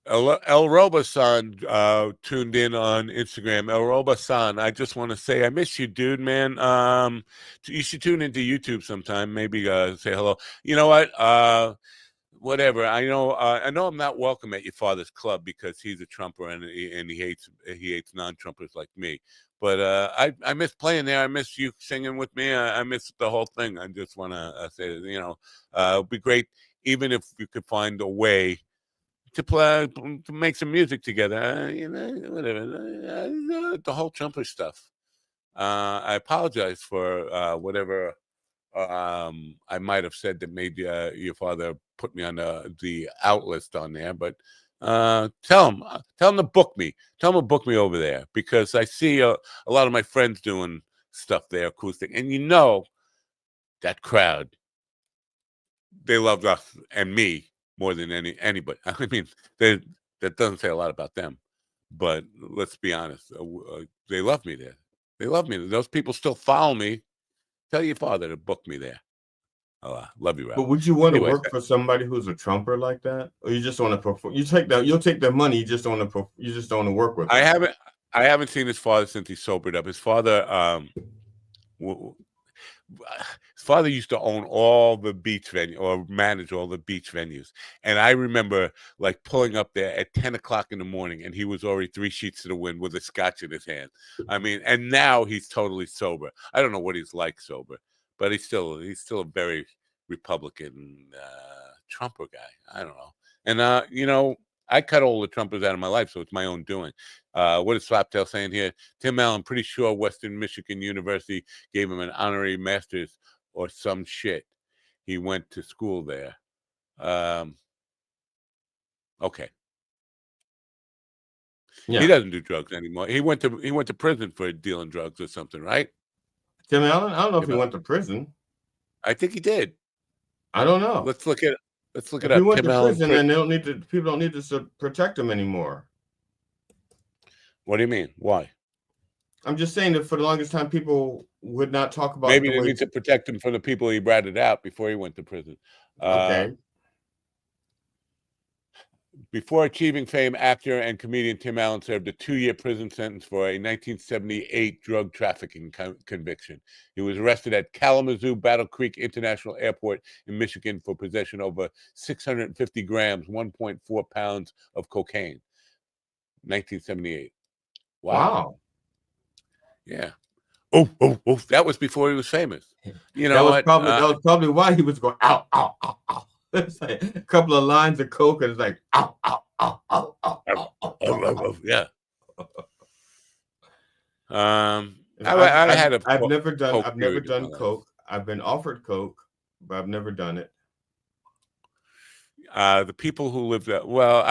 El Robasan tuned in on Instagram. El Robasan, I just want to say I miss you, dude, man. You should tune into YouTube sometime. Maybe say hello. You know what? Whatever. I know I'm not welcome at your father's club because he's a Trumper and he hates non-Trumpers like me. But I miss playing there. I miss you singing with me. I miss the whole thing. I just want to say, it'd be great even if you could find a way to make some music together. Whatever. The whole Trumper stuff. I apologize for whatever I might have said that made your father put me on the out list on there, but tell him to book me. Tell him to book me over there because I see a lot of my friends doing stuff there, acoustic, and that crowd, they love us and me more than anybody. I mean, that doesn't say a lot about them, but let's be honest, they love me there. They love me. Those people still follow me. Tell your father to book me there. Oh, love you, Ralph. But would you want to work for somebody who's a Trumper like that, or you just want to perform? You'll take their money. You just don't want to work with them. I haven't seen his father since he sobered up. His father, used to own all the beach venue or manage all the beach venues. And I remember like pulling up there at 10 o'clock in the morning and he was already 3 sheets to the wind with a scotch in his hand. I mean, and now he's totally sober. I don't know what he's like sober, but he's still a very Republican Trumper guy. I don't know. And, I cut all the Trumpers out of my life, so it's my own doing. What is Slaptail saying here? Tim Allen, pretty sure Western Michigan University gave him an honorary master's or some shit. He went to school there. Okay. He doesn't do drugs anymore. He went to prison for dealing drugs or something, right? Tim Allen? I don't know if he went to prison. I think he did. I don't know. Let's look it If up. he went Tim to Allen prison, then people don't need to protect him anymore. What do you mean? Why? I'm just saying that for the longest time, people would not talk about. Maybe they need to protect him from the people he ratted out before he went to prison. Okay. Before achieving fame, actor and comedian Tim Allen served a 2-year prison sentence for a 1978 drug trafficking conviction. He was arrested at Kalamazoo Battle Creek International Airport in Michigan for possession of over 650 grams, 1.4 pounds of cocaine. 1978. Wow. Yeah. Oh, that was before he was famous. You know that was probably why he was going ow, ow, ow, ow. It's like a couple of lines of coke, and it's like ow, ow, ow, ow, ow, ow, ow, ow. Yeah. I've never done coke. I've been offered coke, but I've never done it. The people who lived there, well,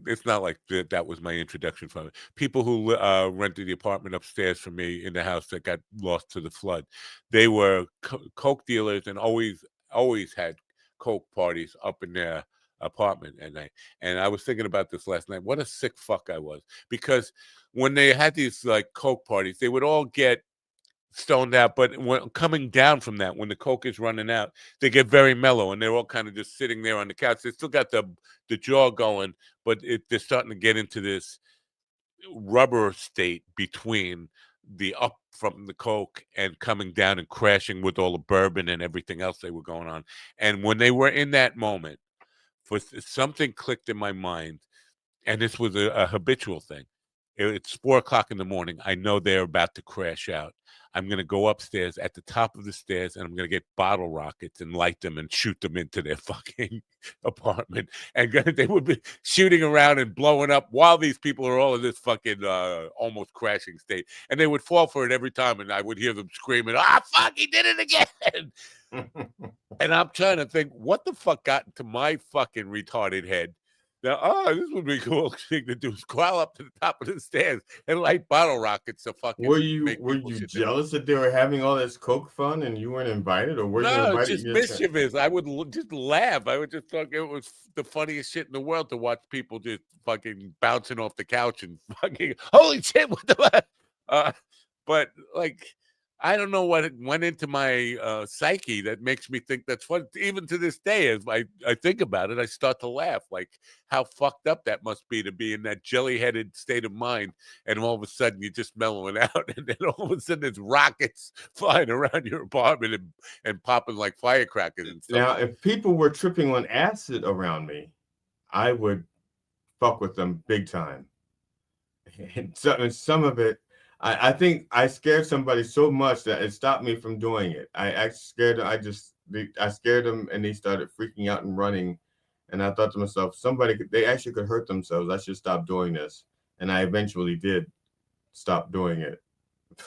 it's not like that was my introduction from it. People who rented the apartment upstairs from me in the house that got lost to the flood, they were coke dealers and always had coke parties up in their apartment at night. And I was thinking about this last night. What a sick fuck I was, because when they had these like coke parties, they would all get stoned out, but when coming down from that, when the coke is running out, they get very mellow, and they're all kind of just sitting there on the couch. They still got the jaw going, but they're starting to get into this rubber state between the up from the coke and coming down and crashing with all the bourbon and everything else they were going on. And when they were in that moment, something clicked in my mind, and this was a habitual thing. It's 4:00 in the morning. I know they're about to crash out. I'm going to go upstairs at the top of the stairs, and I'm going to get bottle rockets and light them and shoot them into their fucking apartment. And they would be shooting around and blowing up while these people are all in this fucking almost crashing state. And they would fall for it every time, and I would hear them screaming, fuck, he did it again. And I'm trying to think, what the fuck got into my fucking retarded head? Now, this would be a cool thing to do, is crawl up to the top of the stairs and light bottle rockets to fucking. Were you jealous that they were having all this coke fun and you weren't invited, or were you invited? No, it's just mischievous. I would just laugh. I would just think it was the funniest shit in the world to watch people just fucking bouncing off the couch and fucking, holy shit, what the but like, I don't know what went into my psyche that makes me think that's fun. Even to this day, as I think about it, I start to laugh. Like, how fucked up that must be to be in that jelly-headed state of mind, and all of a sudden you're just mellowing out, and then all of a sudden there's rockets flying around your apartment and popping like firecrackers and stuff. Now, if people were tripping on acid around me, I would fuck with them big time. And some of it, I think I scared somebody so much that it stopped me from doing it. I scared them, and they started freaking out and running. And I thought to myself, they actually could hurt themselves. I should stop doing this. And I eventually did stop doing it.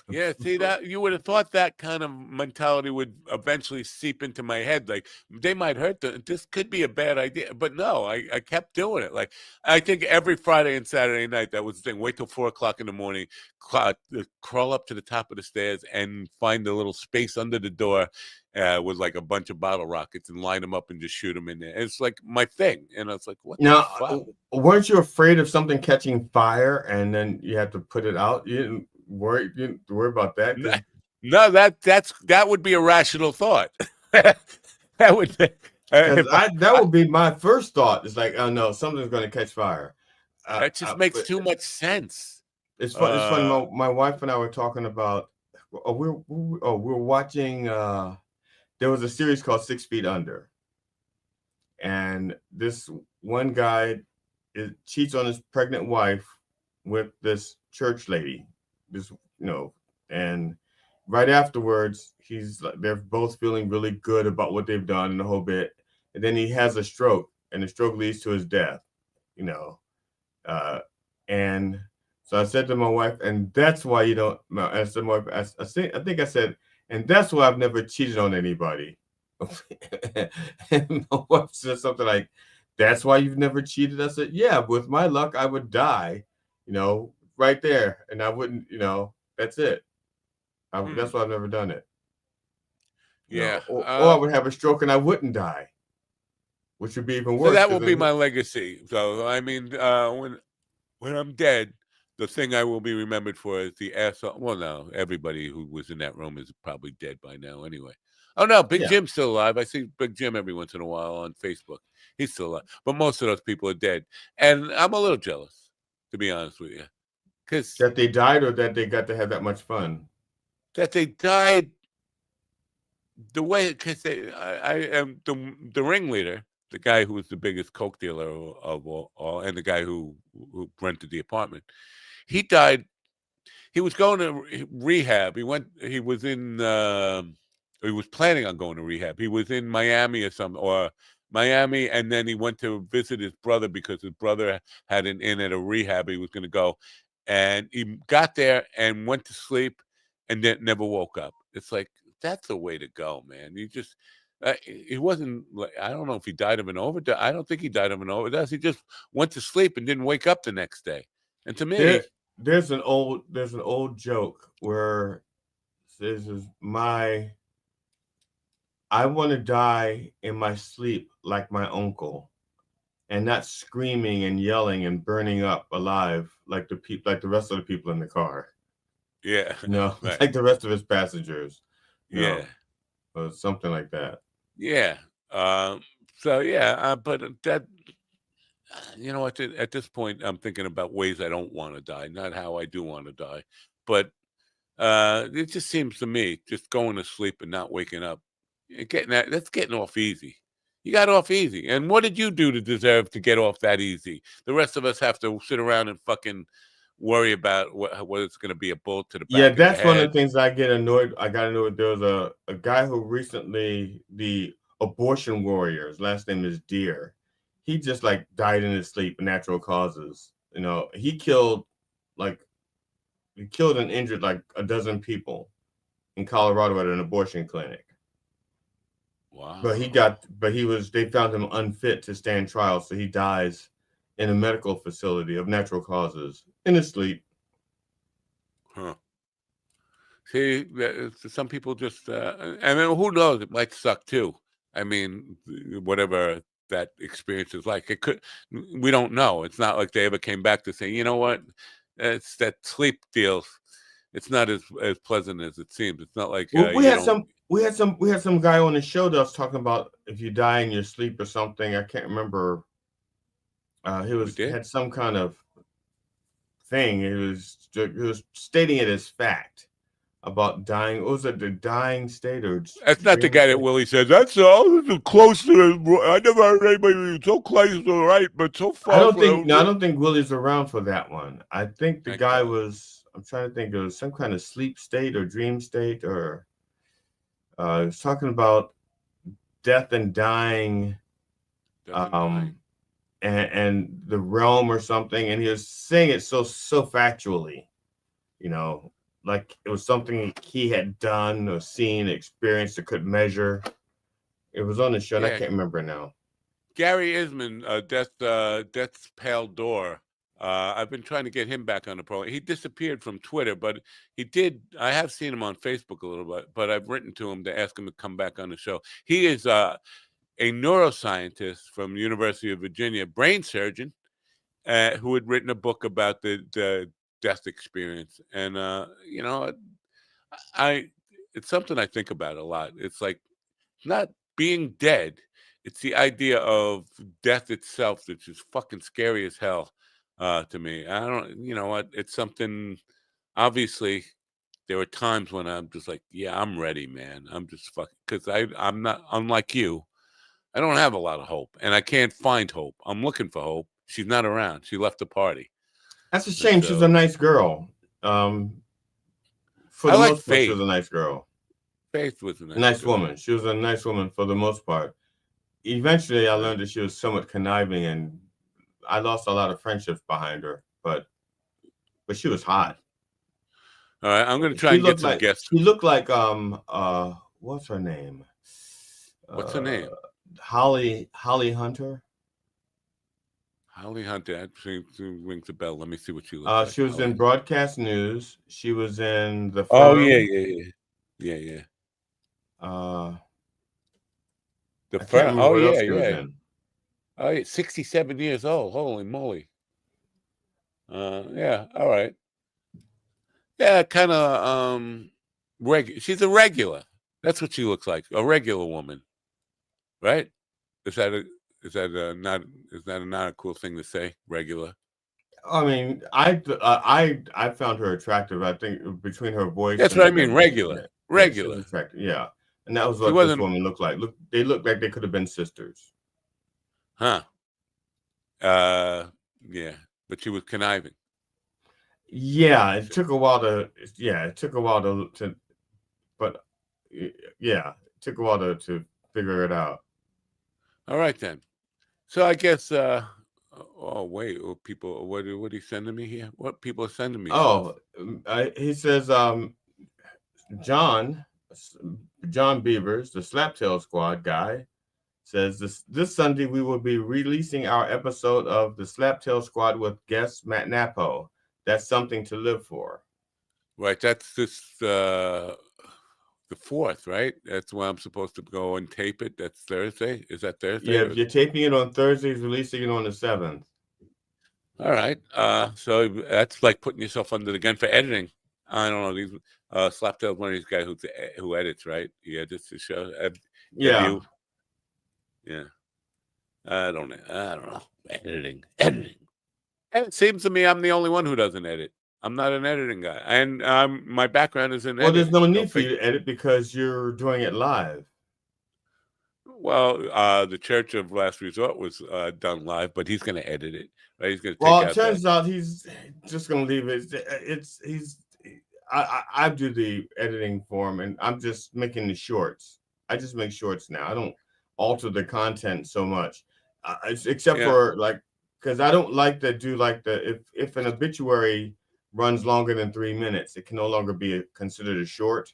Yeah, see, that you would have thought that kind of mentality would eventually seep into my head. Like, they might hurt them. This could be a bad idea. But no, I kept doing it. Like, I think every Friday and Saturday night, that was the thing. Wait till 4:00 in the morning, crawl up to the top of the stairs and find a little space under the door with like a bunch of bottle rockets and line them up and just shoot them in there. And it's like my thing. And I was like, what the fuck? Weren't you afraid of something catching fire and then you had to put it out? You didn't worry about that? No, that would be a rational thought. that would be my first thought. It's like, oh no, something's going to catch fire. That just makes too much sense. It's fun. It's funny. My wife and I were talking about. We were watching. There was a series called 6 Feet Under, and this one guy cheats on his pregnant wife with this church lady. And right afterwards, they're both feeling really good about what they've done and the whole bit. And then he has a stroke, and the stroke leads to his death, and so I said to my wife, and that's why you don't. I said, my wife, I think I said, and that's why I've never cheated on anybody. And my wife said something like, "That's why you've never cheated." I said, "Yeah, with my luck, I would die, right there, and I wouldn't, that's it. That's why I've never done it. Yeah. Or I would have a stroke and I wouldn't die, which would be even worse. So that will be my legacy. So I mean, when I'm dead, the thing I will be remembered for is the asshole. Well, no, everybody who was in that room is probably dead by now anyway. Oh no, Big Jim's still alive. I see Big Jim every once in a while on Facebook. He's still alive, but most of those people are dead, and I'm a little jealous, to be honest with you, because that they died or that they got to have that much fun. That they died the way, because I am the ringleader, the guy who was the biggest coke dealer of all, and the guy who rented the apartment. He died. He was going to rehab. He was planning on going to rehab. He was in Miami or Miami, and then he went to visit his brother because his brother had an inn at a rehab. He was going to go, and he got there and went to sleep, and then never woke up. It's like, that's the way to go, man. You just, he wasn't like, I don't know if he died of an overdose. I don't think he died of an overdose. He just went to sleep and didn't wake up the next day. And to me, there's an old joke where this is I want to die in my sleep like my uncle, and not screaming and yelling and burning up alive like the rest of the people in the car. Yeah, right. Like the rest of his passengers. Or something like that. Yeah. So yeah, but that, you know what? At this point, I'm thinking about ways I don't want to die, not how I do want to die. But it just seems to me, just going to sleep and not waking up, that's getting off easy. You got off easy. And what did you do to deserve to get off that easy? The rest of us have to sit around and fucking worry about what it's going to be, a bullet to the back. Yeah, that's one of the things I got annoyed. There was a guy who recently, the abortion warriors, last name is Deere. He just like died in his sleep, natural causes. He killed and injured like a dozen people in Colorado at an abortion clinic. Wow. They found him unfit to stand trial, so he dies in a medical facility of natural causes in his sleep. Huh. See, some people just, and then who knows? It might suck too. I mean, whatever that experience is like, we don't know. It's not like they ever came back to say, you know what, it's that sleep deal. It's not as pleasant as it seems. It's not like we had some guy on the show that was talking about if you die in your sleep or something. I can't remember. He had some kind of thing. He was stating it as fact about dying. What was it, the dying state or? That's not the guy that Willie says. That's all. This is close to. I never heard anybody so close to the right, but so far. I don't think Willie's around for that one. I think the guy was. I'm trying to think. It was some kind of sleep state or dream state, or he was talking about death and dying. And the realm or something, and he was saying it so factually, like it was something he had done or seen, experienced, or could measure. It was on the show, and I can't remember now. Gary Isman, Death's Pale Door. I've been trying to get him back on the program. He disappeared from Twitter, but he did. I have seen him on Facebook a little bit, but I've written to him to ask him to come back on the show. He is a neuroscientist from the University of Virginia, brain surgeon, who had written a book about the death experience. And, it's something I think about a lot. It's like not being dead. It's the idea of death itself, which is fucking scary as hell to me. I don't, you know what? It's something, obviously, there were times when I'm just like, yeah, I'm ready, man. I'm just fucking, because I'm not, unlike you, I don't have a lot of hope, and I can't find hope. I'm looking for hope. She's not around. She left the party. That's a shame. She's a nice girl. For the most part, she was a nice girl. Faith was a nice woman. She was a nice woman for the most part. Eventually, I learned that she was somewhat conniving, and I lost a lot of friendships behind her. But she was hot. All right, I'm going to try and get some guests. She looked like what's her name? What's her name? Holly Hunter. Holly Hunter. That rings a bell. Let me see what she looks like. She was in broadcast news. She was in The Firm. Oh yeah. The I can't Firm. remember what else she was in. Oh, yeah, 67 years old. Holy moly. Yeah, all right. Yeah, kind of she's a regular. That's what she looks like. A regular woman. Right? Is that not a cool thing to say? Regular. I mean, I found her attractive. I think between her voice. That's what I mean. Regular. Yeah, Regular. she was attractive. Yeah, and that was what this woman looked like. They looked like they could have been sisters. Huh. Yeah, but she was conniving. Yeah, it took a while to. But yeah, it took a while to figure it out. All right then. So I guess. Oh wait, people. What are you sending me here? What people are sending me? Oh, he says, John Beavers, the Slaptail Squad guy, says this Sunday we will be releasing our episode of the Slaptail Squad with guest Matt Napo. That's something to live for. Right. That's this the 4th, right? That's when I'm supposed to go and tape it. That's Thursday. Is that Thursday? Yeah, you're taping it on Thursdays, releasing it on the 7th. All right. So that's like putting yourself under the gun for editing. I don't know. These Slaptail's one of these guys who edits, right? He edits the show. Yeah. Yeah. I don't know. Editing. And it seems to me I'm the only one who doesn't edit. I'm not an editing guy, and my background is in editing. Well, there's no need for you to edit because you're doing it live. Well, the Church of Last Resort was done live, but he's going to edit it, right? He's going to. Well, it turns out he's just going to leave it. I do the editing for him, and I'm just making the shorts. I just make shorts now. I don't alter the content so much, except for because I don't like to do if an obituary runs longer than 3 minutes, it can no longer be considered a short.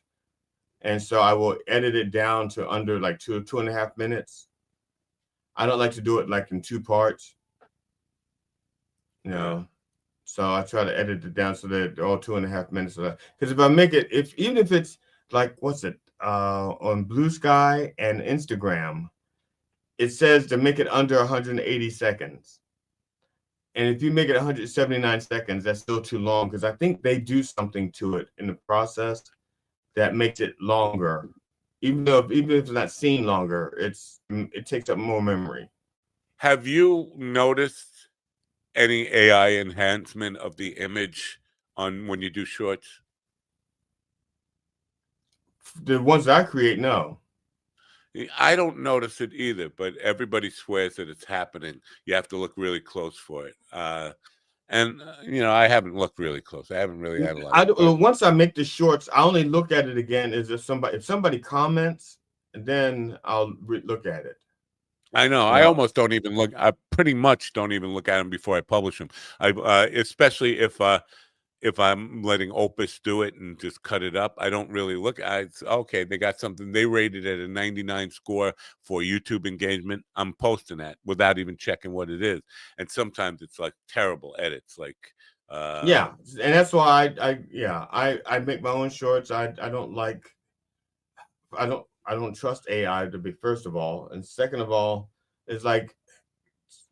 And so I will edit it down to under 2.5 minutes. I don't like to do it in 2 parts. So I try to edit it down so that they're all 2.5 minutes. Because if I make it, even if it's on Blue Sky and Instagram, it says to make it under 180 seconds. And if you make it 179 seconds, that's still too long because I think they do something to it in the process that makes it longer. Even if it's not seen longer, it takes up more memory. Have you noticed any AI enhancement of the image on when you do shorts? The ones I create, no. I don't notice it either, but everybody swears that it's happening. You have to look really close for it. And I haven't looked really close. I haven't really analyzed it. Once I make the shorts, I only look at it again if somebody comments, and then I'll look at it. I know. I almost don't even look. I pretty much don't even look at them before I publish them. Especially if I'm letting Opus do it and just cut it up, I don't really look at it. Okay, they got something. They rated at a 99 score for YouTube engagement. I'm posting that without even checking what it is. And sometimes it's terrible edits. And that's why I make my own shorts. I don't trust AI to be, first of all, and second of all, it's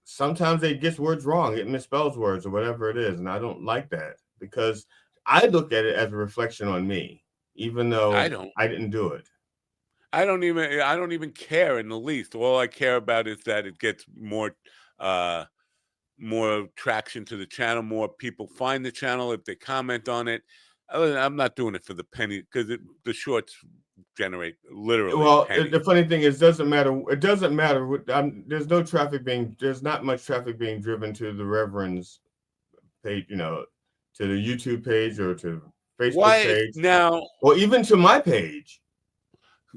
sometimes it gets words wrong. It misspells words or whatever it is, and I don't like that. Because I look at it as a reflection on me, even though I didn't do it. I don't even care in the least. All I care about is that it gets more traction to the channel. More people find the channel if they comment on it. I'm not doing it for the penny because the shorts generate literally. Well, pennies. The funny thing is, it doesn't matter. It doesn't matter. There's no traffic there's not much traffic being driven to the Reverend's page, to the YouTube page or to Facebook page now, or even to my page.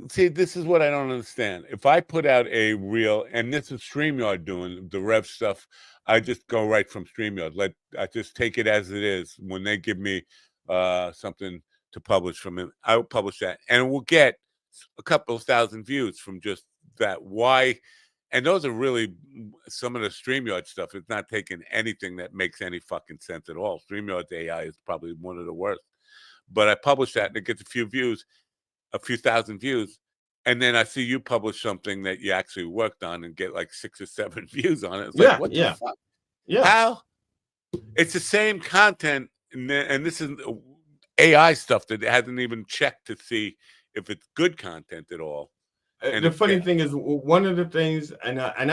See, this is what I don't understand. If I put out a reel, and this is StreamYard doing the Rev stuff, I just go right from StreamYard. I just take it as it is. When they give me something to publish from it, I'll publish that, and we'll get a couple of thousand views from just that. Why And those are really some of the StreamYard stuff. It's not taking anything that makes any fucking sense at all. StreamYard's AI is probably one of the worst. But I publish that and it gets a few thousand views. And then I see you publish something that you actually worked on and get like 6 or 7 views on it. It's like, what the fuck? Yeah. How? It's the same content. And this is AI stuff that hasn't even checked to see if it's good content at all. And the funny thing is, one of the things, and I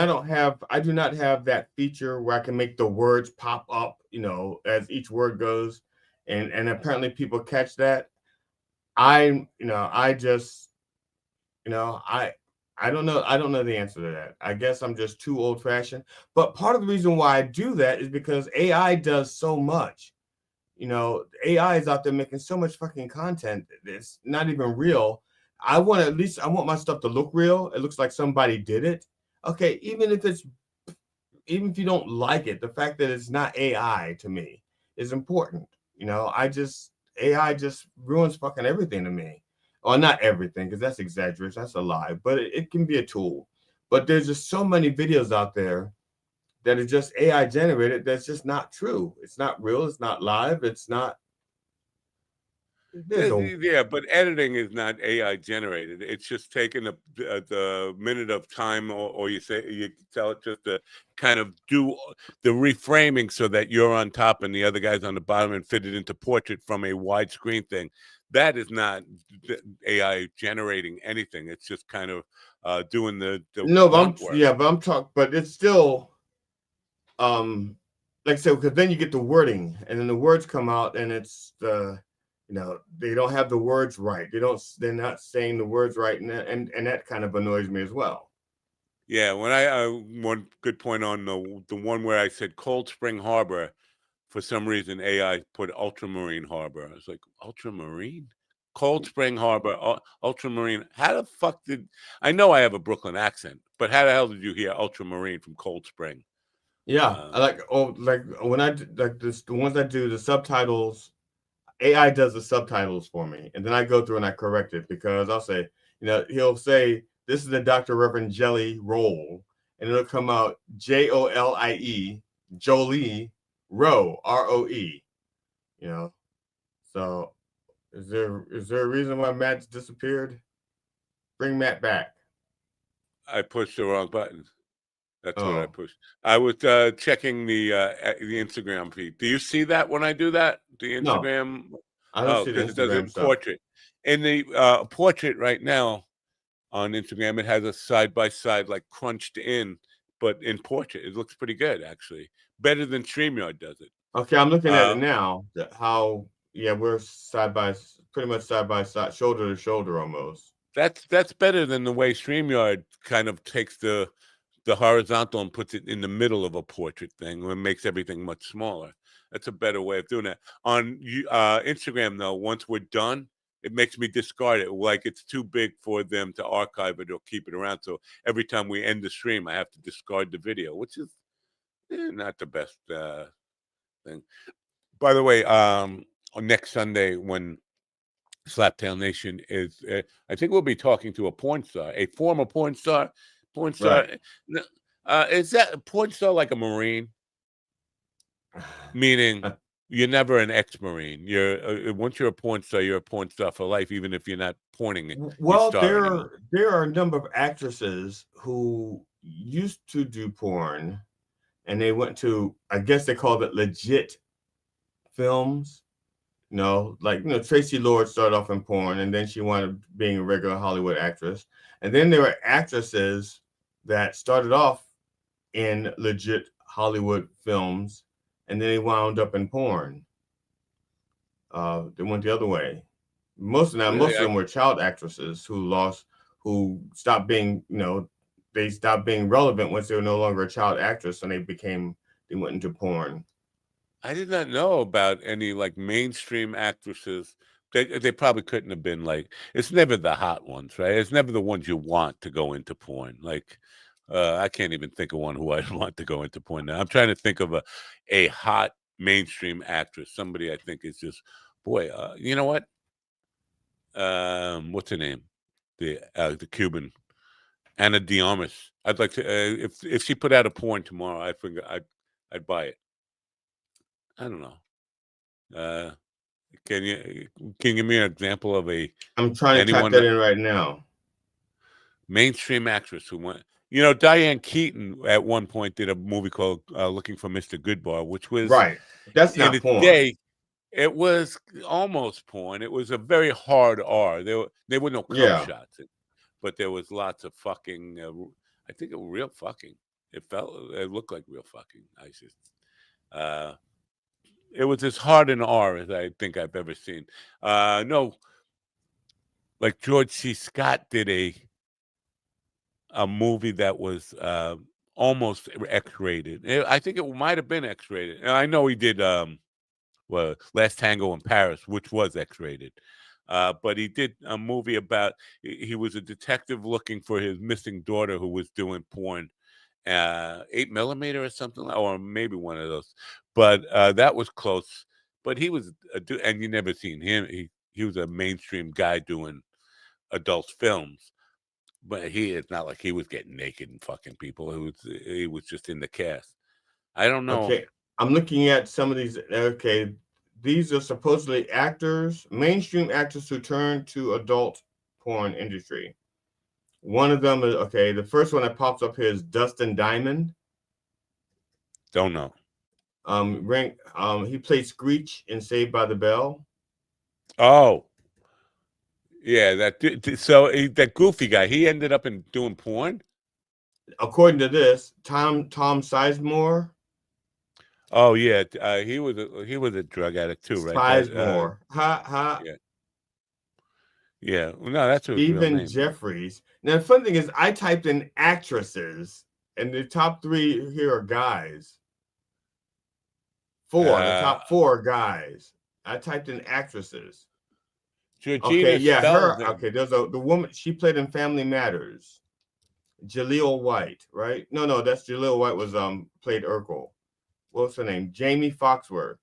do not have that feature where I can make the words pop up, as each word goes, and apparently people catch that. I don't know the answer to that. I guess I'm just too old fashioned. But part of the reason why I do that is because AI does so much. AI is out there making so much fucking content that's not even real. I want my stuff to look real. It looks like somebody did it. Okay, even if you don't like it, the fact that it's not AI to me is important. AI just ruins fucking everything to me. Or not everything, because that's exaggeration. That's a lie. But it can be a tool. But there's just so many videos out there that are just AI generated. That's just not true. It's not real. It's not live. It's not. Yeah, but editing is not AI generated. It's just taking the minute of time, or you tell it just to kind of do the reframing so that you're on top and the other guy's on the bottom and fit it into portrait from a widescreen thing. That is not AI generating anything. It's just kind of doing the no, but it's still like I said, because then you get the wording, and then the words come out, and it's they don't have the words right. They're not saying the words right, and that kind of annoys me as well. Yeah, when I one good point on the one where I said Cold Spring Harbor, for some reason AI put Ultramarine Harbor. I was like, Ultramarine? Cold Spring Harbor, Ultramarine. How the fuck I know I have a Brooklyn accent, but how the hell did you hear Ultramarine from Cold Spring? Yeah, like when I like this, the ones I do the subtitles, AI does the subtitles for me, and then I go through and I correct it because I'll say, he'll say this is the Dr. Reverend Jelly roll, and it'll come out Jolie, Jolie Roe, ROE. So is there a reason why Matt's disappeared? Bring Matt back. I pushed the wrong button. That's what I pushed. I was checking the Instagram feed. Do you see that when I do that? The Instagram? No, I don't see the Instagram because it does it stuff. portrait. In the portrait right now on Instagram, it has a side-by-side like crunched in, but in portrait. It looks pretty good, actually. Better than StreamYard does it. Okay, I'm looking at it now. We're pretty much side by side, shoulder to shoulder almost. That's better than the way StreamYard kind of takes the horizontal and puts it in the middle of a portrait thing and makes everything much smaller. That's a better way of doing that. On Instagram, though, once we're done, it makes me discard it. Like it's too big for them to archive it or keep it around. So every time we end the stream, I have to discard the video, which is not the best thing. By the way, on next Sunday when Slaptail Nation is, I think we'll be talking to a porn star, a former porn star. Porn star. Right. Is that a porn star like a Marine? Meaning you're never an ex-Marine. Once you're a porn star for life, even if you're not porning it. Well, there are a number of actresses who used to do porn, and they went to, I guess they called it legit films. Tracy Lord started off in porn, and then she wound up being a regular Hollywood actress. And then there were actresses that started off in legit Hollywood films, and then they wound up in porn. They went the other way. Most of them were child actresses who stopped being, they stopped being relevant once they were no longer a child actress, and they went into porn. I did not know about any like mainstream actresses. They probably couldn't have been like, it's never the hot ones, right? It's never the ones you want to go into porn. Like, I can't even think of one who I'd want to go into porn now. I'm trying to think of a hot mainstream actress. Somebody I think is just, boy, you know what? What's her name? The Cuban, Ana de Armas. I'd like to. If she put out a porn tomorrow, I think I'd buy it. I don't know. Can you give me an example of I'm trying to type anyone that in right now. mainstream actress who went? You know, Diane Keaton at one point did a movie called Looking for Mr. Goodbar, which was Right. That's in not its porn. day. It was almost porn. It was a very hard R. There were no cum Yeah. shots, but there was lots of fucking. I think it was real fucking. It looked like real fucking. It was as hard an R as I think I've ever seen. No, like George C. Scott did a movie that was almost X-rated. I think it might have been X-rated. And I know he did well, Last Tango in Paris, which was X-rated. But he did a movie about he was a detective looking for his missing daughter who was doing porn, 8mm or something, or maybe one of those. But that was close. But he was, and you never seen him. He was a mainstream guy doing adult films. But it's not like he was getting naked and fucking people. He was just in the cast. I don't know. Okay, I'm looking at some of these. Okay, these are supposedly actors, mainstream actors who turn to adult porn industry. One of them is okay. The first one that pops up here is Dustin Diamond. Don't know. He played Screech in Saved by the Bell. Oh, yeah. That goofy guy. He ended up doing porn. According to this, Tom Sizemore. Oh yeah, he was a drug addict too, right? Sizemore. Yeah. Yeah. Well, no, that's his real Stephen name. Jeffries. Now the fun thing is, I typed in actresses, and the top 3 here are guys. The top 4 guys. I typed in actresses. Georgina okay, yeah, Spelvin. her. Okay, there's the woman. She played in Family Matters. Jaleel White, right? No, that's Jaleel White was played Urkel. What's her name? Jamie Foxworth.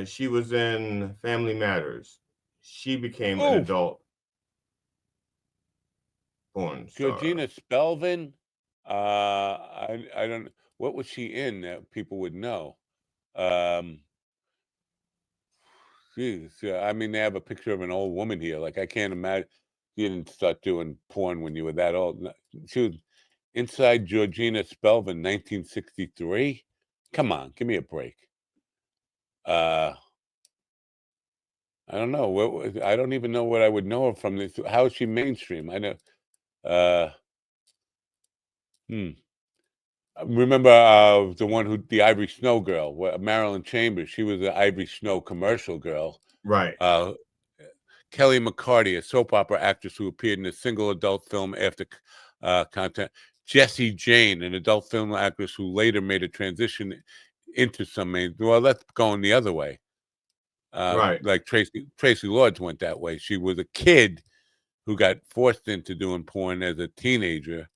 She was in Family Matters. She became an adult porn star. Georgina Spelvin. I don't. What was she in that people would know? Geez, I mean, they have a picture of an old woman here. Like I can't imagine you didn't start doing porn when you were that old. She was inside Georgina Spelvin, 1963. Come on, give me a break. I don't know. I don't even know what I would know her from this. How is she mainstream? I know. Remember the one the Ivory Snow girl, Marilyn Chambers. She was the Ivory Snow commercial girl. Right. Kelly McCarty, a soap opera actress who appeared in a single adult film after content. Jessie Jane, an adult film actress who later made a transition into some main. Well, that's going the other way. Right. Like Tracy Lords went that way. She was a kid who got forced into doing porn as a teenager.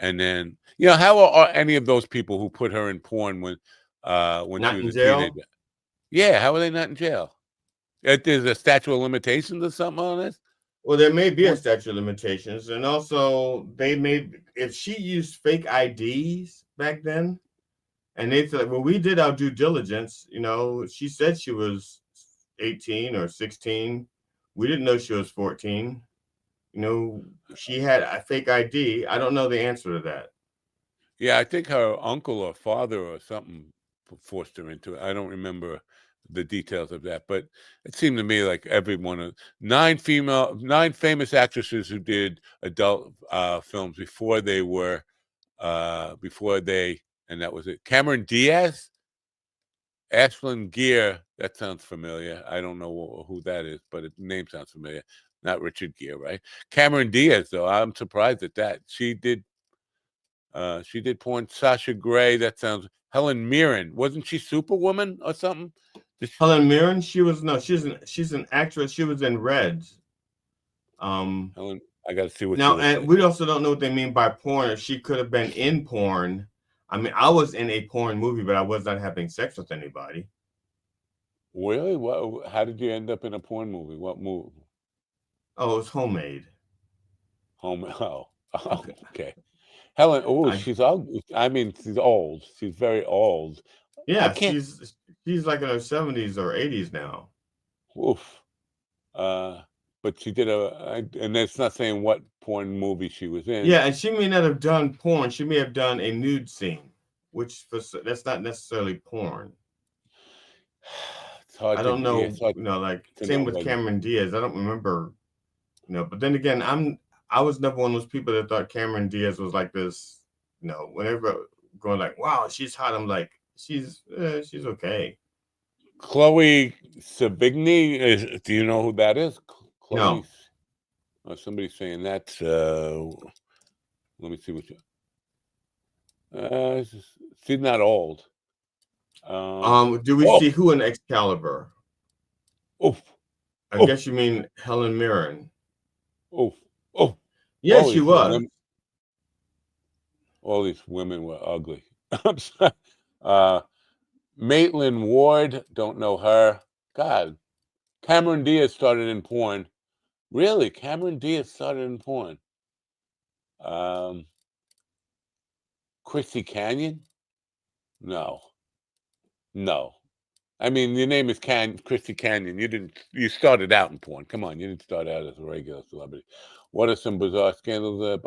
And then, how are any of those people who put her in porn when she was a teenager? Yeah, how are they not in jail? There's a statute of limitations or something on this? Well, there may be a statute of limitations. And also, if she used fake IDs back then, and they said, well, we did our due diligence, she said she was 18 or 16. We didn't know she was 14. She had a fake ID. I don't know the answer to that. Yeah, I think her uncle or father or something forced her into it. I don't remember the details of that, but it seemed to me like nine famous actresses who did adult films before they, and that was it. Cameron Diaz, Ashlyn Gere, that sounds familiar. I don't know who that is, but the name sounds familiar. Not Richard Gere, right? Cameron Diaz, though, I'm surprised at that. She did porn. Sasha Grey, that sounds. Helen Mirren, wasn't she Superwoman or something? Helen Mirren, she's an actress. She was in Reds. Helen, I got to see what now, she and like. we also don't know what they mean by porn. She could have been in porn. I mean, I was in a porn movie, but I was not having sex with anybody. Really? How did you end up in a porn movie? What movie? Oh, it was Homemade. Oh, Oh, okay. Helen, I, she's ugly. I mean, she's old. She's very old. I yeah, can't. she's like in her 70s or 80s now. Oof. But she did and it's not saying what porn movie she was in. Yeah, and she may not have done porn. She may have done a nude scene, that's not necessarily porn. It's hard I to, don't yeah, know, it's hard like to same know with whether. Cameron Diaz. I don't remember, but then again, I was never one of those people that thought Cameron Diaz was like this, whenever going like, wow, she's hot. I'm like, she's okay. Chloe Sevigny, do you know who that is? No. Chloe, somebody's saying that. Let me see what she's not old. Do we see who in Excalibur? Oof. I guess you mean Helen Mirren. Oof. Oh. Yeah, she was. All these women were ugly. I'm sorry. Maitland Ward, don't know her. God. Cameron Diaz started in porn. Really? Cameron Diaz started in porn. Christy Canyon? No. I mean, your name is Christy Canyon. You started out in porn. Come on, you didn't start out as a regular celebrity. What are some bizarre scandals?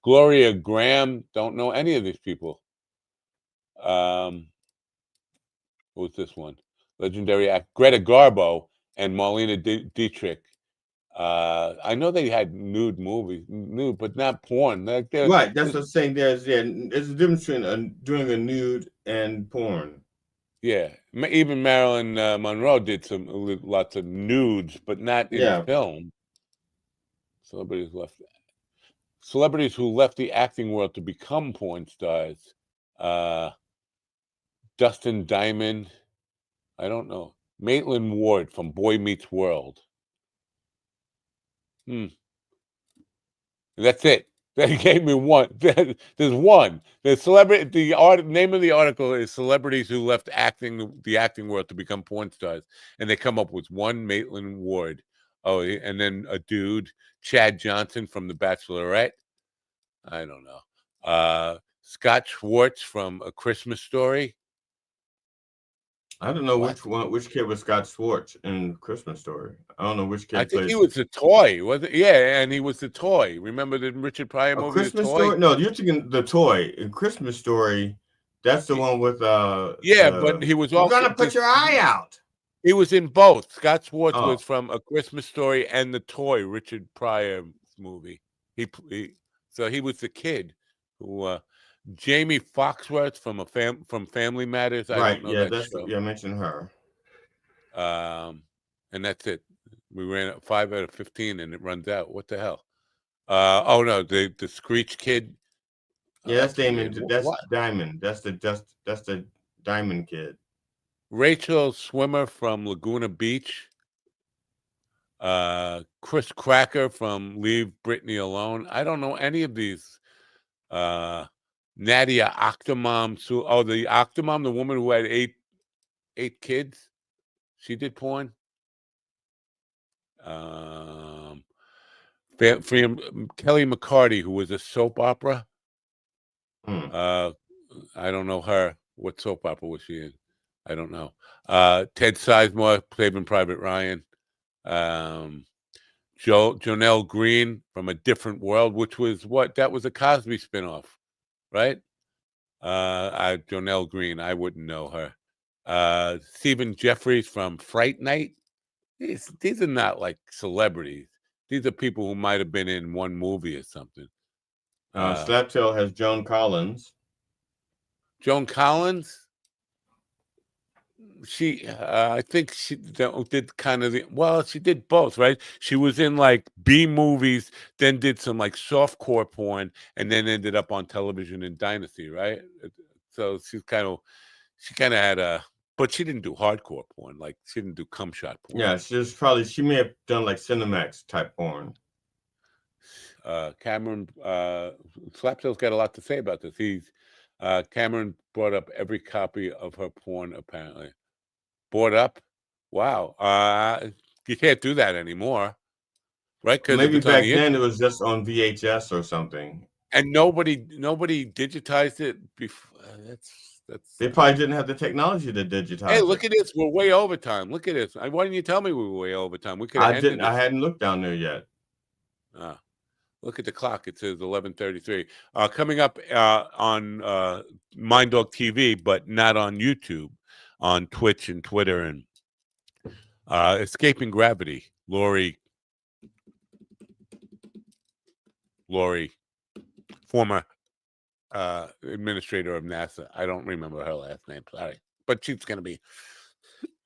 Gloria Graham, don't know any of these people. Who's this one? Legendary act Greta Garbo and Marlena Dietrich. I know they had nude movies, but not porn. Right, that's what I'm saying. There's a difference between doing a nude and porn. Yeah, even Marilyn Monroe did lots of nudes, but not in film. Celebrities who left the acting world to become porn stars. Dustin Diamond, I don't know. Maitland Ward from Boy Meets World. That's it. They gave me one. There's one. The name of the article is "Celebrities Who Left the Acting World to Become Porn Stars," and they come up with one Maitland Ward. Oh, and then a dude, Chad Johnson from The Bachelorette. I don't know. Scott Schwartz from A Christmas Story. I don't know which kid was Scott Schwartz in Christmas Story. I don't know which kid I think plays. he was the toy, was it? Yeah, and he was the toy. Remember the Richard Pryor movie, Christmas The Toy? Story? No, you're thinking the toy. In Christmas Story, that's the one with yeah, but he was also You're gonna put your eye out. He was in both. Scott Schwartz was from A Christmas Story and The Toy, Richard Pryor movie. So he was the kid who Jamie Foxworth from from Family Matters. I don't know that show. I mentioned her. And that's it. We ran at 5 out of 15, and it runs out. What the hell? Oh no, the Screech Kid. Yeah, that's Damon. That's Diamond. That's the Diamond Kid. Rachel Swimmer from Laguna Beach. Chris Cracker from Leave Britney Alone. I don't know any of these. Nadia Octomom. The Octomom, the woman who had eight kids. She did porn. Kelly McCarty, who was a soap opera. I don't know her. What soap opera was she in? I don't know. Ted Sizemore, Saving Private Ryan. Jonelle Green from A Different World, which was that was a Cosby spinoff, right? Jonelle Green, I wouldn't know her. Stephen Jeffries from Fright Night. These are not like celebrities. These are people who might have been in one movie or something. Slaptail has Joan Collins. Joan Collins? I think she did kind of she did both, right? She was in like B movies, then did some like softcore porn, and then ended up on television in Dynasty, right? So she kind of had but she didn't do hardcore porn, like she didn't do cum shot porn. Yeah, she may have done like Cinemax type porn. Cameron Slaptail's got a lot to say about this. Cameron brought up every copy of her porn apparently. Bought up? Wow. You can't do that anymore. right? Because if Maybe it's on back the then it internet, was just on VHS or something. and nobody digitized it before. That's. They probably didn't have the technology to digitize Hey, it. look at this. We're way overtime. Look at this. Why didn't you tell me we were way overtime? We could have ended this. I hadn't looked down there yet. Look at the clock. It says 11:33. Coming up on Mind Dog TV, but not on YouTube, on Twitch and Twitter, and Escaping Gravity. Lori, former administrator of NASA. I don't remember her last name. Sorry, but she's going to be.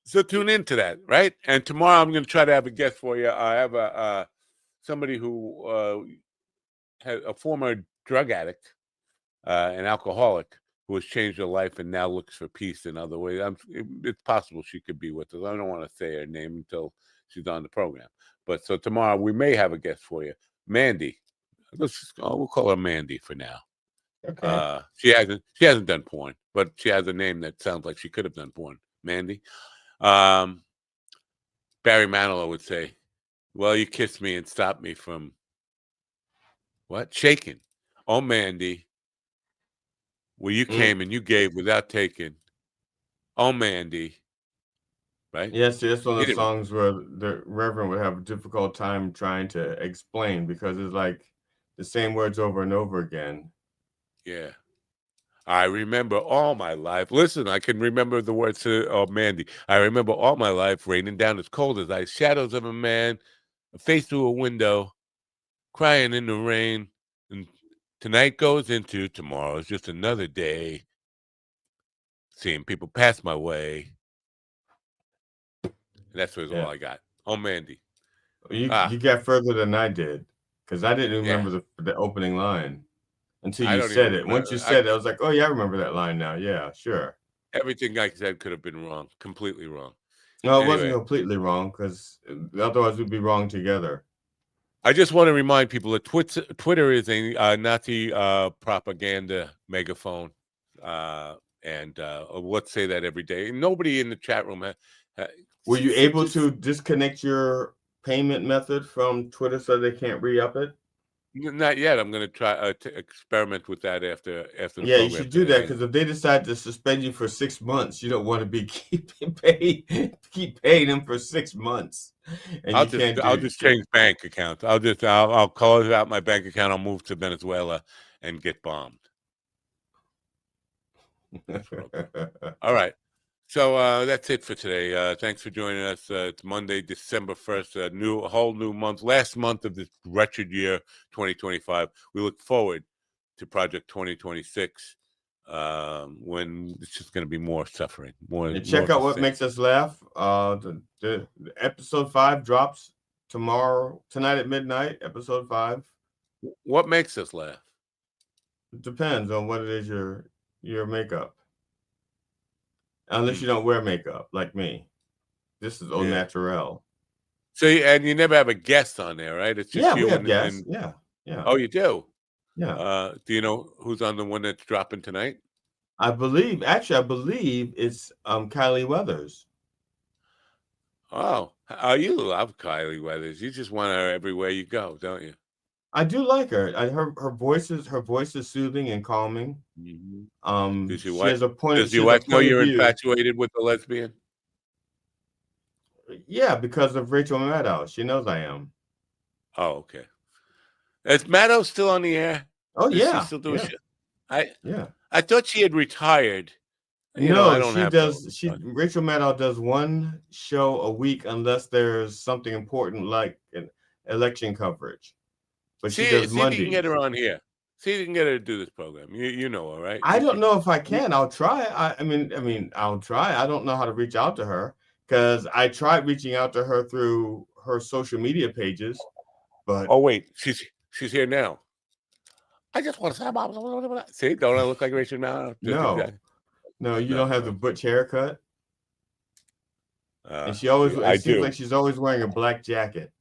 So tune into that, right? And tomorrow I'm going to try to have a guest for you. I have somebody who had a former drug addict, an alcoholic, who has changed her life and now looks for peace in other ways. It's possible she could be with us. I don't want to say her name until she's on the program. But so tomorrow we may have a guest for you, Mandy. We'll call her Mandy for now. Okay. She hasn't done porn, but she has a name that sounds like she could have done porn. Mandy. Barry Manilow would say, "Well, you kissed me and stopped me from what? Shaking. Oh, Mandy. Well, you came and you gave without taking. Oh, Mandy." Right? Yes, that's one of the songs where the Reverend would have a difficult time trying to explain because it's like the same words over and over again. Yeah. I remember all my life. Listen, I can remember the words to Mandy. I remember all my life raining down as cold as ice, shadows of a man, a face through a window, crying in the rain. And tonight goes into tomorrow. It's just another day. Seeing people pass my way. And that's all I got. Oh, Mandy. You got further than I did because I didn't remember the opening line. Until you said it. Once you said it, I was like, oh, yeah, I remember that line now. Yeah, sure. Everything I said could have been wrong. Completely wrong. No, it wasn't completely wrong because otherwise we'd be wrong together. I just want to remind people that Twitter is a Nazi propaganda megaphone. And let's say that every day. Nobody in the chat room. Were you able to disconnect your payment method from Twitter so they can't re-up it? Not yet. I'm going to try to experiment with that after the program. Yeah, you should do that because if they decide to suspend you for 6 months, you don't want to be keep paying them for 6 months. And I'll just change bank accounts. I'll close out my bank account. I'll move to Venezuela and get bombed. All right. So that's it for today. Thanks for joining us. It's Monday, December 1st, a whole new month, last month of this wretched year, 2025. We look forward to Project 2026 when it's just going to be more suffering. Check out what makes us laugh. The episode 5 drops tonight at midnight, episode 5. What makes us laugh? It depends on what it is your makeup. Unless you don't wear makeup like me. This is au naturel. So, and you never have a guest on there, right? It's just you we have guests. Yeah. Oh, you do? Yeah. Do you know who's on the one that's dropping tonight? I believe it's Kylie Weathers. Oh, you love Kylie Weathers. You just want her everywhere you go, don't you? I do like her. Her voice is soothing and calming. Mm-hmm. She has a point. Does your wife know you're infatuated with the lesbian? Yeah, because of Rachel Maddow. She knows I am. Oh, okay. Is Maddow still on the air? Oh, yeah. She still doing shit? I thought she had retired. Rachel Maddow does one show a week unless there's something important like an election coverage. But she does Mondays. See if you can get her on here. See if you can get her to do this program. You know her, right? I don't know if I can. I'll try. I mean, I'll try. I don't know how to reach out to her because I tried reaching out to her through her social media pages. But wait, she's here now. I just want to say, see, don't I look like Rachel now? No, you don't have the butch haircut. And she always. It seems like she's always wearing a black jacket.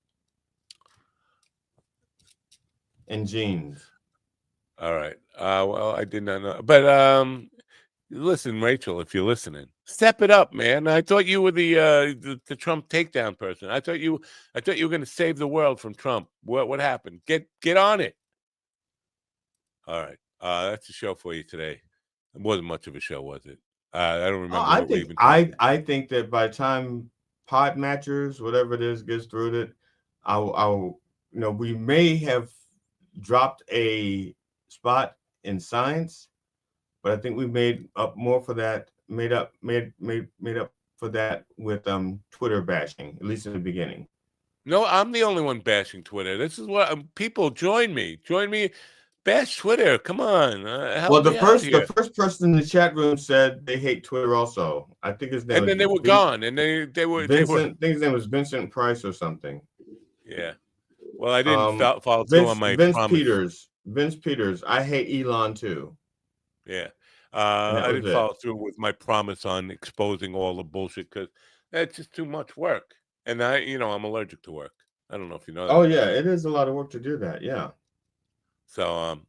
And jeans. All right. Well, I did not know, but Listen, Rachel, if you're listening, step it up, man. I thought you were the Trump takedown person. I thought you were going to save the world from Trump. What happened? Get on it. All right, that's the show for you today. It wasn't much of a show, was it? I don't remember. I think that by the time Pod Matchers, whatever it is, gets through it, I'll we may have dropped a spot in science, but I think we made up for that with Twitter bashing, at least in the beginning. No, I'm the only one bashing Twitter. This is what people join me. Bash Twitter. Come on. The first person in the chat room said they hate Twitter also. I think his name. And then they were gone. And they were. Vincent. I think his name was Vincent Price or something. Yeah. Well, I didn't follow through on my promise. Vince Peters. I hate Elon too. Yeah. I didn't follow through with my promise on exposing all the bullshit because that's just too much work. And I'm allergic to work. I don't know if you know that. Oh yeah, it is a lot of work to do that. Yeah. So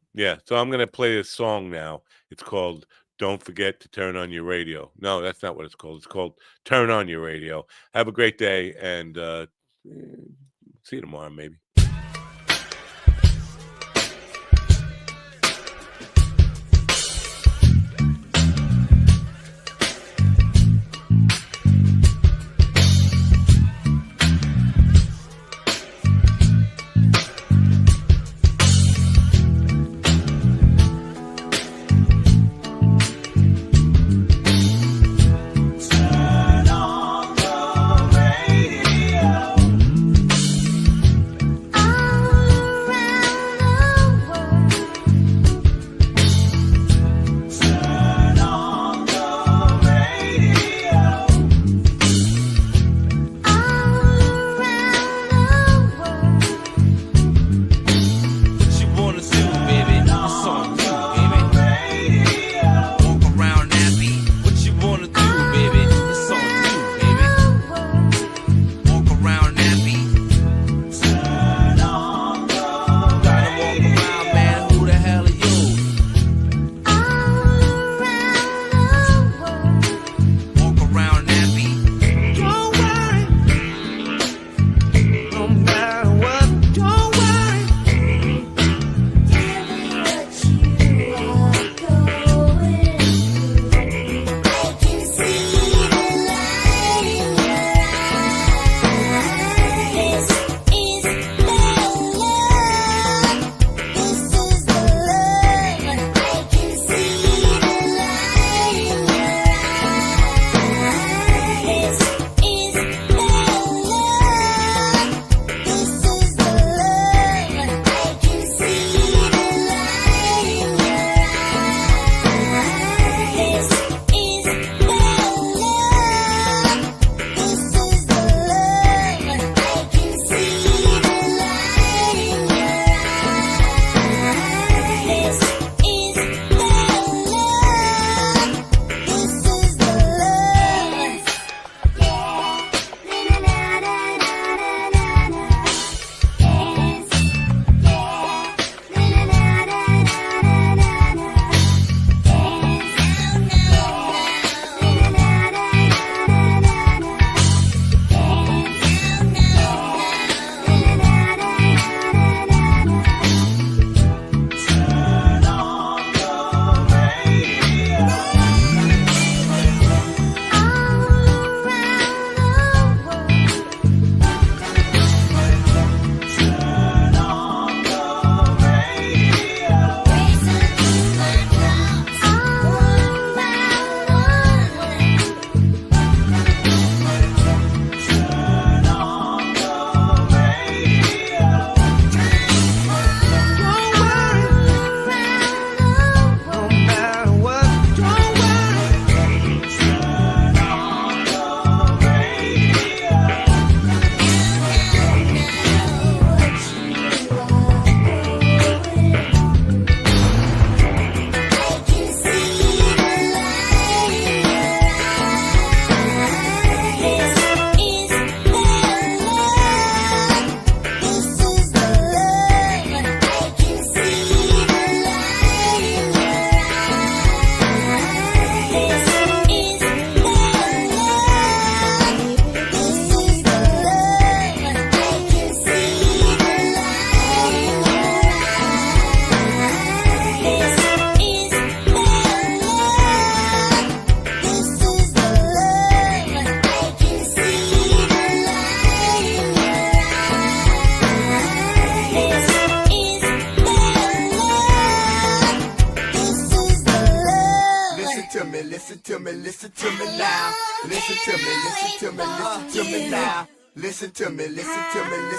so I'm gonna play a song now. It's called "Don't Forget to Turn On Your Radio." No, that's not what it's called. It's called "Turn On Your Radio." Have a great day, and see you tomorrow, maybe. to me, listen to me now. Listen to me, listen to me, listen.